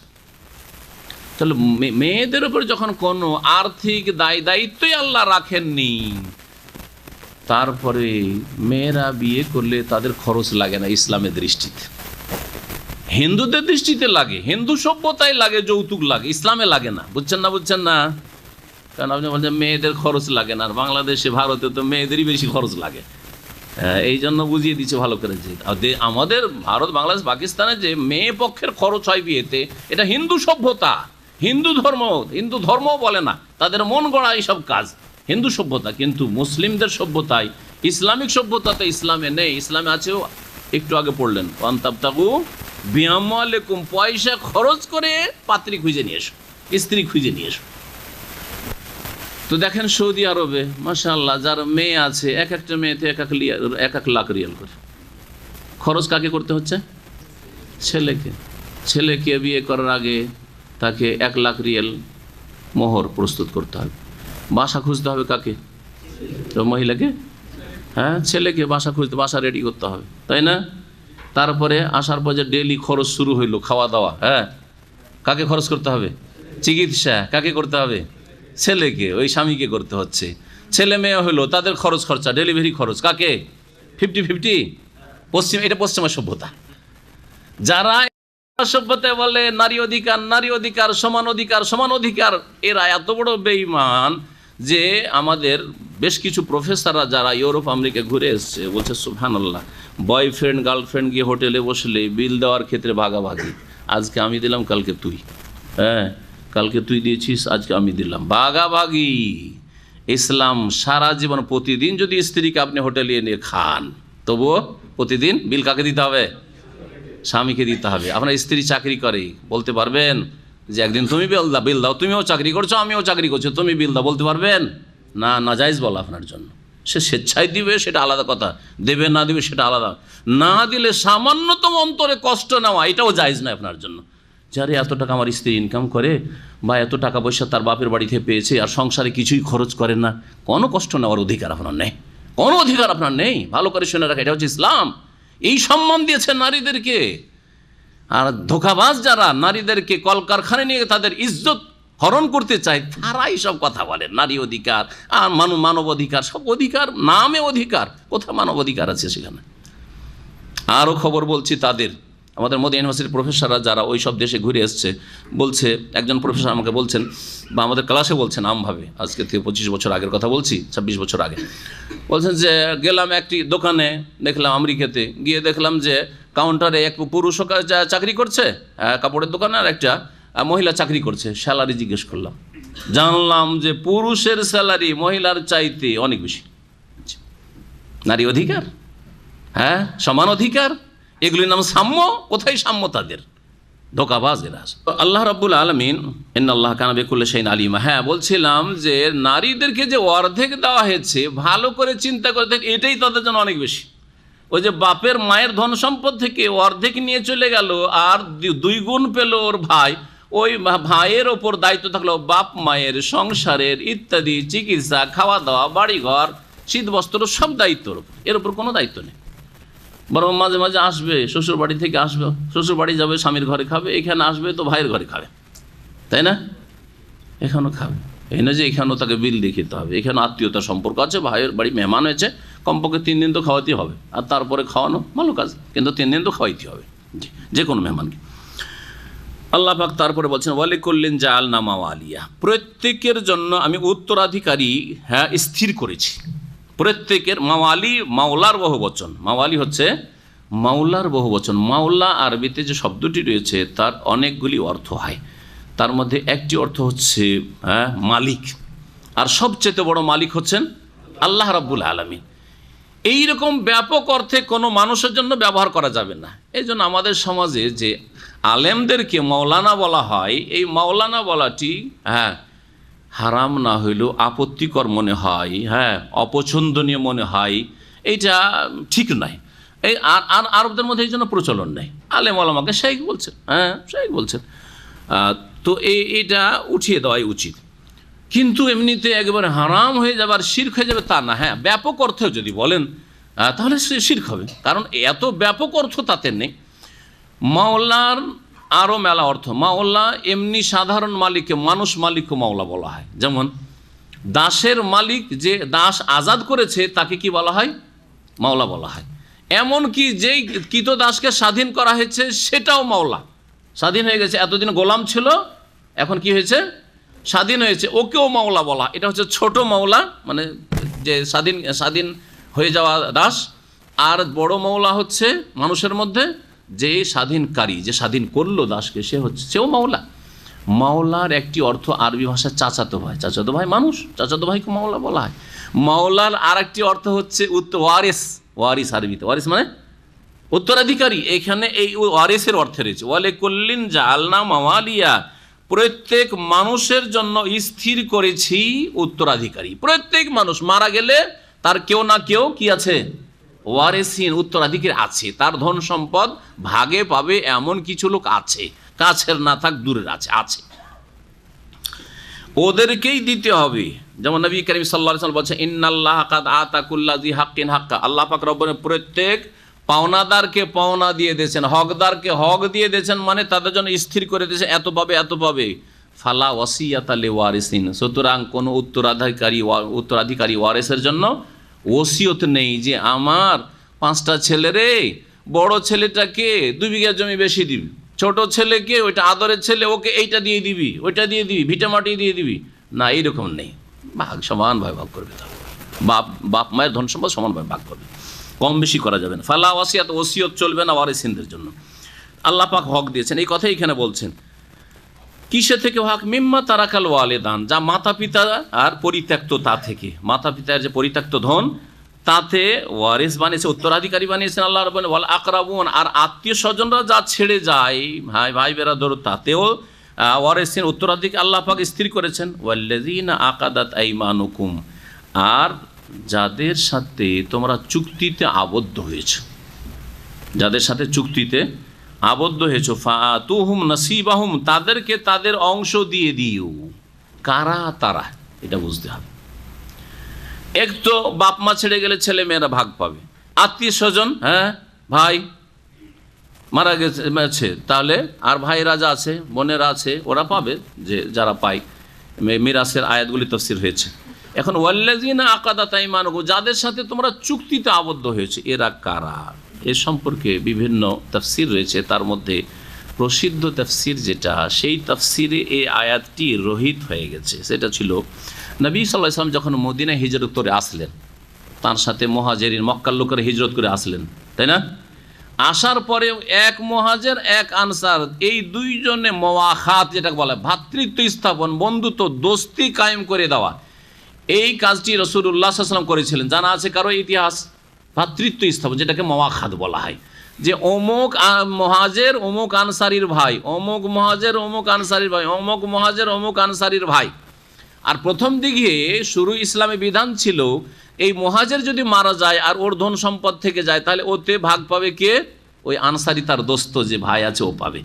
তাহলে মেয়েদের উপর যখন কোনো আর্থিক দায়িত্বই আল্লাহ রাখেননি, তারপরে মেয়েরা বিয়ে করলে তাদের খরচ লাগে না ইসলামের দৃষ্টিতে। হিন্দুদের দৃষ্টিতে লাগে, হিন্দু সভ্যতায় লাগে, যৌতুক লাগে, ইসলামে লাগে না। বুঝছেন না? কারণ আপনি বলছেন মেয়েদের খরচ লাগে না, আর বাংলাদেশে, ভারতে তো মেয়েদেরই বেশি খরচ লাগে। এই জন্য বুঝিয়ে দিচ্ছে ভালো করে যে আমাদের ভারত, বাংলাদেশ, পাকিস্তানে যে মেয়ে পক্ষের খরচ হয় বিয়েতে, এটা হিন্দু সভ্যতা, হিন্দু ধর্ম বলে না, তাদের মন গড়া এইসব কাজ হিন্দু সভ্যতা। কিন্তু মুসলিমদের সভ্যতায়, ইসলামিক সভ্যতাতে ইসলামে নেই। ইসলামে আছেও, একটু আগে পড়লেন, ওয়ান্তাবতাগু বিআমওয়ালিকুম, পয়সা খরচ করে পাত্রী খুঁজে নিয়ে এসো, স্ত্রী খুঁজে নিয়ে এসো। তো দেখেন সৌদি আরবে মাশাআল্লাহ যার মেয়ে আছে, এক একটা মেয়েতে 1 লাখ রিয়াল করে খরচ কাকে করতে হচ্ছে? ছেলেকে বিয়ে করার আগে তাকে 1 লাখ রিয়াল মোহর প্রস্তুত করতে হবে। বাসা খুঁজতে হবে কাকে? তো মহিলাকে, হ্যাঁ, ছেলেকে বাসা খুঁজতে, বাসা রেডি করতে হবে, তাই না? তারপরে আসার পর যে ডেইলি খরচ শুরু হইলো, খাওয়া দাওয়া, হ্যাঁ, কাকে খরচ করতে হবে? চিকিৎসা কাকে করতে হবে? ছেলেকে, ওই স্বামীকে করতে হচ্ছে। ছেলে মেয়ে হলো তাদের খরচ খরচা, ডেলিভারি খরচ কাকে? 50-50। এটা পশ্চিমা সভ্যতা। যারা সভ্যতায় বলে নারী অধিকার, নারী অধিকার, সমান অধিকার, সমান অধিকার, এরা এত বড় বেঈমান যে আমাদের বেশ কিছু প্রফেসররা যারা ইউরোপ আমেরিকা ঘুরে এসছে বলছে সুবহানাল্লাহ, বয়ফ্রেন্ড গার্লফ্রেন্ড গিয়ে হোটেলে বসলে বিল দেওয়ার ক্ষেত্রে ভাগাভাগি, আজকে আমি দিলাম কালকে তুই, হ্যাঁ কালকে তুই দিয়েছিস আজকে আমি দিলাম, ভাগাভাগি। ইসলাম সারা জীবন প্রতিদিন যদি স্ত্রীকে আপনি হোটেলে এনে খান তবুও প্রতিদিন বিল কাকে দিতে হবে? স্বামীকে দিতে হবে। আপনার স্ত্রী চাকরি করে, বলতে পারবেন যে একদিন তুমি বিল দাও, তুমিও চাকরি করছো আমিও চাকরি করছি, তুমি বিল দাও, বলতে পারবেন? না, নাজায়েজ বলা আপনার জন্য। সে স্বেচ্ছায় দিবে সেটা আলাদা কথা, দেবে না দিবে সেটা আলাদা। না দিলে সামান্যতম অন্তরে কষ্ট নেওয়া এটাও জায়েজ নয় আপনার জন্য। যারে এত টাকা আমার স্ত্রী ইনকাম করে বা এত টাকা পয়সা তার বাপের বাড়ি থেকে পেয়েছে আর সংসারে কিছুই খরচ করেন না, কোনো কষ্ট নেওয়ার অধিকার আপনার নেই, কোনো অধিকার আপনার নেই। ভালো করে শুনে রাখা, এটা হচ্ছে ইসলাম। এই সম্মান দিয়েছে নারীদেরকে। আর ধোঁকাবাজ যারা নারীদেরকে কলকারখানায় নিয়ে তাদের ইজ্জত হরণ করতে চায় তারাই সব কথা বলে নারী অধিকার আর মানব অধিকার। সব অধিকার নামে অধিকার, কোথায় মানব অধিকার আছে সেখানে? আরও খবর বলছি তাদের, আমাদের মদিনা ইউনিভার্সিটির প্রফেসররা যারা ওই সব দেশে ঘুরে এসছে বলছে, একজন প্রফেসর আমাকে বলছেন বা আমাদের ক্লাসে বলছেন আমভাবে, আজকে থেকে 25 বছর আগের কথা বলছি, 26 বছর আগে, বলছেন যে গেলাম একটি দোকানে, দেখলাম আমেরিকাতে গিয়ে দেখলাম যে কাউন্টারে এক পুরুষ চাকরি করছে কাপড়ের দোকানে, আর একটা মহিলা চাকরি করছে। স্যালারি জিজ্ঞেস করলাম, জানলাম যে পুরুষের স্যালারি মহিলার চাইতে অনেক বেশি। নারী অধিকার, হ্যাঁ সমান অধিকার, এগুলির নাম সাম্য। কোথায় সাম্য তাদের? ধোঁকাবাজ এরা। আল্লাহ রাব্বুল আলামিন ইন্নাল্লাহ কানা বিকুল্লি শাইইন আলিমা। হ্যাঁ বলছিলাম যে নারীদেরকে যে অর্ধেক দেওয়া হয়েছে, ভালো করে চিন্তা করে দেখেন, এটাই তাদের জন্য অনেক বেশি। ওই যে বাপের মায়ের ধন সম্পদ থেকে অর্ধেক নিয়ে চলে গেল আর 2 গুণ পেল ওর ভাই, ওই ভাইয়ের ওপর দায়িত্ব থাকলো বাপ মায়ের সংসারের ইত্যাদি, চিকিৎসা, খাওয়া দাওয়া, বাড়িঘর, শীত বস্ত্র, সব দায়িত্বর ওপর। এর ওপর কোনো দায়িত্ব নেই। বরং মাঝে মাঝে আসবে শ্বশুর বাড়ি থেকে, আসবে শ্বশুর বাড়ি যাবে স্বামীর ঘরে খাবে, এখানে আসবে তো ভাইয়ের ঘরে খাবে, তাই না? এখানেও খাবে, এই না যে এখানেও তাকে বিল দেখিতে হবে। এখানে আত্মীয়তার সম্পর্ক আছে, ভাইয়ের বাড়ি মেহমান হয়েছে, কমপক্ষে 3 দিন তো খাওয়াতে হবে। আর তারপরে খাওয়ানো ভালো কাজ, কিন্তু 3 দিন তো খাওয়াইতে হবে যে কোনো মেহমানকে। আল্লাহ পাক তারপরে বলছেন ওয়ালিকুল্লিন জাআলনা মাওয়ালিয়া, প্রত্যেকের জন্য আমি উত্তরাধিকারী হ্যাঁ স্থির করেছি। প্রত্যেকের, মাওয়ালি মাওলার বহুবচন, মাওয়ালি হচ্ছে মাওলার বহুবচন। মাওলা আরবিতে যে শব্দটি রয়েছে তার অনেকগুলি অর্থ হয়, তার মধ্যে একটি অর্থ হচ্ছে মালিক, আর সবচেয়ে বড় মালিক হচ্ছেন আল্লাহ রাব্বুল আলামিন। এইরকম ব্যাপক অর্থে কোনো মানুষের জন্য ব্যবহার করা যাবে না। এই জন্য আমাদের সমাজে যে আলেমদেরকে মাওলানা বলা হয়, এই মাওলানা বলাটি হারাম না হইলেও আপত্তিকর মনে হয়, অপছন্দনীয় মনে হয়, এইটা ঠিক নয়। এই আর আরবদের মধ্যে এই জন্য প্রচলন নেই। আলেম আলামাকে শেখ বলছেন, শেখ বলছেন, তো এটা উঠিয়ে দেওয়াই উচিত। কিন্তু এমনিতে একেবারে হারাম হয়ে যাবে আর শিরক হয়ে যাবে তা না। ব্যাপক অর্থে যদি বলেন তাহলে শিরক হবে, কারণ এত ব্যাপক অর্থ তাতে নেই। মাওলার আরও মেলা অর্থ। মাওলা এমনি সাধারণ মালিককে, মানুষ মালিককে মাওলা বলা হয়। যেমন দাসের মালিক যে দাস আজাদ করেছে তাকে কি বলা হয়? মাওলা বলা হয়। এমনকি যেই কৃত দাসকে স্বাধীন করা হয়েছে সেটাও মাওলা, স্বাধীন হয়ে গেছে, এতদিন গোলাম ছিল এখন কি হয়েছে? স্বাধীন হয়েছে, ওকেও মাওলা বলা। এটা হচ্ছে ছোট মাওলা, মানে যে স্বাধীন হয়ে যাওয়া দাস। আর বড় মাওলা হচ্ছে মানুষের মধ্যে যে স্বাধীনকারী, যে স্বাধীন করলো দাসকে, সেও মাওলা। মাওলার একটি অর্থ আরবি ভাষায় চাচাতো ভাই। চাচাতো ভাই মানুষ, চাচাতো ভাইকে মাওলা বলা হয়। মাওলার আর একটি অর্থ হচ্ছে ওয়ারিস। ওয়ারিস আরবিতে ওয়ারিস মানে উত্তরাধিকারী। এখানে এই ওয়ারিসের অর্থে রয়েছে ওয়ালিকুল্লিন জাআলনা মাওয়ালিয়া, প্রত্যেক মানুষের জন্য স্থির করেছি উত্তরাধিকারী। প্রত্যেক মানুষ মারা গেলে তার কেউ না কেউ কি আছে? ওয়ারিসিন, উত্তরাধিকারী আছে। তার ধন সম্পদ ভাগে পাবে এমন কিছু লোক আছে, কাছের না থাক দূরের আছে, ওদেরকেই দিতে হবে। যেমন নবী করিম সাল্লাল্লাহু আলাইহি ওয়াসাল্লাম বলছেন ইন্নাল্লাহা কাদ আতা কুল্লা যি হাক্কিন হাক্কা, আল্লাহ পাক রব্বুল প্রত্যেক পাওনাদারকে পাওনা দিয়ে দিয়েছেন, হকদারকে হক দিয়ে দিয়েছেন, মানে তাদের জন্য স্থির করে দিয়েছেন এত পাবে এত পাবে। ফালা ওয়াসিয়াতা লিওয়ারিসিন, সুতরাং কোনো উত্তরাধিকারী ওয়ারিসের জন্য ওসিয়ত নেই যে আমার 5টা ছেলে রে, বড় ছেলেটাকে 2 বিঘা জমি বেশি দিবি, ছোট ছেলেকে ওইটা আদরের ছেলে ওকে এইটা দিয়ে দিবি, ওইটা দিয়ে দিবি, ভিটামাটি দিয়ে দিবি, না এইরকম নেই। ভাগ সমানভাবে ভাগ করবে, তাহলে বাপ মায়ের ধন সম্পদ সমানভাবে ভাগ করবে, কম বেশি করা যাবে না। ফালা ওয়াসিয়াত, ওসিয়ত চলবে না ওয়ারিসিনদের জন্য। আল্লাহ পাক হক দিয়েছেন, এই কথাই এখানে বলছেন। কিসে থেকে হক? মিম্মা তারাকাল ওয়ালিদান, যা মাতা পিতা আর পরিত্যক্ত তা থেকে, মাতা পিতার যে পরিত্যক্ত ধন তাতে ওয়ারিস বানিয়েছে, উত্তরাধিকারী বানিয়েছেন আল্লাহ রাব্বুল ওয়াল আকরাবুন, আর আত্মীয় স্বজনরা যা ছেড়ে যায়, ভাই বেরাদর, তাতেও ওয়ারিসিন উত্তরাধিকারী আল্লাহ পাক স্থির করেছেন। ওয়াল্লাযিনা আকাদাত আইমানুকুম, আর যাদের সাথে তোমরা চুক্তিতে আবদ্ধ হয়েছো, যাদের সাথে চুক্তিতে আবদ্ধ হয়েছো, ফাতুহুম নাসিবাহুম, তাদেরকে তাদের অংশ দিয়ে দিও। কারা তারা? এটা বুঝতে হবে। এক তো বাপ মা ছেড়ে গেলে ছেলে মেয়েরা ভাগ পাবে, আত্মীয় স্বজন, হ্যাঁ ভাই মারা গেছে তাহলে আর ভাইরা যা আছে বোনেরা আছে ওরা পাবে, যে যারা পায়। মিরাসের আয়াতগুলি তাফসীর হয়েছে। এখন ওয়াল্লাযিনা আকাদাত আইমানুকুম, যাদের সাথে তোমরা চুক্তিতে আবদ্ধ হয়েছে, এরা কারা? এ সম্পর্কে বিভিন্ন তাফসীর রয়েছে, তার মধ্যে প্রসিদ্ধ তাফসীর যেটা, সেই তাফসীরে এই আয়াতটি রহিত হয়ে গেছে। সেটা ছিল নবী সাল্লাল্লাহু আলাইহি ওয়াসাল্লাম যখন মদিনায় হিজরত করে আসলেন, তার সাথে মুহাজিরিন মক্কার লোকেরা হিজরত করে আসলেন, তাই না? আসার পরে এক মুহাজির এক আনসার, এই দুইজনে মুওয়াখাত যেটাকে বলে, ভ্রাতৃত্ব স্থাপন, বন্ধুত্ব, দোস্তি কায়েম করে দেওয়া, এই কাজটি রাসূলুল্লাহ সাল্লাল্লাহু আলাইহি ওয়াসাল্লাম করেছিলেন। জানা আছে কারো ইতিহাস, ভ্রাতৃত্ব স্থাপন যেটাকে মুওয়াখাত বলা হয়, যে অমুক মুহাজির অমুক আনসারীর ভাই, অমুক মুহাজির অমুক আনসারীর ভাই, অমুক মুহাজির অমুক আনসারীর ভাই। আর প্রথম দিকে শুরু ইসলামী বিধান ছিল, এই মুহাজির যদি মারা যায় আর ওর ধন সম্পদ থেকে যায়, তাহলে ওতে ভাগ পাবে কে? ওই আনসারি, তার দোস্ত যে ভাই আছে ও পাবে।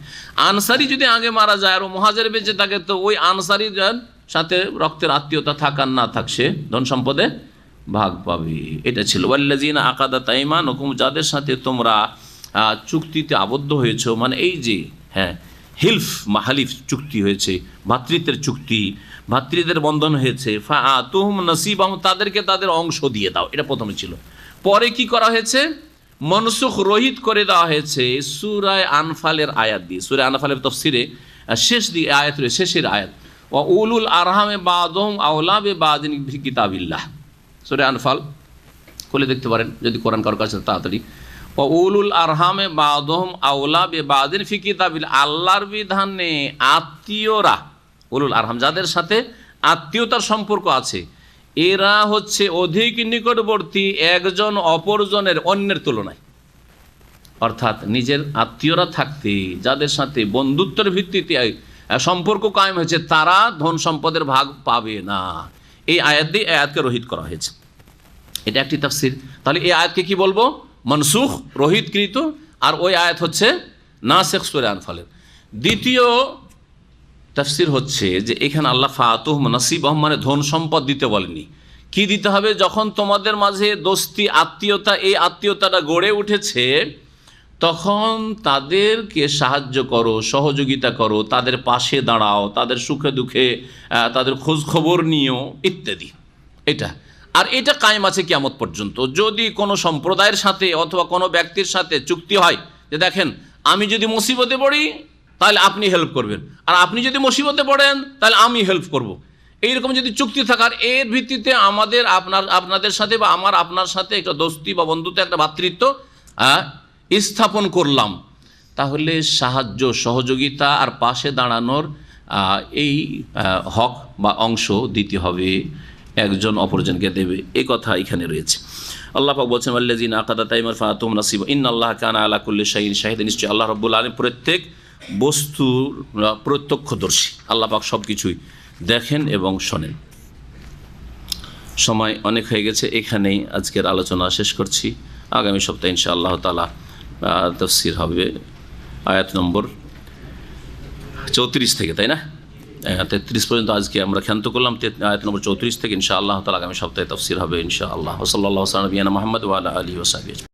আনসারি যদি আগে মারা যায় আর ও মুহাজির বেঁচে থাকে, তো ওই আনসারির সাথে রক্তের আত্মীয়তা থাক আর না থাক, সে ধন সম্পদে ভাগ পাবে। এটা ছিল ওয়াল্লাযিনা আকাদাত আইমানুকুম, যাদের সাথে তোমরা চুক্তিতে আবদ্ধ হয়েছো, মানে এই যে হিলফ মাহালিফ চুক্তি হয়েছে, ভ্রাতৃত্বের চুক্তি, ভ্রাতৃত্বের বন্ধন হয়েছে। ফাআতুহুম নাসিবাহুম, তাদেরকে তাদের অংশ দিয়ে দাও, এটা প্রথমে ছিল। পরে কি করা হয়েছে? মনসুখ, রহিত করে দেওয়া হয়েছে সূরা আনফালের আয়াত দিয়ে। সূরা আনফালের তাফসীরে শেষ দিয়ে আয়াত রয়েছে, শেষের আয়াত, ওয়া উলুল আরহামে বা'দুহুম আওলা বিবা'দিন ফি কিতাবিল্লাহ। সূরা আনফাল খুলে দেখতে পারেন যদি কোরআন কারোর কাছে তাড়াতাড়ি। ওয়া উলুল আরহামে বা'দুহুম আওলা বিবা'দিন ফি কিতাবিল্লাহ, আল্লাহর বিধানে আত্মীয়রা, উলুল আরহাম যাদের সাথে আত্মীয়তার সম্পর্ক আছে, এরা হচ্ছে অধিক নিকটবর্তী একজন অপরজনের, অন্যের তুলনায়। অর্থাৎ নিজের আত্মীয়রা থাকতে, যাদের সাথে বন্ধুত্বের ভিত্তিতে সম্পর্ক কায়েম হয়েছে, তারা ধন সম্পদের ভাগ পাবে না। এই আয়াত দিয়ে আয়াতকে রহিত করা হয়েছে। এটা একটি তাফসীর। তাহলে এই আয়াতকে কি বলবো? মনসুখ, রহিতকৃত। আর ওই আয়াত হচ্ছে নাসিখ সূরা আনফালের। দ্বিতীয় তাফসীর হচ্ছে যে এখানে আল্লাহ ফাতুহুম নাসিবাহুম মানে ধন সম্পদ দিতে বলেনি। কি দিতে হবে? যখন তোমাদের মাঝে দোস্তি, আত্মীয়তা, এই আত্মীয়তাটা গড়ে উঠেছে, তখন তাদেরকে সাহায্য করো, সহযোগিতা করো, তাদের পাশে দাঁড়াও, তাদের সুখে দুঃখে তাদের খোঁজ খবর নিও ইত্যাদি। এটা আর এটা কায়েম আছে কিয়ামত পর্যন্ত। যদি কোনো সম্প্রদায়ের সাথে অথবা কোনো ব্যক্তির সাথে চুক্তি হয় যে দেখেন, আমি যদি মুসিবতে পড়ি তাহলে আপনি হেল্প করবেন, আর আপনি যদি মুসিবতে পড়েন তাহলে আমি হেল্প করব, এইরকম যদি চুক্তি থাকার, এর ভিত্তিতে আমাদের আপনাদের সাথে বা আমার আপনার সাথে একটা দোস্তি বা বন্ধুত্ব, একটা ভ্রাতৃত্ব স্থাপন করলাম, তাহলে সাহায্য, সহযোগিতা আর পাশে দাঁড়ানোর এই হক বা অংশ দিতে হবে, একজন অপরজনকে দেবে। এই কথা এখানে রয়েছে। আল্লাহ পাক বলছেন ওয়াল্লাযিনা আকাদাত আইমানুকুম ফাআতুহুম নাসিবা ইন্নাল্লাহা কানা আলা কুল্লি শাইইন শাহিদা, নিশ্চয় আল্লাহ রাব্বুল আলামিন প্রত্যেক বস্তুর প্রত্যক্ষদর্শী। আল্লাহ পাক সব কিছুই দেখেন এবং শোনেন। সময় অনেক হয়ে গেছে, এখানেই আজকের আলোচনা শেষ করছি। আগামী সপ্তাহে ইনশাআল্লাহ তাআলা তাফসীর হবে আয়াত নম্বর 34 থেকে, তাই না? 33 পর্যন্ত আজকে আমরা ক্ষান্ত করলাম। আয়াত নম্বর 34 থেকে ইনশাআল্লাহ তাআলা আগামী সপ্তাহে তাফসীর হবে ইনশাআল্লাহ। ওয়া সাল্লাল্লাহু আলা নবিয়িনা মুহাম্মদ ওয়া আলা আলিহি ওয়া সাহবিহি।